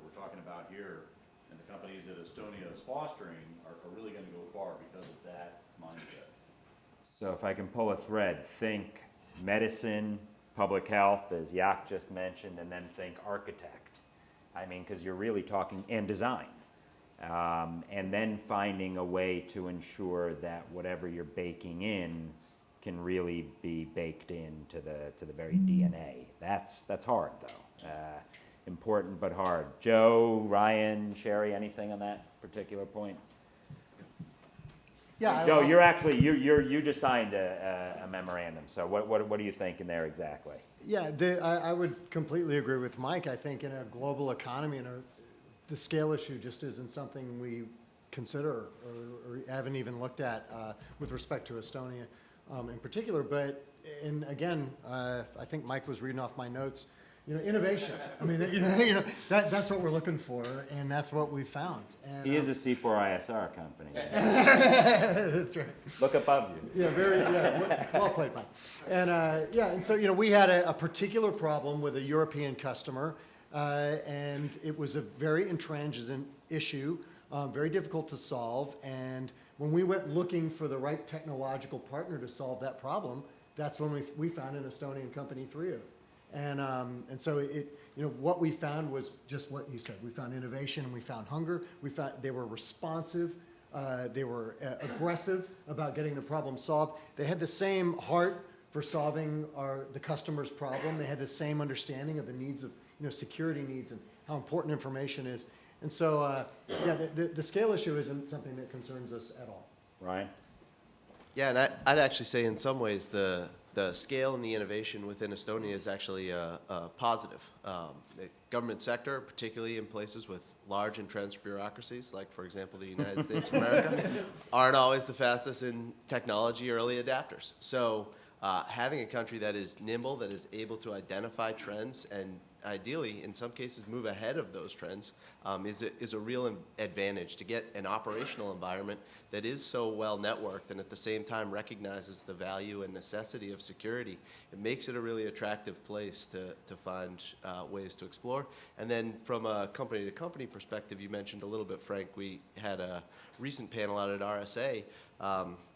P: we're talking about here and the companies that Estonia is fostering are really going to go far because of that mindset.
A: So if I can pull a thread, think medicine, public health, as Jaak just mentioned, and then think architect. I mean, because you're really talking, and design. And then finding a way to ensure that whatever you're baking in can really be baked into the very DNA. That's hard, though. Important but hard. Joe, Ryan, Sherry, anything on that particular point?
S: Yeah,
A: Joe, you're actually you just signed a memorandum. So what are you thinking there exactly?
S: Yeah, I would completely agree with Mike. I think in a global economy, the scale issue just isn't something we consider or haven't even looked at with respect to Estonia in particular. But again, I think Mike was reading off my notes. You know, innovation. I mean, that's what we're looking for, and that's what we found. And,
A: He is a C4ISR company.
S: That's right.
A: Look above you.
S: Yeah, well played, Mike. And and so we had a particular problem with a European customer, and it was a very intransigent issue, very difficult to solve. And when we went looking for the right technological partner to solve that problem, that's when we found an Estonian company, Trio. And so what we found was just what you said. We found innovation and we found hunger. We found they were responsive. They were aggressive about getting the problem solved. They had the same heart for solving the customer's problem. They had the same understanding of the needs of security needs and how important information is. And so the scale issue isn't something that concerns us at all.
A: Ryan?
O: Yeah, and I'd actually say in some ways the scale and the innovation within Estonia is actually positive. The government sector, particularly in places with large entrenched bureaucracies, like, for example, the United States of America, aren't always the fastest in technology early adapters. So having a country that is nimble, that is able to identify trends and ideally, in some cases, move ahead of those trends is a real advantage to get an operational environment that is so well networked and at the same time recognizes the value and necessity of security. It makes it a really attractive place to find ways to explore. And then from a company-to-company perspective, you mentioned a little bit, Frank, we had a recent panel out at RSA.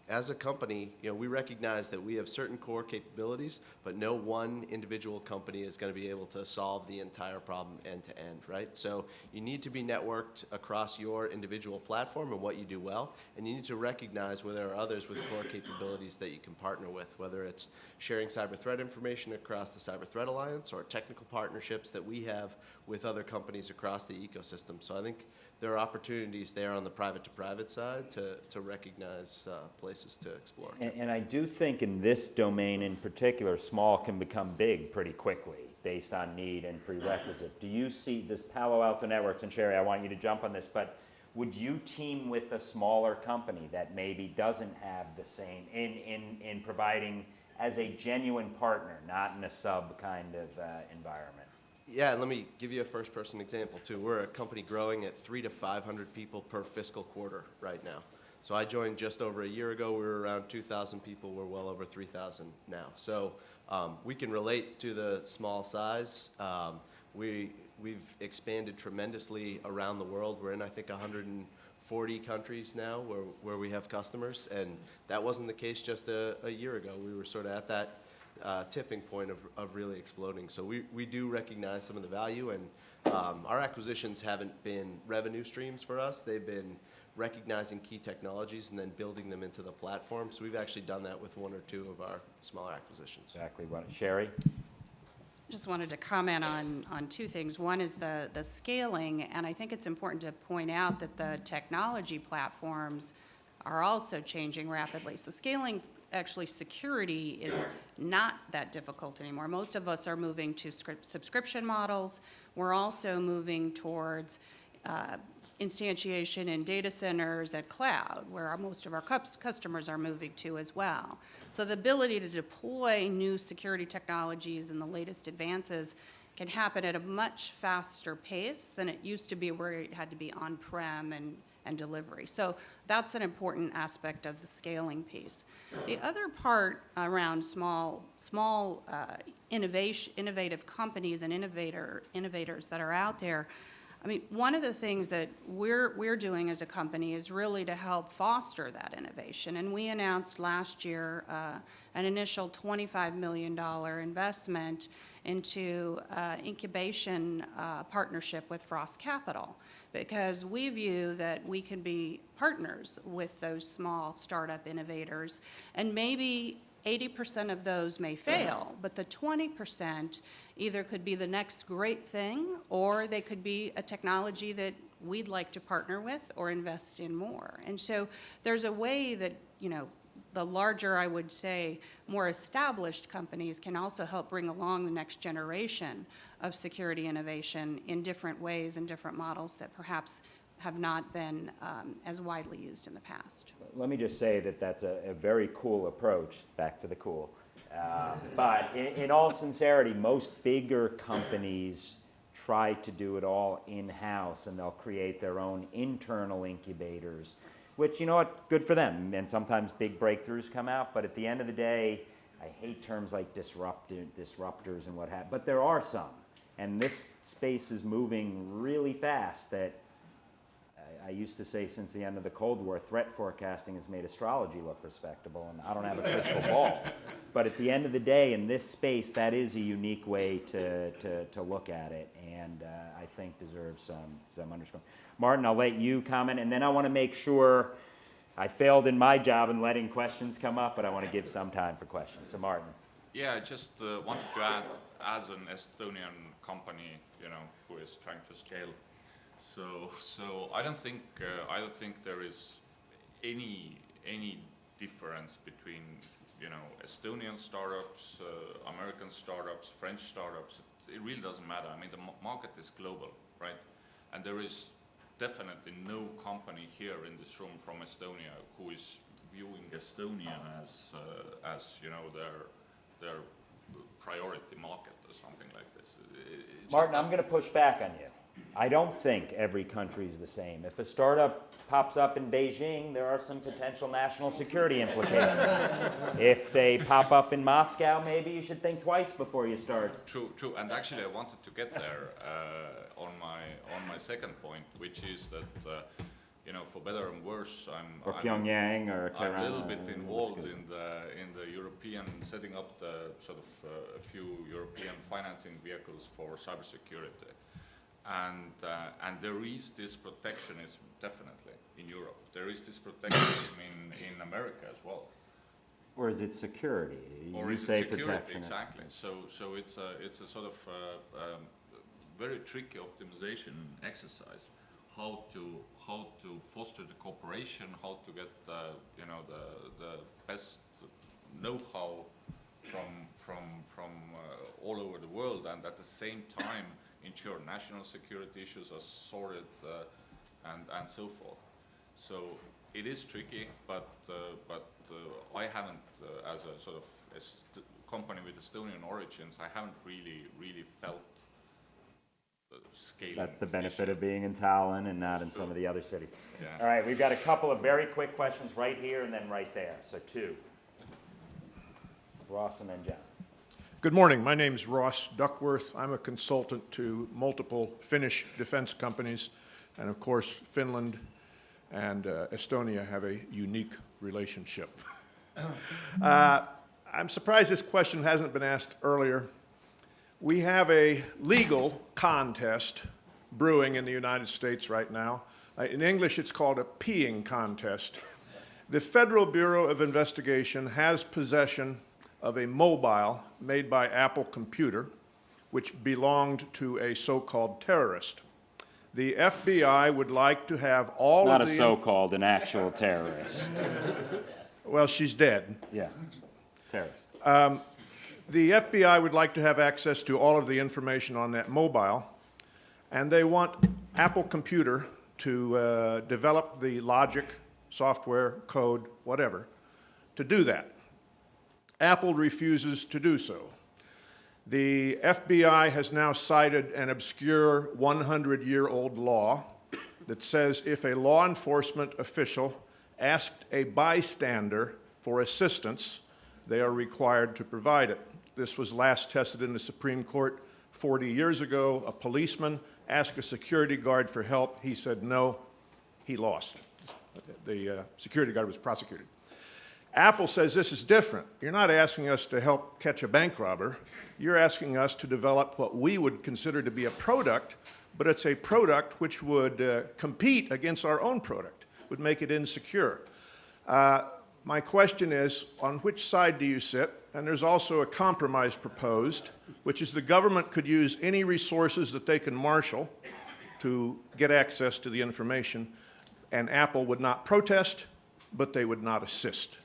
O: As a company, we recognize that we have certain core capabilities, but no one individual company is going to be able to solve the entire problem end to end, right? So you need to be networked across your individual platform and what you do well, and you need to recognize where there are others with core capabilities that you can partner with, whether it's sharing cyber threat information across the Cyber Threat Alliance or technical partnerships that we have with other companies across the ecosystem. So I think there are opportunities there on the private-to-private side to recognize places to explore.
A: And I do think in this domain in particular, small can become big pretty quickly based on need and prerequisite. Do you see this Palo Alto Networks, and Sherry, I want you to jump on this, but would you team with a smaller company that maybe doesn't have the same, in providing as a genuine partner, not in a sub kind of environment?
O: Yeah, let me give you a first-person example, too. We're a company growing at 300 to 500 people per fiscal quarter right now. So I joined just over a year ago. We were around 2,000 people. We're well over 3,000 now. So we can relate to the small size. We we've expanded tremendously around the world. We're in, I think, 140 countries now where we have customers, and that wasn't the case just a year ago. We were sort of at that tipping point of really exploding. So we do recognize some of the value, and our acquisitions haven't been revenue streams for us. They've been recognizing key technologies and then building them into the platform. So we've actually done that with one or two of our smaller acquisitions.
A: Exactly. Sherry?
T: Just wanted to comment on two things. One is the scaling, and I think it's important to point out that the technology platforms are also changing rapidly. So scaling, actually, security is not that difficult anymore. Most of us are moving to subscription models. We're also moving towards instantiation in data centers at cloud, where most of our customers are moving to as well. So the ability to deploy new security technologies and the latest advances can happen at a much faster pace than it used to be, where it had to be on-prem and delivery. So that's an important aspect of the scaling piece. The other part around small innovative companies and innovators that are out there, I mean, one of the things that we're doing as a company is really to help foster that innovation. And we announced last year an initial $25 million investment into incubation partnership with Frost Capital, because we view that we can be partners with those small startup innovators, and maybe 80% of those may fail, but the 20% either could be the next great thing, or they could be a technology that we'd like to partner with or invest in more. And so there's a way that, the larger, I would say, more established companies can also help bring along the next generation of security innovation in different ways and different models that perhaps have not been as widely used in the past.
A: Let me just say that that's a very cool approach, back to the cool. But in all sincerity, most bigger companies try to do it all in-house, and they'll create their own internal incubators, which, you know what, good for them. And sometimes big breakthroughs come out, but at the end of the day, I hate terms like disruptors and what have you, but there are some. And this space is moving really fast. That I used to say, since the end of the Cold War, threat forecasting has made astrology look respectable, and I don't have a crystal ball. But at the end of the day, in this space, that is a unique way to look at it, and I think deserves some underscoring. Martin, I'll let you comment, and then I want to make sure I failed in my job in letting questions come up, but I want to give some time for questions. So Martin.
Q: Yeah, I just wanted to add, as an Estonian company, who is trying to scale, so I don't think there is any difference between Estonian startups, American startups, French startups. It really doesn't matter. I mean, the market is global, right? And there is definitely no company here in this room from Estonia who is viewing Estonia as their priority market or something like this.
A: Martin, I'm going to push back on you. I don't think every country is the same. If a startup pops up in Beijing, there are some potential national security implications. If they pop up in Moscow, maybe you should think twice before you start.
Q: True. And actually, I wanted to get there on my second point, which is that for better and worse, I'm a little bit involved in the European, setting up the sort of a few European financing vehicles for cybersecurity. And there is this protectionism, definitely, in Europe. There is this protectionism in America as well.
A: Or is it security?
Q: Or is it security, exactly. So it's a sort of very tricky optimization exercise. How to foster the cooperation, how to get the best know-how from all over the world, and at the same time ensure national security issues are sorted and so forth. So it is tricky, but I haven't, as a sort of company with Estonian origins, I haven't really felt scaling.
A: That's the benefit of being in Tallinn and not in some of the other cities.
Q: Yeah.
A: All right, we've got a couple of very quick questions right here and then right there. So two. Ross and then John.
U: Good morning. My name is Ross Duckworth. I'm a consultant to multiple Finnish defense companies, and of course, Finland and Estonia have a unique relationship. I'm surprised this question hasn't been asked earlier. We have a legal contest brewing in the United States right now. In English, it's called a peeing contest. The Federal Bureau of Investigation has possession of a mobile made by Apple Computer, which belonged to a so-called terrorist. The FBI would like to have all
A: Not
U: of
A: a
U: the...
A: so-called, an actual terrorist.
U: Well, she's dead.
A: Yeah, terrorist.
U: The FBI would like to have access to all of the information on that mobile, and they want Apple Computer to develop the logic, software, code, whatever, to do that. Apple refuses to do so. The FBI has now cited an obscure 100-year-old law that says if a law enforcement official asked a bystander for assistance, they are required to provide it. This was last tested in the Supreme Court 40 years ago. A policeman asked a security guard for help. He said no. He lost. The security guard was prosecuted. Apple says this is different. You're not asking us to help catch a bank robber. You're asking us to develop what we would consider to be a product, but it's a product which would compete against our own product, would make it insecure. My question is, on which side do you sit? And there's also a compromise proposed, which is the government could use any resources that they can marshal to get access to the information, and Apple would not protest, but they would not assist.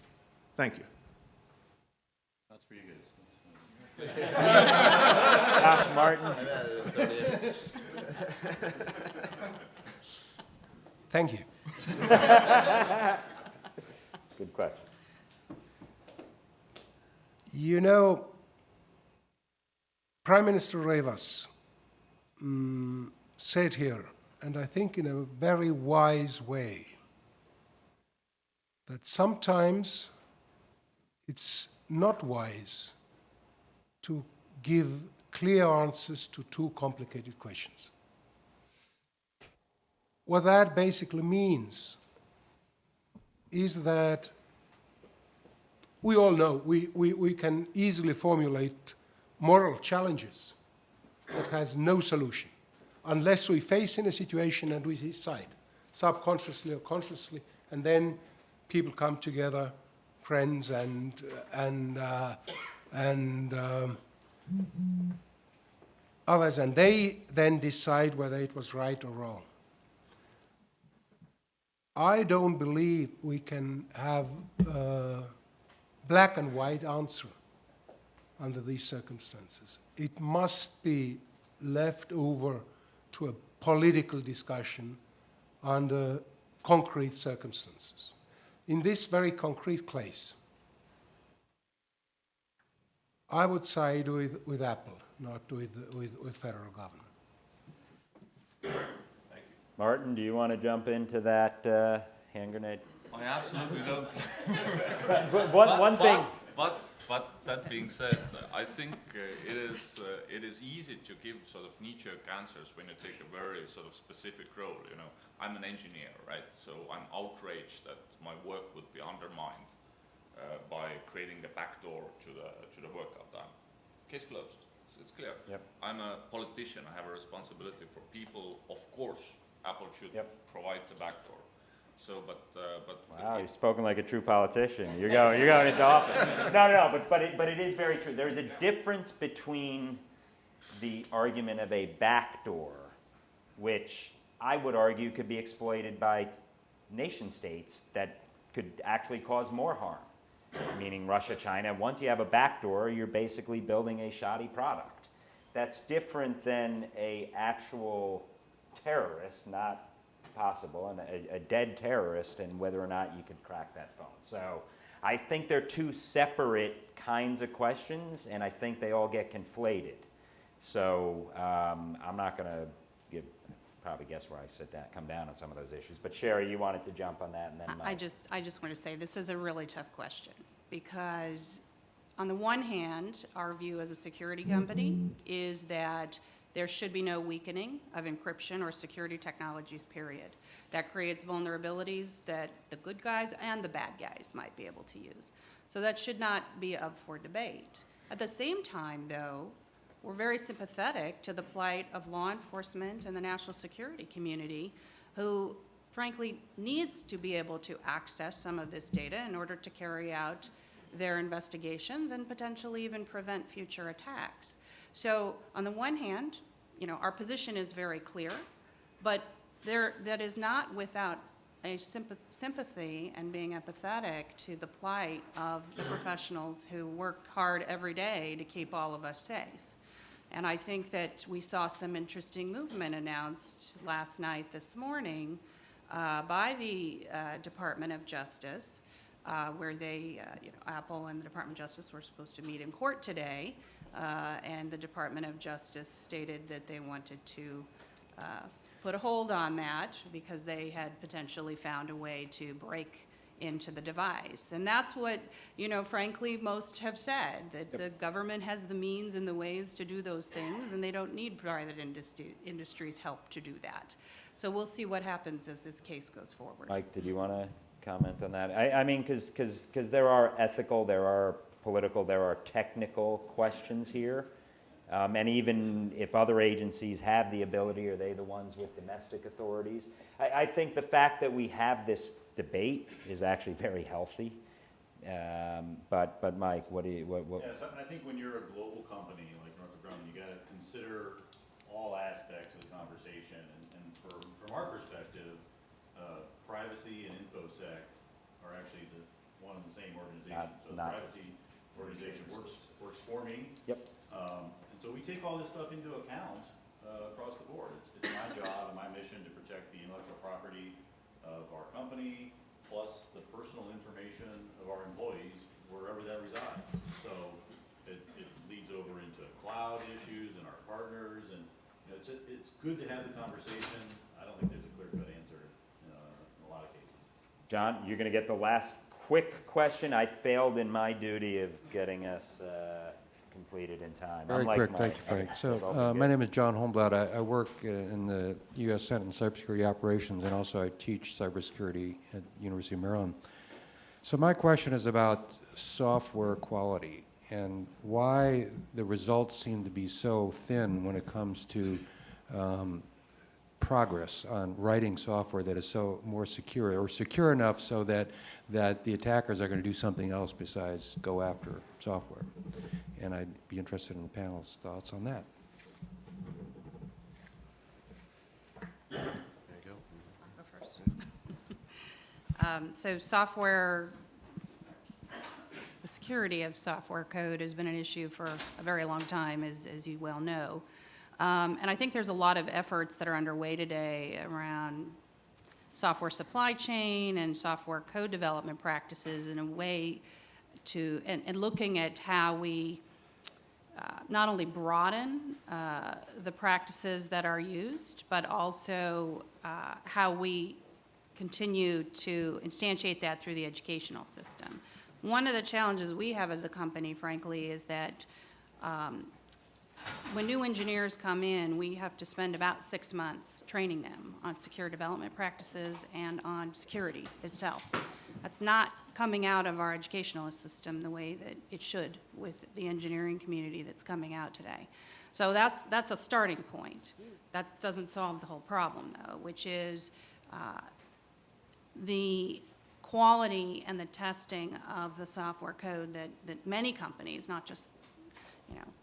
U: Thank you.
P: That's for you guys.
A: Martin.
R: Thank you.
A: Good question.
R: You know, Prime Minister Rõivas said here, and I think in a very wise way, that sometimes it's not wise to give clear answers to too complicated questions. What that basically means is that we all know we can easily formulate moral challenges that has no solution unless we face in a situation and we decide, subconsciously or consciously, and then people come together, friends and others, and they then decide whether it was right or wrong. I don't believe we can have a black and white answer under these circumstances. It must be left over to a political discussion under concrete circumstances. In this very concrete case, I would side with Apple, not with federal government.
A: Martin, do you want to jump into that hand grenade?
Q: I absolutely don't.
A: One thing.
Q: But that being said, I think it is easy to give sort of knee-jerk answers when you take a very sort of specific role. You know, I'm an engineer, right? So I'm outraged that my work would be undermined by creating a backdoor to the work I've done. Case closed. It's clear.
A: Yep.
Q: I'm a politician. I have a responsibility for people. Of course, Apple should provide the backdoor. So, but
A: wow, you've spoken like a true politician. You're going into office. No, but it is very true. There is a difference between the argument of a backdoor, which I would argue could be exploited by nation states that could actually cause more harm, meaning Russia, China. Once you have a backdoor, you're basically building a shoddy product. That's different than a actual terrorist, not possible, and a dead terrorist, and whether or not you could crack that phone. So I think they're two separate kinds of questions, and I think they all get conflated. So I'm not going to probably guess where I come down on some of those issues. But Sherry, you wanted to jump on that, and then
T: I just want to say this is a really tough question because On the one hand, our view as a security company is that there should be no weakening of encryption or security technologies, period. That creates vulnerabilities that the good guys and the bad guys might be able to use. So that should not be up for debate. At the same time, though, we're very sympathetic to the plight of law enforcement and the national security community, who frankly needs to be able to access some of this data in order to carry out their investigations and potentially even prevent future attacks. So on the one hand, our position is very clear, but that is not without a sympathy and being empathetic to the plight of the professionals who work hard every day to keep all of us safe. And I think that we saw some interesting movement announced last night, this morning, by the Department of Justice, where they, Apple and the Department of Justice were supposed to meet in court today, and the Department of Justice stated that they wanted to put a hold on that because they had potentially found a way to break into the device. And that's what, frankly, most have said, that the government has the means and the ways to do those things, and they don't need private industry's help to do that. So we'll see what happens as this case goes forward.
A: Mike, did you want to comment on that? I mean, because there are ethical, there are political, there are technical questions here. And even if other agencies have the ability, are they the ones with domestic authorities? I think the fact that we have this debate is actually very healthy. But Mike, what?
P: Yeah, so I think when you're a global company like Northrop Grumman, you got to consider all aspects of the conversation. And from our perspective, privacy and InfoSec are actually one and the same organization. So the privacy organization works for me.
A: Yep.
P: And so we take all this stuff into account across the board. It's my job and my mission to protect the intellectual property of our company, plus the personal information of our employees, wherever that resides. So it leads over into cloud issues and our partners, and it's good to have the conversation. I don't think there's a clear-cut answer in a lot of cases.
A: John, you're going to get the last quick question. I failed in my duty of getting us completed in time.
D: Very quick, thank you, Frank. So my name is John Holmblatt. I work in the U.S. Senate in cybersecurity operations, and also I teach cybersecurity at the University of Maryland. So my question is about software quality and why the results seem to be so thin when it comes to progress on writing software that is so more secure, or secure enough so that the attackers are going to do something else besides go after software. And I'd be interested in the panel's thoughts on that.
F: There you go.
T: I'll go first. So software, the security of software code has been an issue for a very long time, as you well know. And I think there's a lot of efforts that are underway today around software supply chain and software code development practices in a way to, and looking at how we not only broaden the practices that are used, but also how we continue to instantiate that through the educational system. One of the challenges we have as a company, frankly, is that when new engineers come in, we have to spend about 6 months training them on secure development practices and on security itself. That's not coming out of our educational system the way that it should with the engineering community that's coming out today. So that's a starting point. That doesn't solve the whole problem, though, which is the quality and the testing of the software code that many companies, not just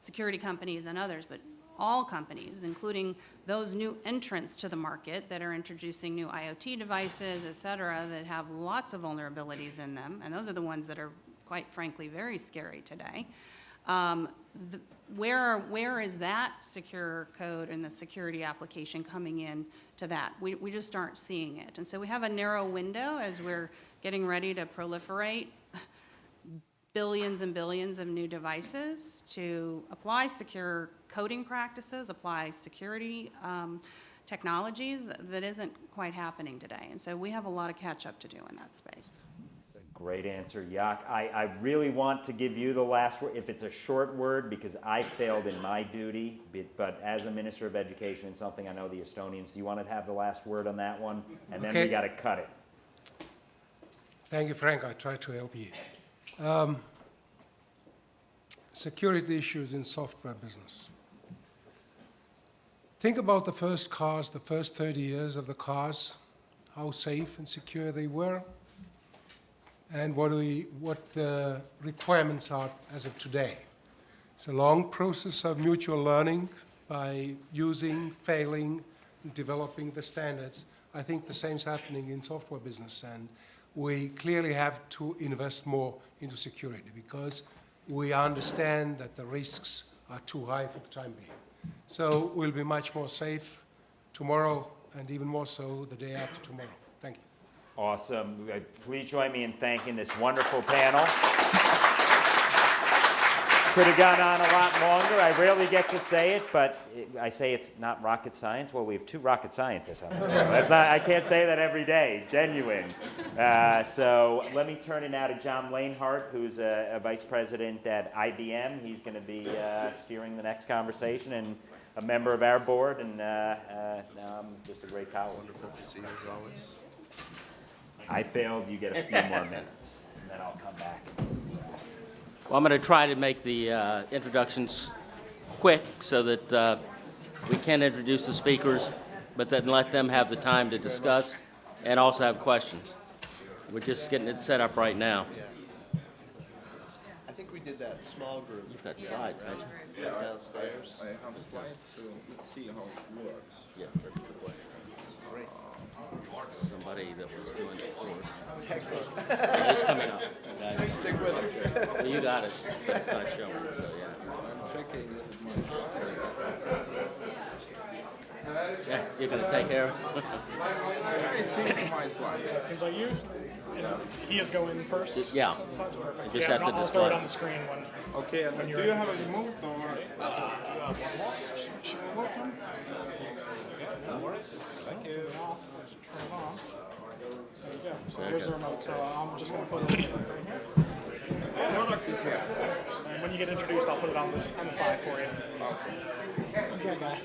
T: security companies and others, but all companies, including those new entrants to the market that are introducing new IoT devices, et cetera, that have lots of vulnerabilities in them, and those are the ones that are, quite frankly, very scary today. Where is that secure code and the security application coming in to that? We just aren't seeing it. And so we have a narrow window as we're getting ready to proliferate billions and billions of new devices to apply secure coding practices, apply security technologies that isn't quite happening today. And so we have a lot of catch up to do in that space.
A: Great answer, Jaak. I really want to give you the last word, if it's a short word, because I failed in my duty, but as a Minister of Education, it's something I know the Estonians, do you want to have the last word on that one? And then we got to cut it.
R: Thank you, Frank. I try to help you. Security issues in software business. Think about the first cars, the first 30 years of the cars, how safe and secure they were, and what the requirements are as of today. It's a long process of mutual learning by using, failing, developing the standards. I think the same is happening in software business, and we clearly have to invest more into security because we understand that the risks are too high for the time being. So we'll be much more safe tomorrow and even more so the day after tomorrow. Thank you.
A: Awesome. Please join me in thanking this wonderful panel. Could have gone on a lot longer. I rarely get to say it, but I say it's not rocket science. Well, we have 2 rocket scientists on this panel. I can't say that every day. Genuine. So let me turn it now to John Lanehart, who's a vice president at IBM. He's going to be steering the next conversation and a member of our board, and just a great colleague.
O: Wonderful to see you as always.
A: I failed. You get a few more minutes, and then I'll come back.
E: Well, I'm going to try to make the introductions quick so that we can introduce the speakers, but then let them have the time to discuss and also have questions. We're just getting it set up right now.
O: Yeah. I think we did that small group.
E: You've got slides, haven't you?
O: Downstairs.
V: I have slides, so let's see how it works.
E: Yeah, that's the way. Great. Somebody that was doing the course.
O: Excellent.
E: It's coming up. Okay.
O: Stick with it.
E: Well, you got it. It's not showing, so yeah.
V: I'm checking with my slides.
E: Yeah, you're going to take care of it?
V: It seems my slides.
W: That seems like you. And he is going first.
E: Yeah.
W: Sounds perfect.
E: You just
W: Yeah,
E: have to
W: I'll throw it
E: display.
W: on the screen when.
V: Okay, and
W: when
V: do you have a remote or?
W: Thank you. Let's turn it on. There you go. So
E: Very
W: here's the
E: good.
W: remote. So I'm just going to put it right here.
V: Product is here.
W: And when you get introduced, I'll put it on the side for you. Okay, guys.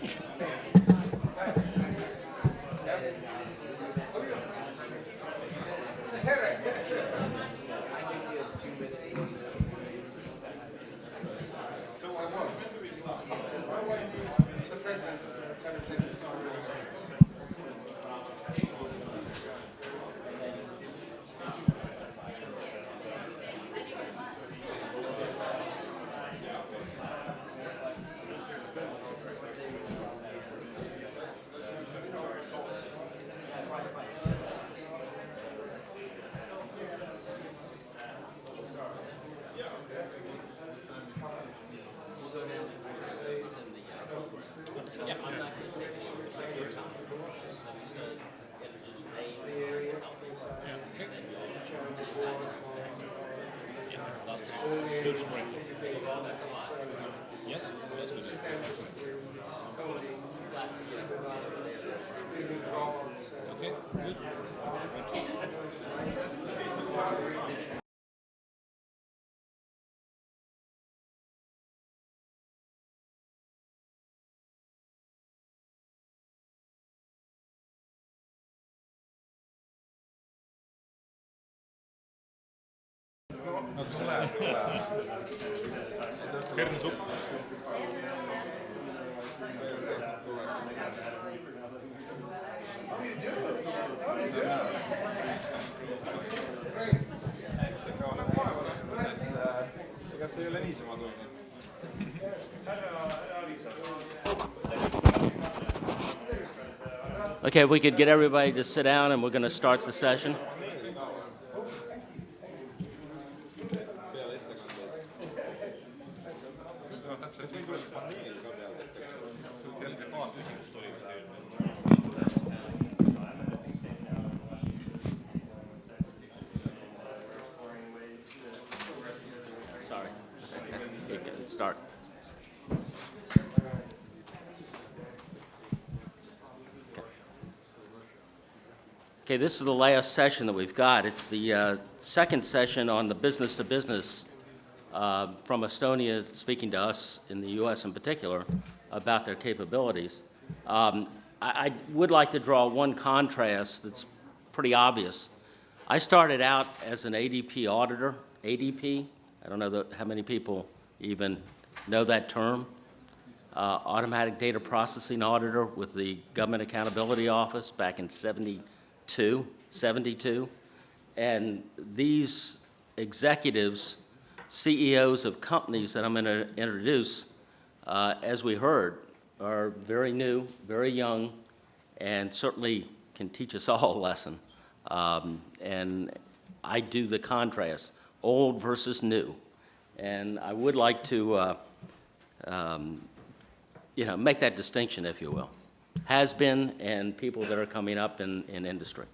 V: So I was. The president
W: Yes? Yes, we do. Okay, good. Kernes upp.
V: ega see ei ole niisama tulnud.
E: Okay, if we could get everybody to sit down and we're going to start the session. Sorry. You can start. Okay, this is the last session that we've got. It's the second session on the business-to-business from Estonia speaking to us in the U.S. in particular about their capabilities. I would like to draw one contrast that's pretty obvious. I started out as an ADP auditor. ADP, I don't know how many people even know that term. Automatic Data Processing Auditor with the Government Accountability Office back in 72. And these executives, CEOs of companies that I'm going to introduce, as we heard, are very new, very young, and certainly can teach us all a lesson. And I do the contrast, old versus new. And I would like to make that distinction, if you will. Has been and people that are coming up in industry.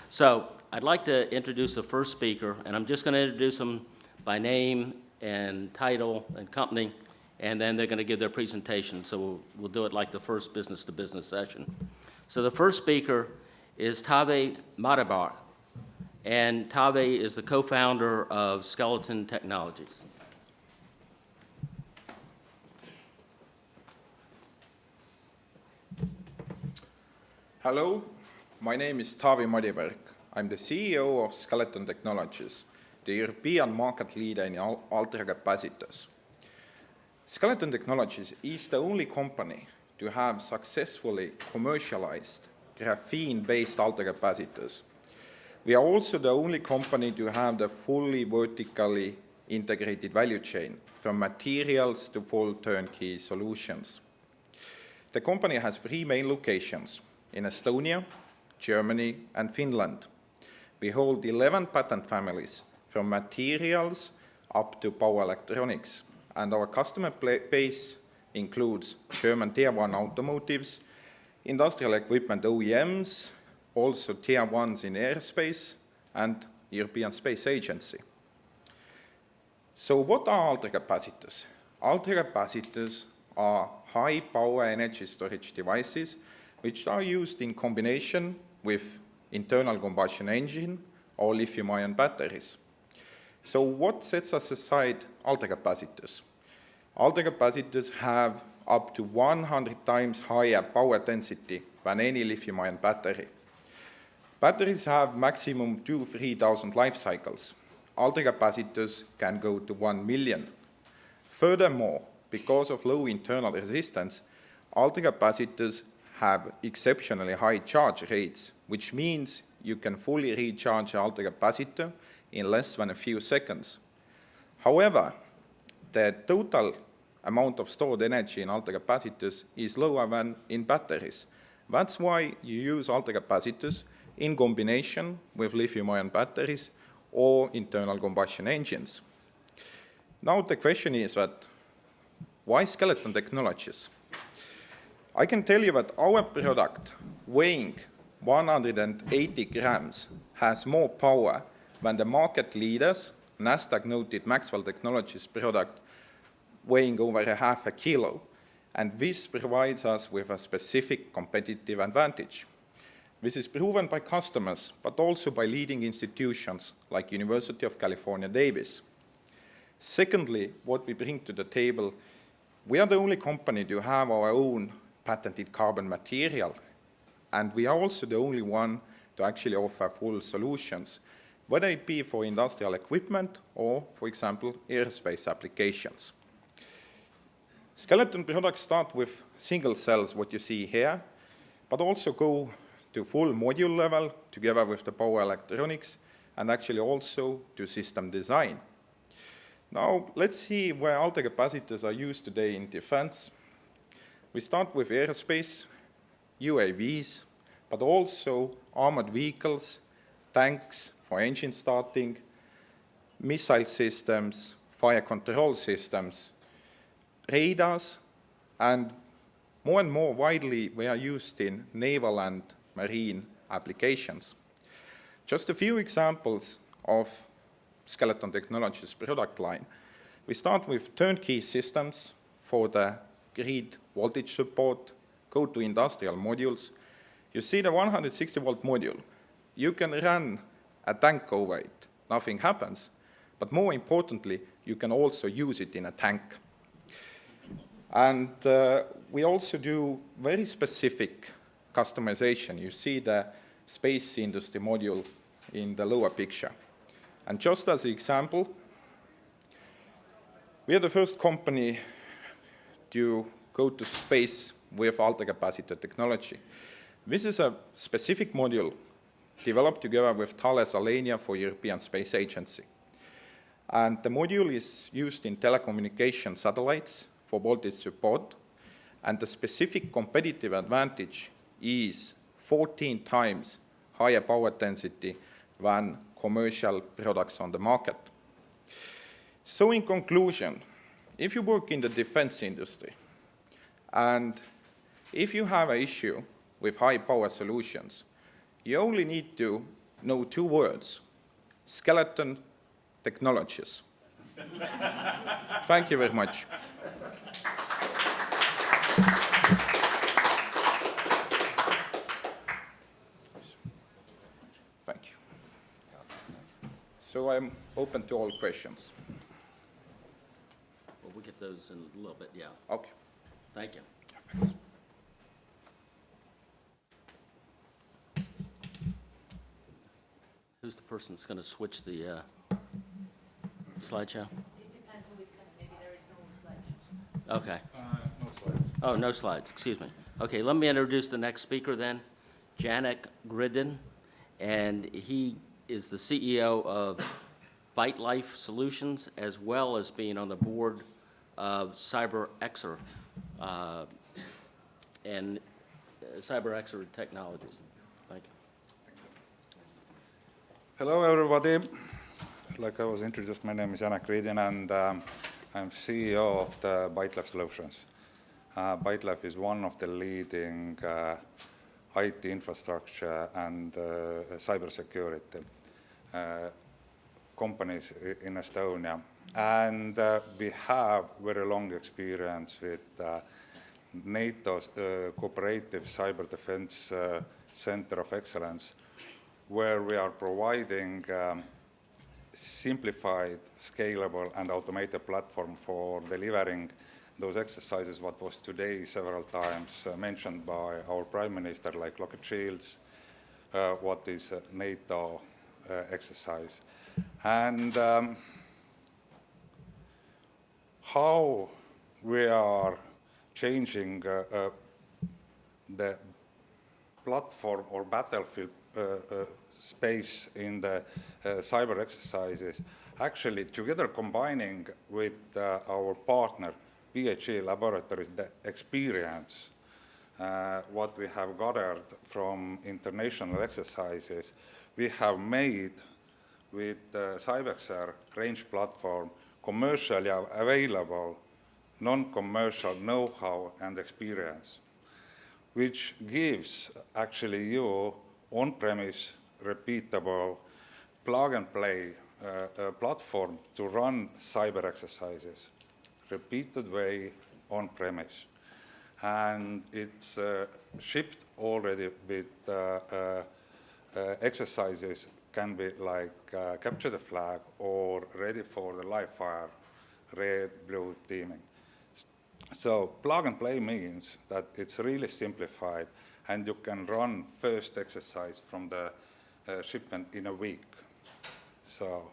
E: So I'd like to introduce the first speaker, and I'm just going to introduce them by name and title and company, and then they're going to give their presentation. So we'll do it like the first business-to-business session. So the first speaker is Taavi Rõivas, and Taavi is the co-founder of Skeleton Technologies.
B: Hello, my name is Taavi Rõivas. I'm the CEO of Skeleton Technologies, the European market leader in ultracapacitors. Skeleton Technologies is the only company to have successfully commercialized graphene-based ultracapacitors. We are also the only company to have the fully vertically integrated value chain, from materials to full turnkey solutions. The company has 3 main locations: in Estonia, Germany, and Finland. We hold 11 patent families, from materials up to power electronics, and our customer base includes German Tier 1 automotives, industrial equipment OEMs, also Tier 1s in aerospace, and European Space Agency. So what are ultracapacitors? Ultracapacitors are high power energy storage devices which are used in combination with internal combustion engine or lithium-ion batteries. So what sets us aside ultracapacitors? Ultracapacitors have up to 100 times higher power density than any lithium-ion battery. Batteries have maximum 2,000–3,000 life cycles. Ultracapacitors can go to 1 million. Furthermore, because of low internal resistance, ultracapacitors have exceptionally high charge rates, which means you can fully recharge an ultracapacitor in less than a few seconds. However, the total amount of stored energy in ultracapacitors is lower than in batteries. That's why you use ultracapacitors in combination with lithium-ion batteries or internal combustion engines. Now the question is that why Skeleton Technologies? I can tell you that our product, weighing 180 grams, has more power than the market leaders, Nasdaq-noted Maxwell Technologies product, weighing over ½ kilo, and this provides us with a specific competitive advantage. This is proven by customers, but also by leading institutions like University of California, Davis. Secondly, what we bring to the table, we are the only company to have our own patented carbon material, and we are also the only one to actually offer full solutions, whether it be for industrial equipment or, for example, aerospace applications. Skeleton products start with single cells, what you see here, but also go to full module level together with the power electronics, and actually also to system design. Now, let's see where ultracapacitors are used today in defense. We start with aerospace, UAVs, but also armored vehicles, tanks for engine starting, missile systems, fire control systems, radars, and more widely they are used in naval and marine applications. Just a few examples of Skeleton Technologies product line. We start with turnkey systems for the grid voltage support, go to industrial modules. You see the 160-volt module. you can run a tank over it. Nothing happens. But more importantly, you can also use it in a tank. And we also do very specific customization. You see the space industry module in the lower picture. And just as an example, we are the first company to go to space with ultra-capacitor technology. This is a specific module developed together with Thales Alenia for European Space Agency. And the module is used in telecommunication satellites for voltage support, and the specific competitive advantage is 14 times higher power density than commercial products on the market. So in conclusion, if you work in the defense industry, and if you have an issue with high power solutions, you only need to know 2 words: skeleton technologies. Thank you very much. Thank you. So I'm open to all questions.
E: Well, we'll get those in a little bit, yeah.
B: Okay.
E: Thank you. Who's the person that's going to switch the slideshow?
C: It depends who is coming. Maybe there is no slideshow.
E: Okay.
V: No slides.
E: Oh, no slides, excuse me. Okay, let me introduce the next speaker then, Janek Gridden, and he is the CEO of Byte Life Solutions, as well as being on the board of CyberXer and CyberXer Technologies. Thank you.
G: Hello, everybody. Like I was introduced, my name is Janek Gridden, and I'm CEO of the Byte Life Solutions. Byte Life is one of the leading IT infrastructure and cybersecurity companies in Estonia. And we have very long experience with NATO's Cooperative Cyber Defense Center of Excellence, where we are providing simplified, scalable, and automated platform for delivering those exercises, what was today several times mentioned by our Prime Minister, like Locked Shields, what is NATO exercise. And how we are changing the platform or battlefield space in the cyber exercises, actually together combining with our partner, PHE Laboratories, the experience, what we have gathered from international exercises, we have made with CyberXer range platform commercially available, non-commercial know-how and experience, which gives actually you on-premise, repeatable, plug-and-play platform to run cyber exercises, repeated way on-premise. And it's shipped already with exercises can be like capture the flag or ready for the live fire, red, blue teaming. So plug and play means that it's really simplified and you can run first exercise from the shipment in a week. So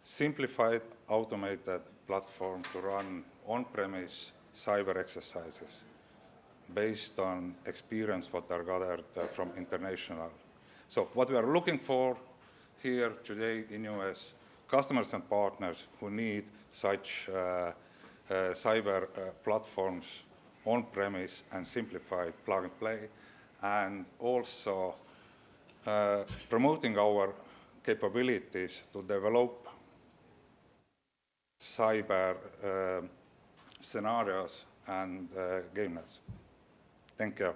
G: simplified, automated platform to run on-premise cyber exercises based on experience what are gathered from international. So what we are looking for here today in US, customers and partners who need such cyber platforms on-premise and simplified plug-and-play, and also promoting our capabilities to develop cyber scenarios and game nets. Thank you.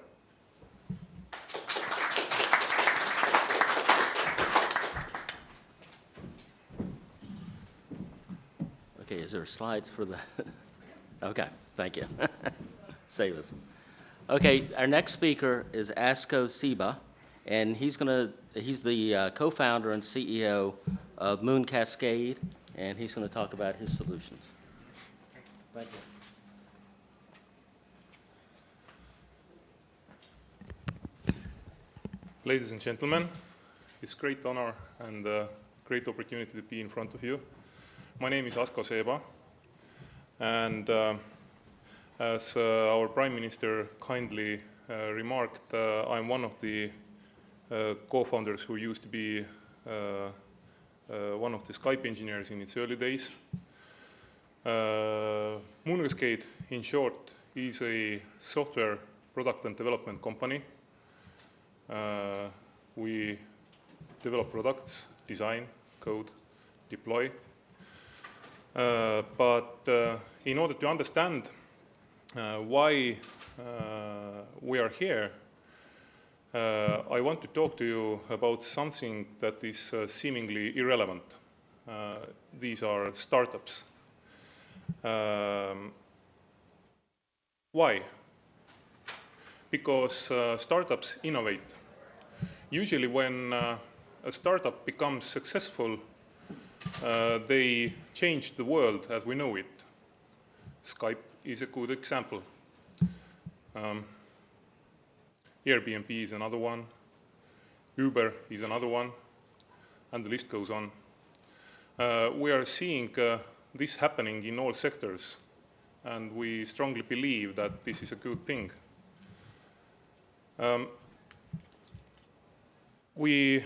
E: Okay, is there slides for the? Okay, thank you. Save us. Okay, our next speaker is Asko Siba, and he's the co-founder and CEO of Moon Cascade, and he's going to talk about his solutions. Thank you.
J: Ladies and gentlemen, it's a great honor and a great opportunity to be in front of you. My name is Asko Seeba, and as our Prime Minister kindly remarked, I'm one of the co-founders who used to be one of the Skype engineers in its early days. Moon Cascade, in short, is a software product and development company. We develop products, design, code, deploy. But in order to understand why we are here, I want to talk to you about something that is seemingly irrelevant. These are startups. Why? Because startups innovate. Usually when a startup becomes successful, they change the world as we know it. Skype is a good example. Airbnb is another one. Uber is another one. And the list goes on. We are seeing this happening in all sectors, and we strongly believe that this is a good thing. We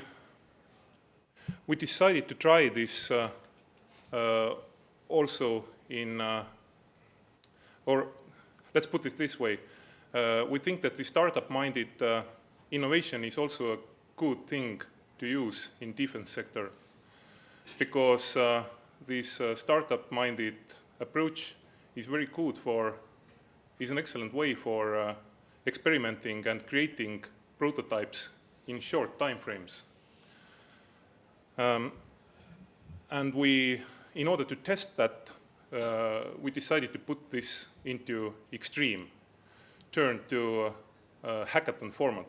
J: decided to try this also in, or let's put it this way. We think that the startup-minded innovation is also a good thing to use in defense sector, because this startup-minded approach is very good is an excellent way for experimenting and creating prototypes in short time frames. And in order to test that, we decided to put this into extreme, turn to a hackathon format.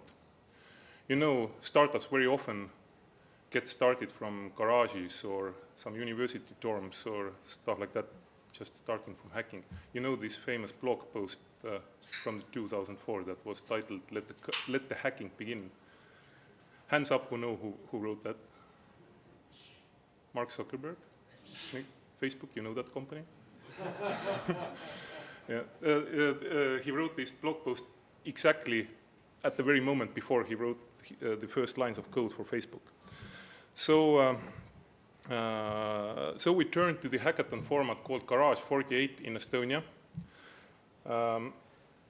J: You know, startups very often get started from garages or some university dorms or stuff like that, just starting from hacking. You know this famous blog post from 2004 that was titled, Let the Hacking Begin. Hands up who know who wrote that. Mark Zuckerberg? Facebook, you know that company? Yeah. He wrote this blog post exactly at the very moment before he wrote the first lines of code for Facebook. So we turned to the hackathon format called Garage 48 in Estonia.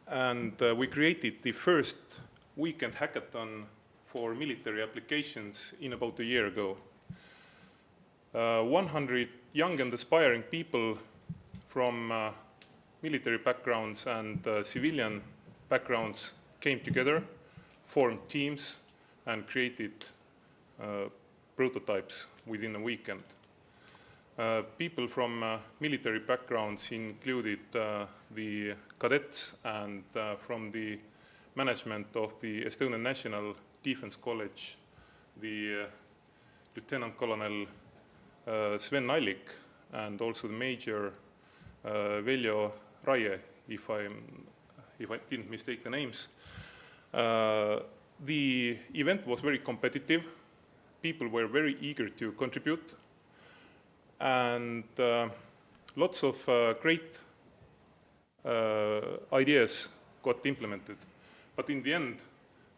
J: And we created the first weekend hackathon for military applications in about a year ago. 100 young and aspiring people from military backgrounds and civilian backgrounds came together, formed teams, and created prototypes within a weekend. People from military backgrounds included the cadets and from the management of the Estonian National Defense College, the Lieutenant Colonel Sven Allik, and also the Major Veljo Raie, if I didn't mistake the names. The event was very competitive. People were very eager to contribute, and lots of great ideas got implemented. But in the end,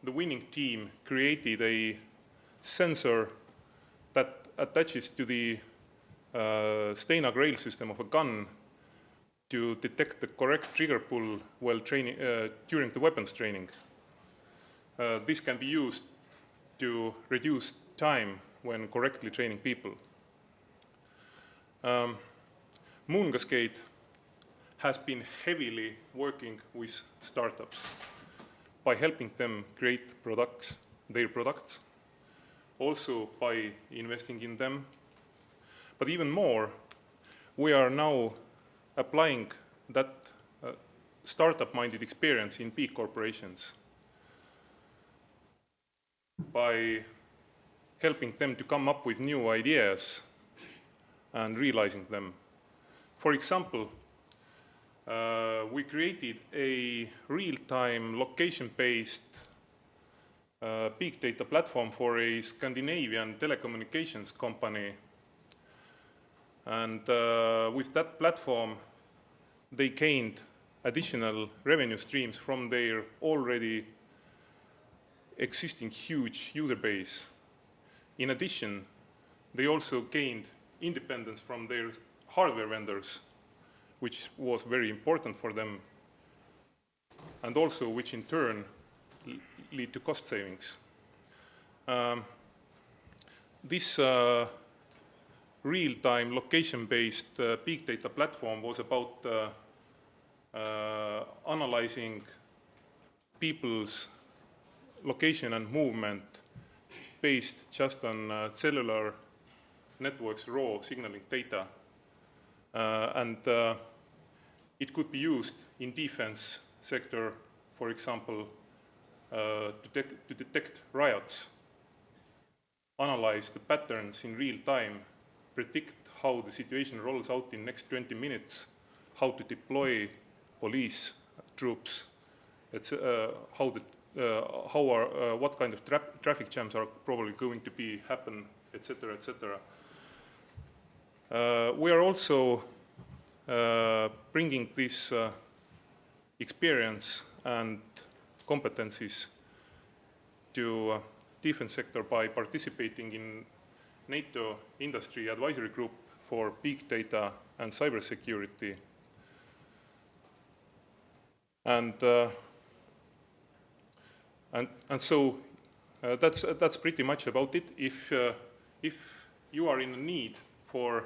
J: the winning team created a sensor that attaches to the Steinag rail system of a gun to detect the correct trigger pull while during the weapons training. This can be used to reduce time when correctly training people. Moon Cascade has been heavily working with startups by helping them create their products, also by investing in them. But even more, we are now applying that startup-minded experience in big corporations. by helping them to come up with new ideas and realizing them. For example, we created a real-time location-based big data platform for a Scandinavian telecommunications company. And with that platform, they gained additional revenue streams from their already existing huge user base. In addition, they also gained independence from their hardware vendors, which was very important for them, and also which in turn lead to cost savings. This real-time location-based big data platform was about analyzing people's location and movement based just on cellular networks raw signaling data. And it could be used in defense sector, for example, to detect riots, analyze the patterns in real time, predict how the situation rolls out in next 20 minutes, how to deploy police troops, what kind of traffic jams are probably going to happen, etc., etc. We are also bringing this experience and competencies to defense sector by participating in NATO Industry Advisory Group for Big Data and Cybersecurity. And so that's pretty much about it. If you are in need for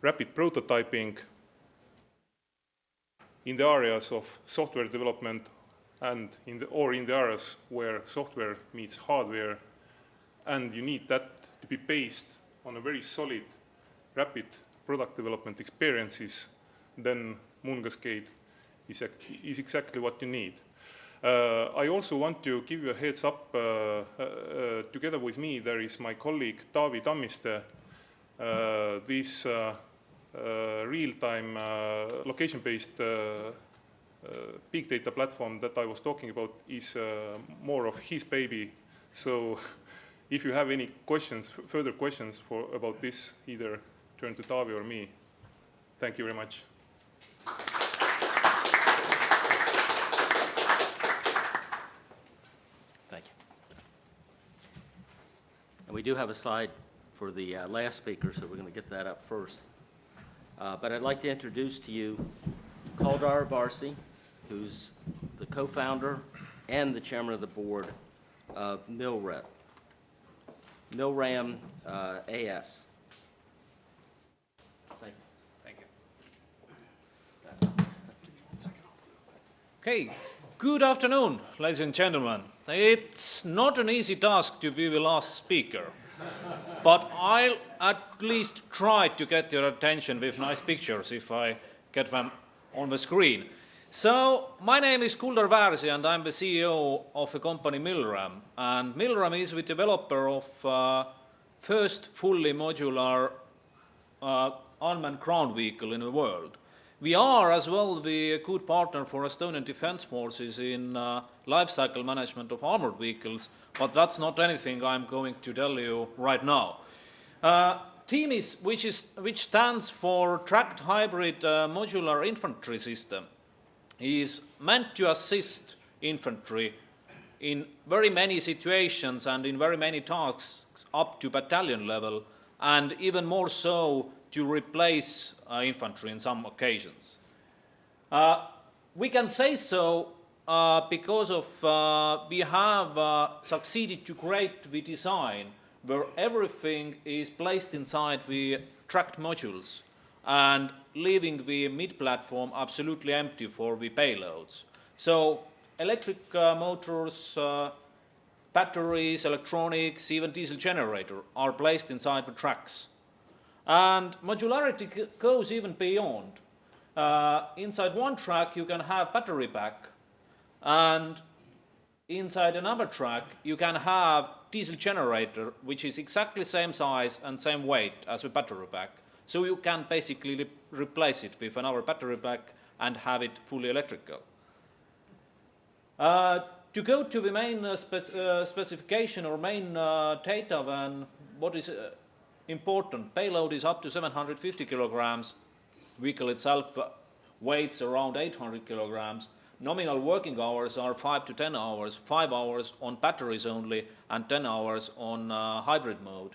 J: rapid prototyping in the areas of software development and in the areas where software meets hardware, and you need that to be based on a very solid, rapid product development experiences, then Moongascade is exactly what you need. I also want to give you a heads up. Together with me, there is my colleague Taavi Tammiste. This real-time location-based big data platform that I was talking about is more of his baby. So if you have any questions, further questions about this, either turn to Taavi or me. Thank you very much.
E: Thank you. And we do have a slide for the last speaker, so we're going to get that up first. But I'd like to introduce to you Kuldar Varsi, who's the co-founder and the chairman of the board of Milram AS. Thank you.
L: Thank you. Okay, good afternoon, ladies and gentlemen. It's not an easy task to be the last speaker, but I'll at least try to get your attention with nice pictures if I get them on the screen. So, my name is Kuldar Varsi and I'm the CEO of the company Milram. And Milram is the developer of first fully modular unmanned ground vehicle in the world. We are as well the good partner for Estonian Defence Forces in lifecycle management of armored vehicles, but that's not anything I'm going to tell you right now. THEMIS, which stands for Tracked Hybrid Modular Infantry System, is meant to assist infantry in very many situations and in very many tasks up to battalion level, and even more so to replace infantry in some occasions. We can say so because of we have succeeded to create the design where everything is placed inside the tracked modules and leaving the mid-platform absolutely empty for the payloads. So electric motors, batteries, electronics, even diesel generator are placed inside the tracks. And modularity goes even beyond. Inside one track you can have battery pack, and inside another truck, you can have diesel generator, which is exactly same size and same weight as a battery pack. So you can basically replace it with another battery pack and have it fully electrical. To go to the main specification or main data, then what is important, payload is up to 750 kilograms. Vehicle itself weighs around 800 kilograms. Nominal working hours are 5 to 10 hours, 5 hours on batteries only, and 10 hours on hybrid mode.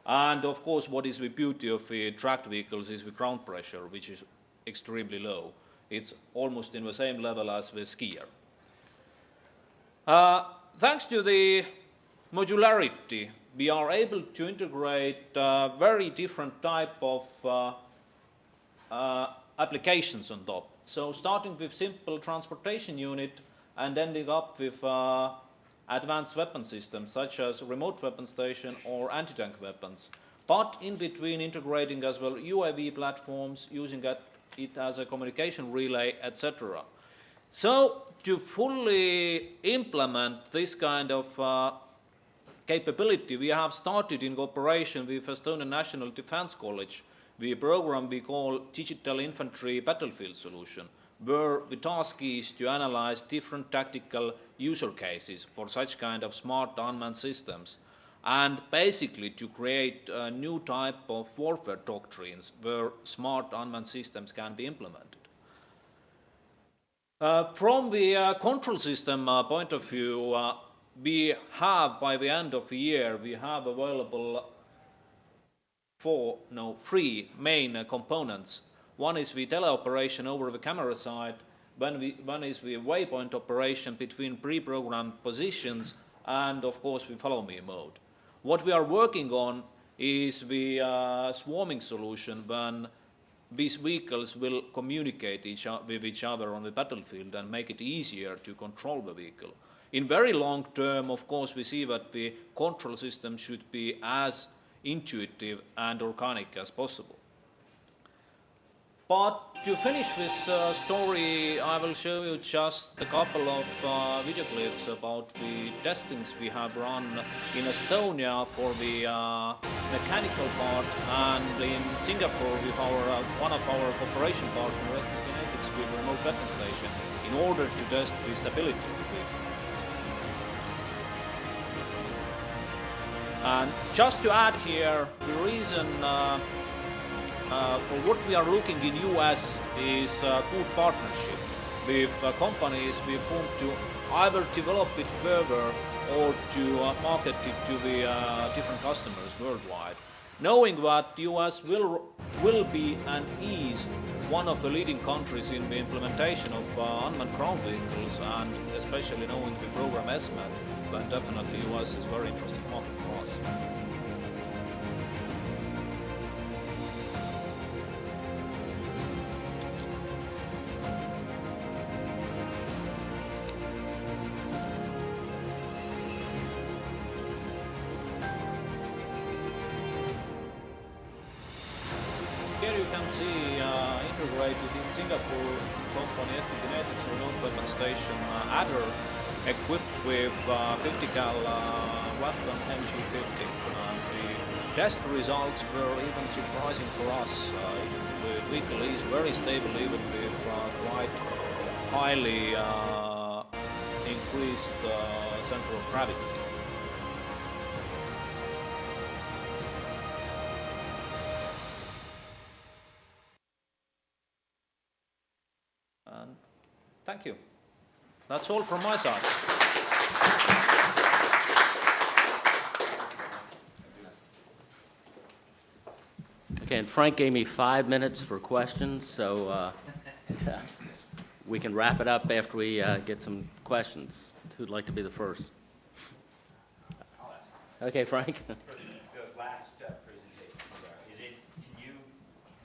L: And of course, what is the beauty of the tracked vehicles is the ground pressure, which is extremely low. It's almost in the same level as the skier. Thanks to the modularity, we are able to integrate very different type of applications on top. So starting with simple transportation unit and ending up with advanced weapon systems such as remote weapon station or anti-tank weapons. But in between integrating as well UAV platforms, using it as a communication relay, etc. So to fully implement this kind of capability, we have started in cooperation with Estonian National Defense College the program we call Digital Infantry Battlefield Solution, where the task is to analyze different tactical user cases for such kind of smart unmanned systems, and basically to create a new type of warfare doctrines where smart unmanned systems can be implemented. From the control system point of view, we have, by the end of the year, we have available three main components. One is the teleoperation over the camera side, one is the waypoint operation between pre-programmed positions, and of course the follow me mode. What we are working on is the swarming solution, when these vehicles will communicate with each other on the battlefield and make it easier to control the vehicle. In very long term, of course, we see that the control system should be as intuitive and organic as possible. But to finish this story, I will show you just a couple of video clips about the testings we have run in Estonia for the mechanical part, and in Singapore with one of our cooperation partners, STK with remote weapon station, in order to test the stability of the vehicle. And just to add here, the reason for what we are looking in US is a good partnership with companies with whom to either develop it further or to market it to the different customers worldwide. Knowing that US will be and is one of the leading countries in the implementation of unmanned ground vehicles, and especially knowing the program SMAT, then definitely US is a very interesting market for us. Here you can see integrated in Singapore company STK remote weapon station adder equipped with 50 cal weapon MG50. And the test results were even surprising for us. The vehicle is very stable even with quite highly increased center of gravity. And thank you. That's all from my side.
E: Okay, and Frank gave me 5 minutes for questions, so we can wrap it up after we get some questions. Who'd like to be the first? Okay, Frank.
A: For the last presentation, have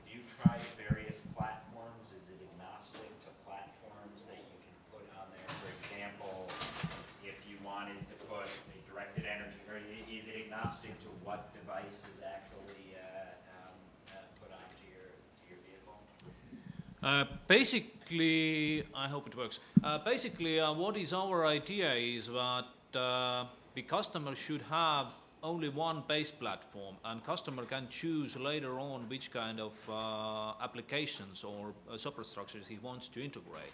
A: you tried various platforms? Is it agnostic to platforms that you can put on there? For example, if you wanted to put a directed energy, or is it agnostic to what device is actually put onto your vehicle?
L: Basically, basically, I hope it works. Basically, what is our idea is that the customer should have only one base platform, and customer can choose later on which kind of applications or superstructures he wants to integrate.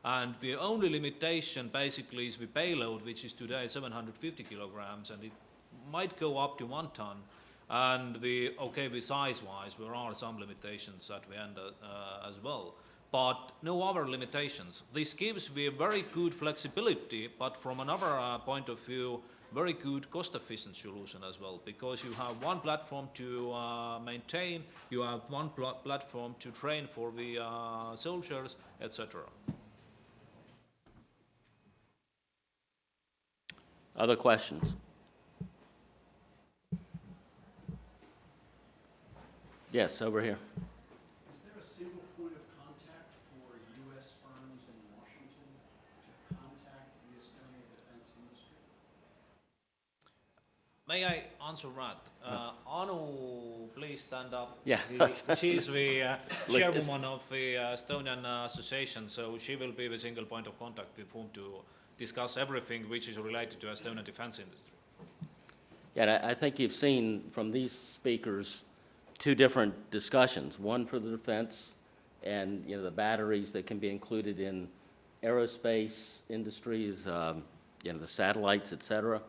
L: And the only limitation basically is the payload, which is today 750 kilograms, and it might go up to 1 ton. And the size-wise, there are some limitations at the end as well, but no other limitations. This gives the very good flexibility, but from another point of view, very good cost-efficient solution as well, because you have one platform to maintain, you have one platform to train for the soldiers, etc.
E: Other questions? Yes, over here.
I: Is there a single point of contact for U.S. firms in Washington to contact the Estonian defense industry?
L: May I answer that? Anu, please stand up.
E: Yeah.
L: She is the chairwoman of the Estonian Association, so she will be the single point of contact with whom to discuss everything which is related to Estonian defense industry.
E: Yeah, I think you've seen from these speakers 2 different discussions, one for the defense and the batteries that can be included in aerospace industries, the satellites, et cetera,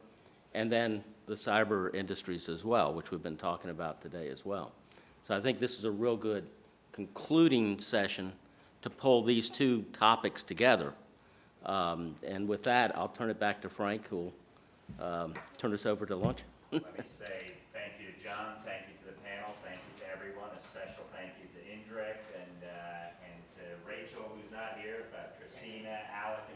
E: and then the cyber industries as well, which we've been talking about today as well. So I think this is a real good concluding session to pull these 2 topics together. And with that, I'll turn it back to Frank, who will turn us over to lunch.
A: Let me say thank you to John, thank you to the panel, thank you to everyone, a special thank you to Indrek and to Rachel, who's not here, but Christina, Alex,